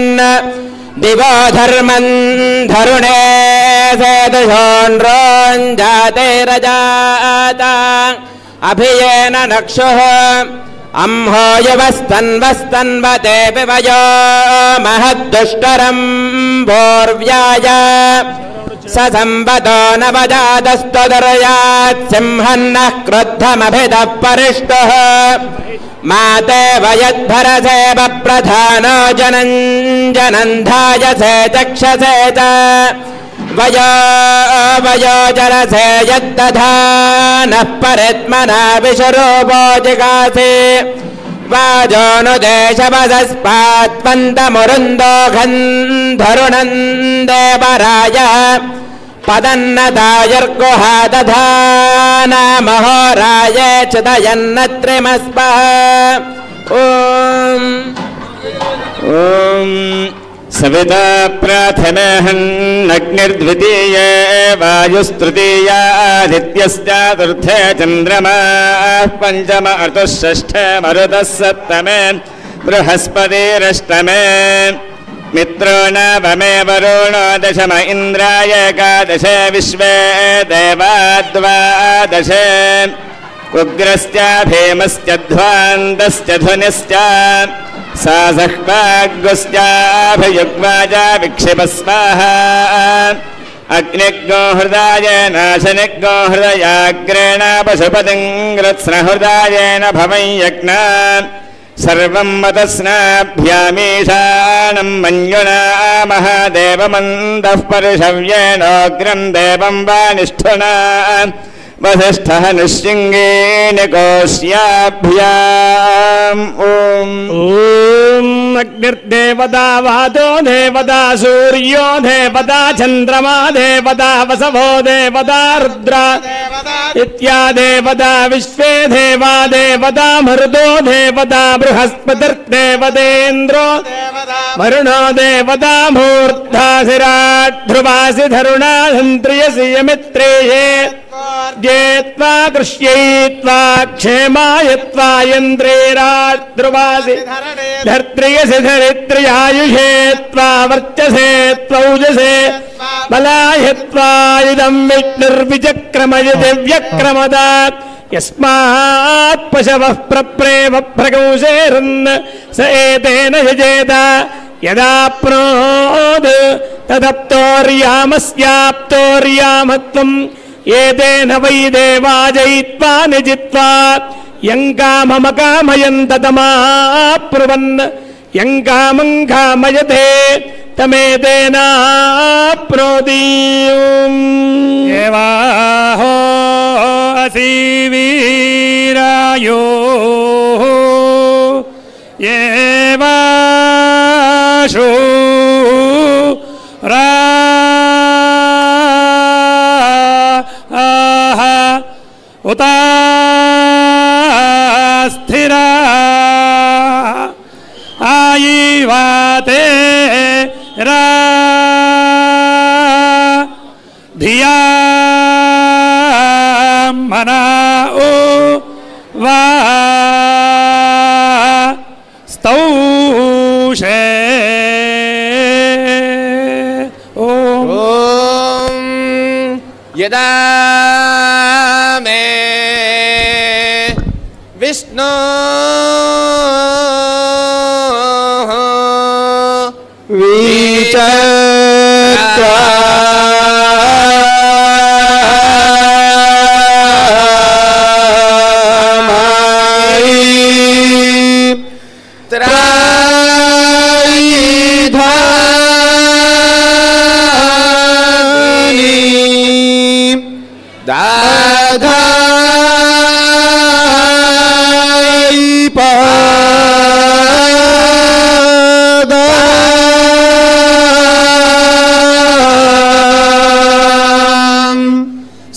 दिवो धर्मं धरुणे सेदुषोन्रोञ्जाते रजाता अभियेन नक्षुः अम्हो युवस्तन्वस्तन्वते विवयो महद्दुष्टरं पूर्व्याय स संवतो नवजातस्तुदुर्यात् सिंहन्नः क्रुद्धमभितः परिष्टुः माते वयद्भरसे वप्रधानो जनं जनन्धायसे चक्षसे च वयो वयो जरसे यद्दधा नः परित्मना विश्वरूपो जिगासि वाजोनुदेशवदस्पात्पन्तमुरुन्दो गन्धरुणं देवराय पदन्नदायुर्गुहा दधानामहोराय चिदयन्नत्रिमस्पः ॐ सविता प्राथमेऽहन्नग्निर्द्वितीये वायुस्तृतीयादित्यश्चातुर्थे चन्द्रमाः पञ्चम ऋतुः षष्ठे मरुतः सप्तमे बृहस्पतिरष्टमे मित्रो नवमे वरुणो दशम इन्द्राय एकादशे विश्वे देवा द्वादशे उग्रश्च भीमश्च ध्वान्तश्च ध्वनिश्च सासह्वाग्गुश्चाभियुग्वाच विक्षिपस्वाहा अग्निग्गो हृदायेन शनिग्गो हृदयाग्रेण पशुपतिं कृत्स्नहृदायेन भवं यज्ञा सर्वं मतस्नाभ्यामीशानं मञ्जुना महादेवमन्दः परिशव्येनोग्रं देवं वा निष्ठुना वसिष्ठः निश्चिङ्गेनिकोश्याभ्याम् ॐ अग्निर्देवता वातो देवता सूर्यो देवता चन्द्रमा देवता वसवो देवता रुद्रा इत्यादेवता विश्वे देवा देवता मरुतो देवता बृहस्पतिर्देवतेन्द्रो वरुणो देवता मूर्धा शिराट् ध्रुवासि धरुणा धन्त्रियसि यमित्रेये जेत्वा कृष्यैत्वा क्षेमायत्वा यन्द्रेराट् ध्रुवासि धर्त्रियसि धरित्र्यायुषे त्वा वर्चसे त्वौजसे बलायत्वा इदं विष्णुर्विचक्रमयति व्यक्रमदात् यस्मात् पशवः प्रप्रेव प्रकौशेरन् स एतेन यजेत यदाप्नोत् तदप्तोर्यामस्याप्तोर्यामत्वम् एतेन वै देवा जयित्वा निजित्वा यं काममकामयन्त तमाप्नुवन् यं कामं कामयते తమేతేన ప్రోదీయం ఏవాహో అసి వీరాయో ఏవాశో రా ఉతా స్థిరా ఆయివాతే రా ధియా మనా ఓ వా స్తౌషే ఓం యదా మే విష్ణు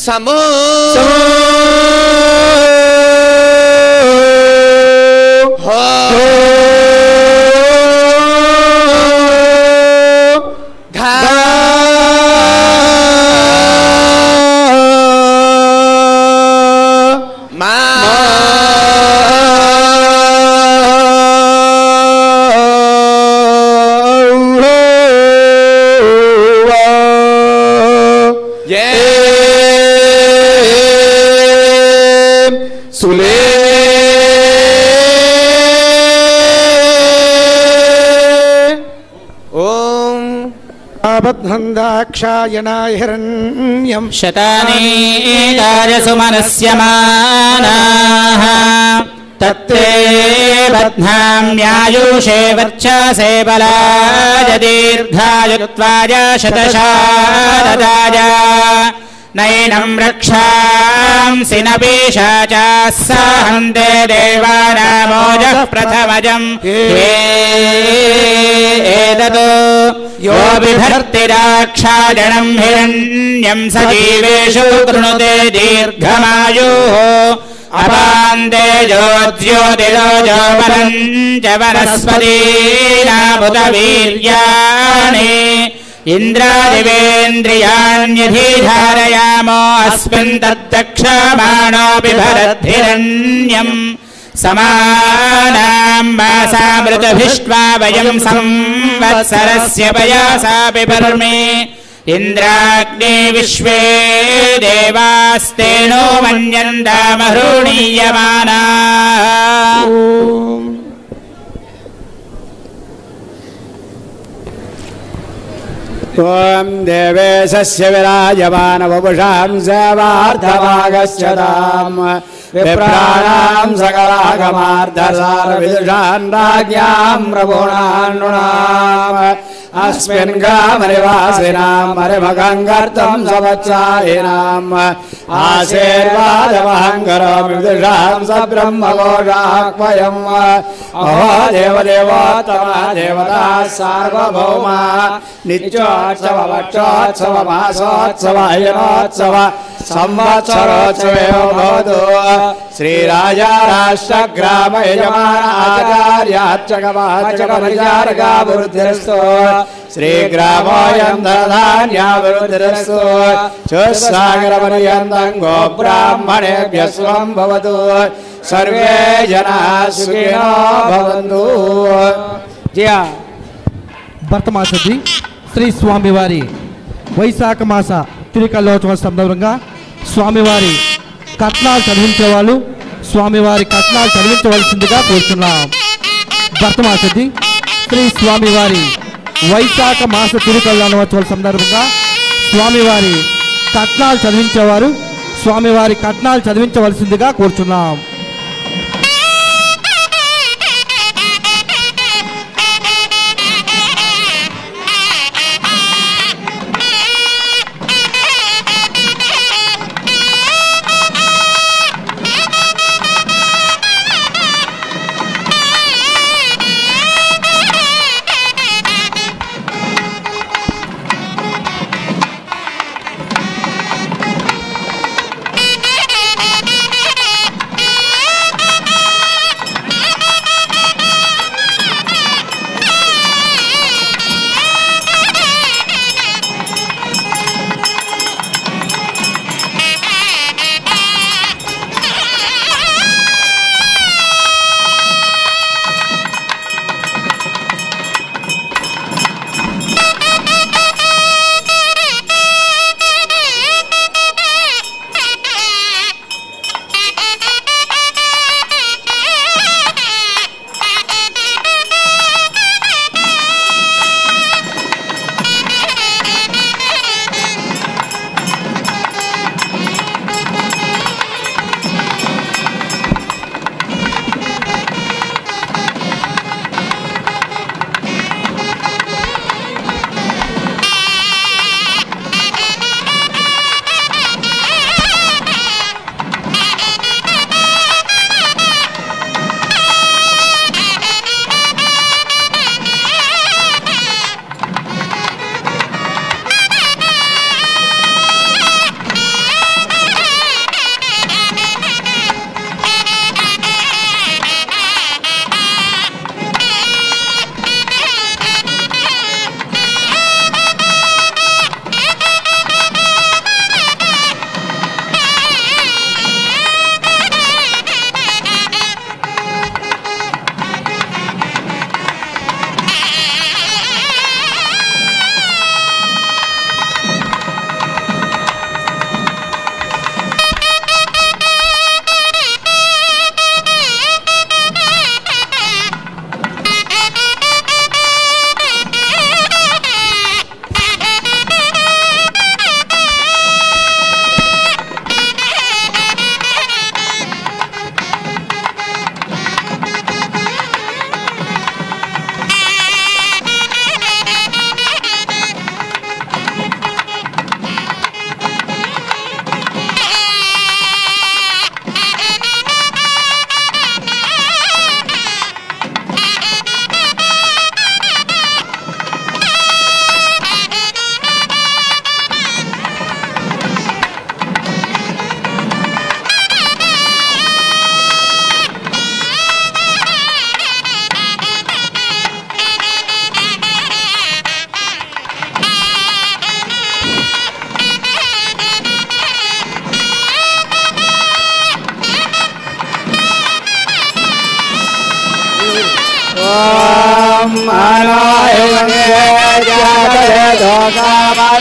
సమో బద్ధాక్షాయణాయ హిరణ్యం శతాని రాజసుమనస్యమానాః తత్తే బధ్నామ్యాయుషే వర్చసే బలాయ దీర్ఘాయుత్వాయ శతశారదాయ నైనం రక్షాంసి న పీశాచాః సహంతే దేవానామోజః ప్రథమజం ఏతదో యో బిభర్తిరాక్షాయణం హిరణ్యం సజీవేషు కృణుతే దీర్ఘమాయుః అపాంతే జ్యోతిర్జోతిరోజో వరం చ వనస్పతీనాముత వీర్యాణి ఇంద్రాదివేంద్రియాణ్యధిధారయామో అస్మిన్ తద్దక్షమాణో బిభరద్భిరణ్యం సమానాం మాసామృతభిష్ట్వా వయం సంవత్సరస్య పయాసా బిభర్మి ఇంద్రాగ్నే విశ్వే దేవాస్తేనో మన్యందామహృణీయమానా. ఓం దేవేశస్య విరాజమానవపుషాం సేవార్థమాగస్య తాం విప్రాణాం సకలాగమార్థసారవిదుషాన్ రాజ్ఞాం ప్రభూణాన్ నృణాం అస్మిన్ గ్రామనివాసినాం మరిమగం గర్తం సంవత్సరాణాం ఆశీర్వాదమహం కరోమి విదుషాం సబ్రహ్మఘోషాహ్వయం అహో దేవదేవోత్తమ దేవతా సార్వభౌమ నిత్యోత్సవ వక్షోత్సవ మాసోత్సవ అయనోత్సవ సంవత్సరోత్సవే భవతు. శ్రీరాజా రాష్ట్రగ్రామ యజమాన ఆచార్యార్చకవాచకపరిచారకాభివృద్ధిరస్తు. శ్రీగ్రామోయం ధనధాన్యాభివృద్ధిరస్తు. చుస్సాగరపర్యంతం గోబ్రాహ్మణేభ్యः స్వం భవతు. సర్వే జనాః సుఖినో భవంతు. జయ భర్తమాసది శ్రీ స్వామివారి వైశాఖ మాస తిరుకల్లోత్సవ సందర్భంగా స్వామివారి కట్నాలు చదివించేవాళ్ళు స్వామివారి కట్నాలు చదివించవలసిందిగా కోరుతున్నాం. భర్తమాసది శ్రీ స్వామివారి వైశాఖ మాస తిరుకల్లోత్సవ సందర్భంగా స్వామివారి కట్నాలు చదివించేవారు స్వామివారి కట్నాలు చదివించవలసిందిగా కోరుచున్నాం.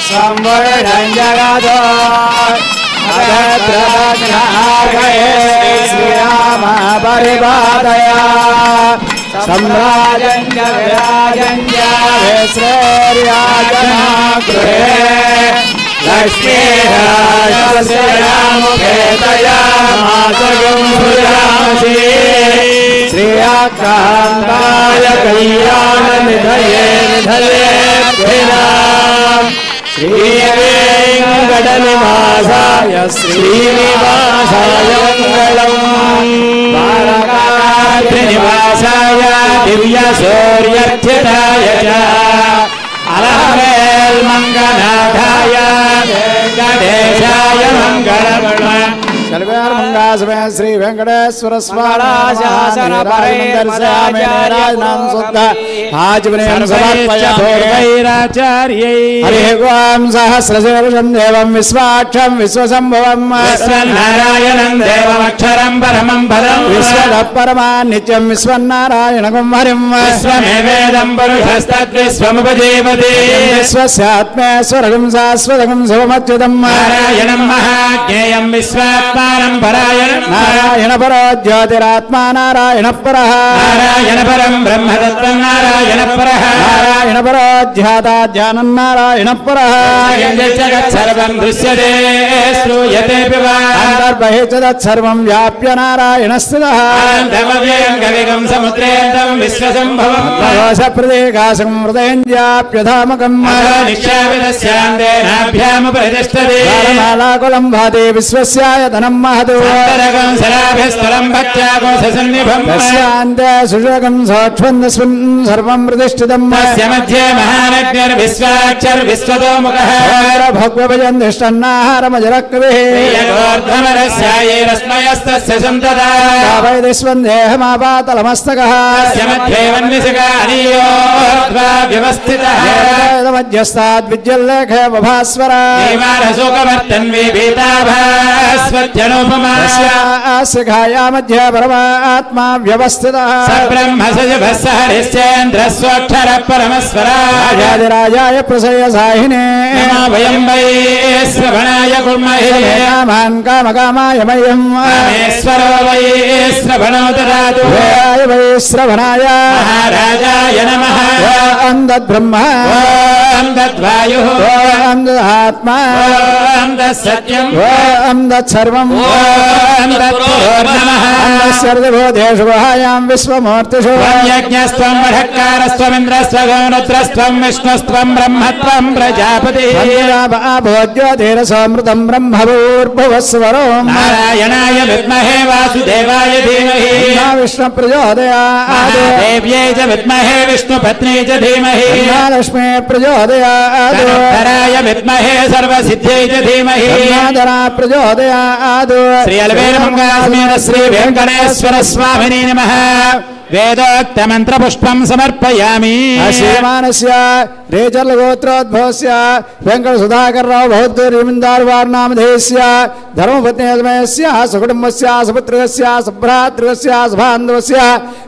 సంవర్ణం జగదో శ్రీరామ పరిపాదయ सम्राजञ्च विराजञ्च विश्रेर्याजनागृहे लक्ष्मीराजस्यामुखेतया मातरं भुजासि श्रियाकान्ताय कल्याणनिधये श्रीवेङ्कटनिवासाय श्रीनिवासाय मङ्गलम् निवासाय दिव्य सूर्यर्थिताय च अलमेल्मङ्गनाथाय गणेशाय मङ्गलम् सर्वेर्मङ्गासमे श्री वेंकटेश्वर स्वामिनारायणं शुद्ध आजमनेन समर्पयामि हरिः ओं सहस्रशीर्षं देवं विश्वाक्षं विश्वसम्भवं नारायणं देवमक्षरं परमं पदं विश्वतः परमान् नित्यं विश्वन्नारायणं हरिं विश्वमेवेदं पुरुषस्तद्विश्वमुपजीवति विश्वस्यात्मेश्वरं शाश्वतं शिवमच्युतं नारायणं महाज्ञेयं विश्वात्मानं परायणं नारायण परो ज्योतिरात्मा नारायण परः नारायण परं ब्रह्मतत्त्वं नारायण परः नारायण परो ध्याता ज्ञानं नारायण परः सर्वं दृश्यते श्रूयतेऽपि वा अन्तर्बहिः च तत्सर्वं व्याप्य नारायण स्थितः अनन्तमव्ययं कविगं समुद्रेन्दं विश्वसम्भवं प्रदेकाशं हृदयञ्जाप्यधामकं निक्षापितस्यान्तेनाभ्यामुपरितिष्ठति मालाकुलं भाति विश्वस्यायतनं महतो अन्तरकं सराभ्यस्तरं भक्त्याकोशसन्निभं तस्यान्ते सुषकं सोक्ष्मन्दस्मिन् सर्वं प्रतिष्ठितं तस्य मध्ये महानग्निर्विश्वाक्षरविश्वतोमुखः भगवजन् दृष्टन्नाहारमजरकविः प्रियगोर्धमरस्यायैरस्मयस्तस्य सन्तता वैदिस्वन्देहमापातलमस्तकः तस्य मध्ये वह्निशिखानीयोर्ध्वा व्यवस्थितः मध्यस्ताद्विद्युल्लेखे बभास्वर देवारशोकवर्तन्वी भीताभास्वत्यनुपमा शिखाया मध्ये परमात्मा व्यवस्थितः सब्रह्म सजभः सहरिश्चेन्द्रस्वक्षरः परमस्वराजादिराजाय प्रसय साहिने वयं वै श्रवणाय कुर्महे कामान् कामकामाय मह्यं रामेश्वरो वै श्रवणो ददातु वै श्रवणाय महाराजाय नमः ॐ तद्ब्रह्म ॐ तद्वायुः ॐ तदात्मा ॐ तत्सत्यम् ॐ तत्सर्वम् ॐ तत्पुरोर्नमः सर्वभूतेषु गुहायां विश्वमूर्तिषु यज्ञस्त्वं वढक्कारस्त्वमिन्द्रस्त्वगौनत्रस्त्वं विष्णुस्त्वं ब्रह्मत्वं प्रजापतिः भोज्योतिरसमृतं ब्रह्मभूर्भुवस्वरो नारायणाय विद्महे वासुदेवाय धीमहि विष्णुप्रचोदयात् देव्यै च विद्महे विष्णुपत्नी च धीमहि लक्ष्मी प्रचोदयात् धराय विद्महे सर्वसिद्ध्यै च धीमहि धरा प्रचोदयात् श्री अलवेरमङ्गलासमेत श्री वेङ्कटेश्वर स्वामिने नमः वेदोक्तमन्त्रपुष्पं समर्पयामि श्रीमानस्य रेचर्लगोत्रोद्भवस्य वेङ्कटसुधाकरराव बौद्धरिमिन्दार्वार्नामधेयस्य धर्मपत्नीसमयस्य सुकुटुम्बस्य सुपुत्रस्य सुभ्रातृस्य सुबान्धवस्य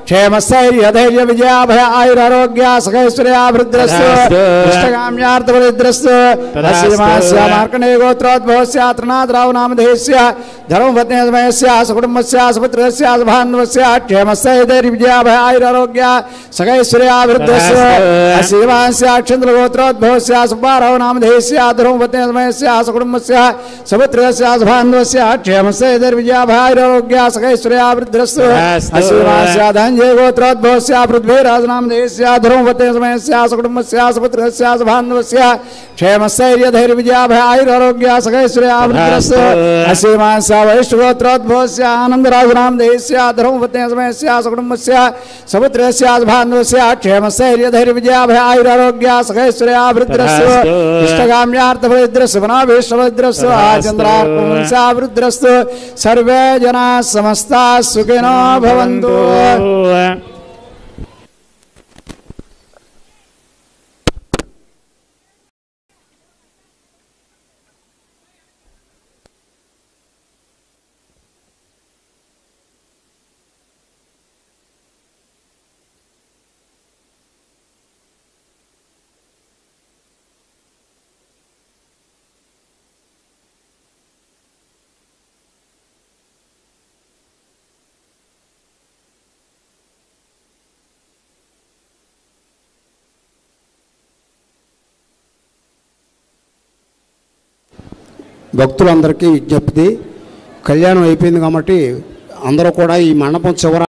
क्षेमस्थैर्यधैर्यविजयाभय आयुरारोग्य सखैश्वर्याभिवृद्धिरस्तु इष्टकाम्यार्थफलसिद्धिरस्तु श्रीमानस्य मार्कण्डेयगोत्रोद्भवस्य त्रिनाथराव नामधेयस्य धर्मपत्नीसमयस्य सुकुटुम्बस्य सुपुत्रस्य सुबान्धवस्य क्षेमस्थैर्यविजय आयुरारोग्य सखैश्वर्याभिवृद्धिरस्तु श्रीमानस्य अक्षन्द्रगोत्रोद्भवस्य सुब्बाराव नामधेयस्य धर्मपत्नीसमयस्य सुकुटुम्बस्य सुपुत्रस्य सुबान्धवस्य क्षेमस्थैर्यविजय आयुरारोग्य सखैश्वर्याभिवृद्धिरस्तु श्रीमानस्य धनञ्जय गोत्रोद्भवस्य पृथ्वीराज नामधेयस्य धर्मपत्नीसमयस्य सुकुटुम्बस्य सुपुत्रस्य सुबान्धवस्य क्षेमस्थैर्यधैर्यविजय आयुरारोग्य सखैश्वर्याभिवृद्धिरस्तु श्रीमानस्य वैष्णवगोत्रोद्भवस्य आनन्दराज नामधेयस्य धर्मपत्नीसमयस्य सुकुटुम्बस्य सुपुत्रस्य सुबान्धवस्य क्षेमस्थैर्यधैर्यविजय आयुरारोग्य सखैश्वर्याभिवृद्धिरस्तु इष्टकाम्यार्थफलसिद्धिरस्तु पुनःभीष्टफलसिद्धिरस्तु आचन्द्रार्पणस्याभिवृद्धिरस्तु सर्वे जनाः समस्ताः सुखिनो भवन्तु। భక్తులందరికీ విజ్ఞప్తి, కళ్యాణం అయిపోయింది కాబట్టి అందరూ కూడా ఈ మండపం చివర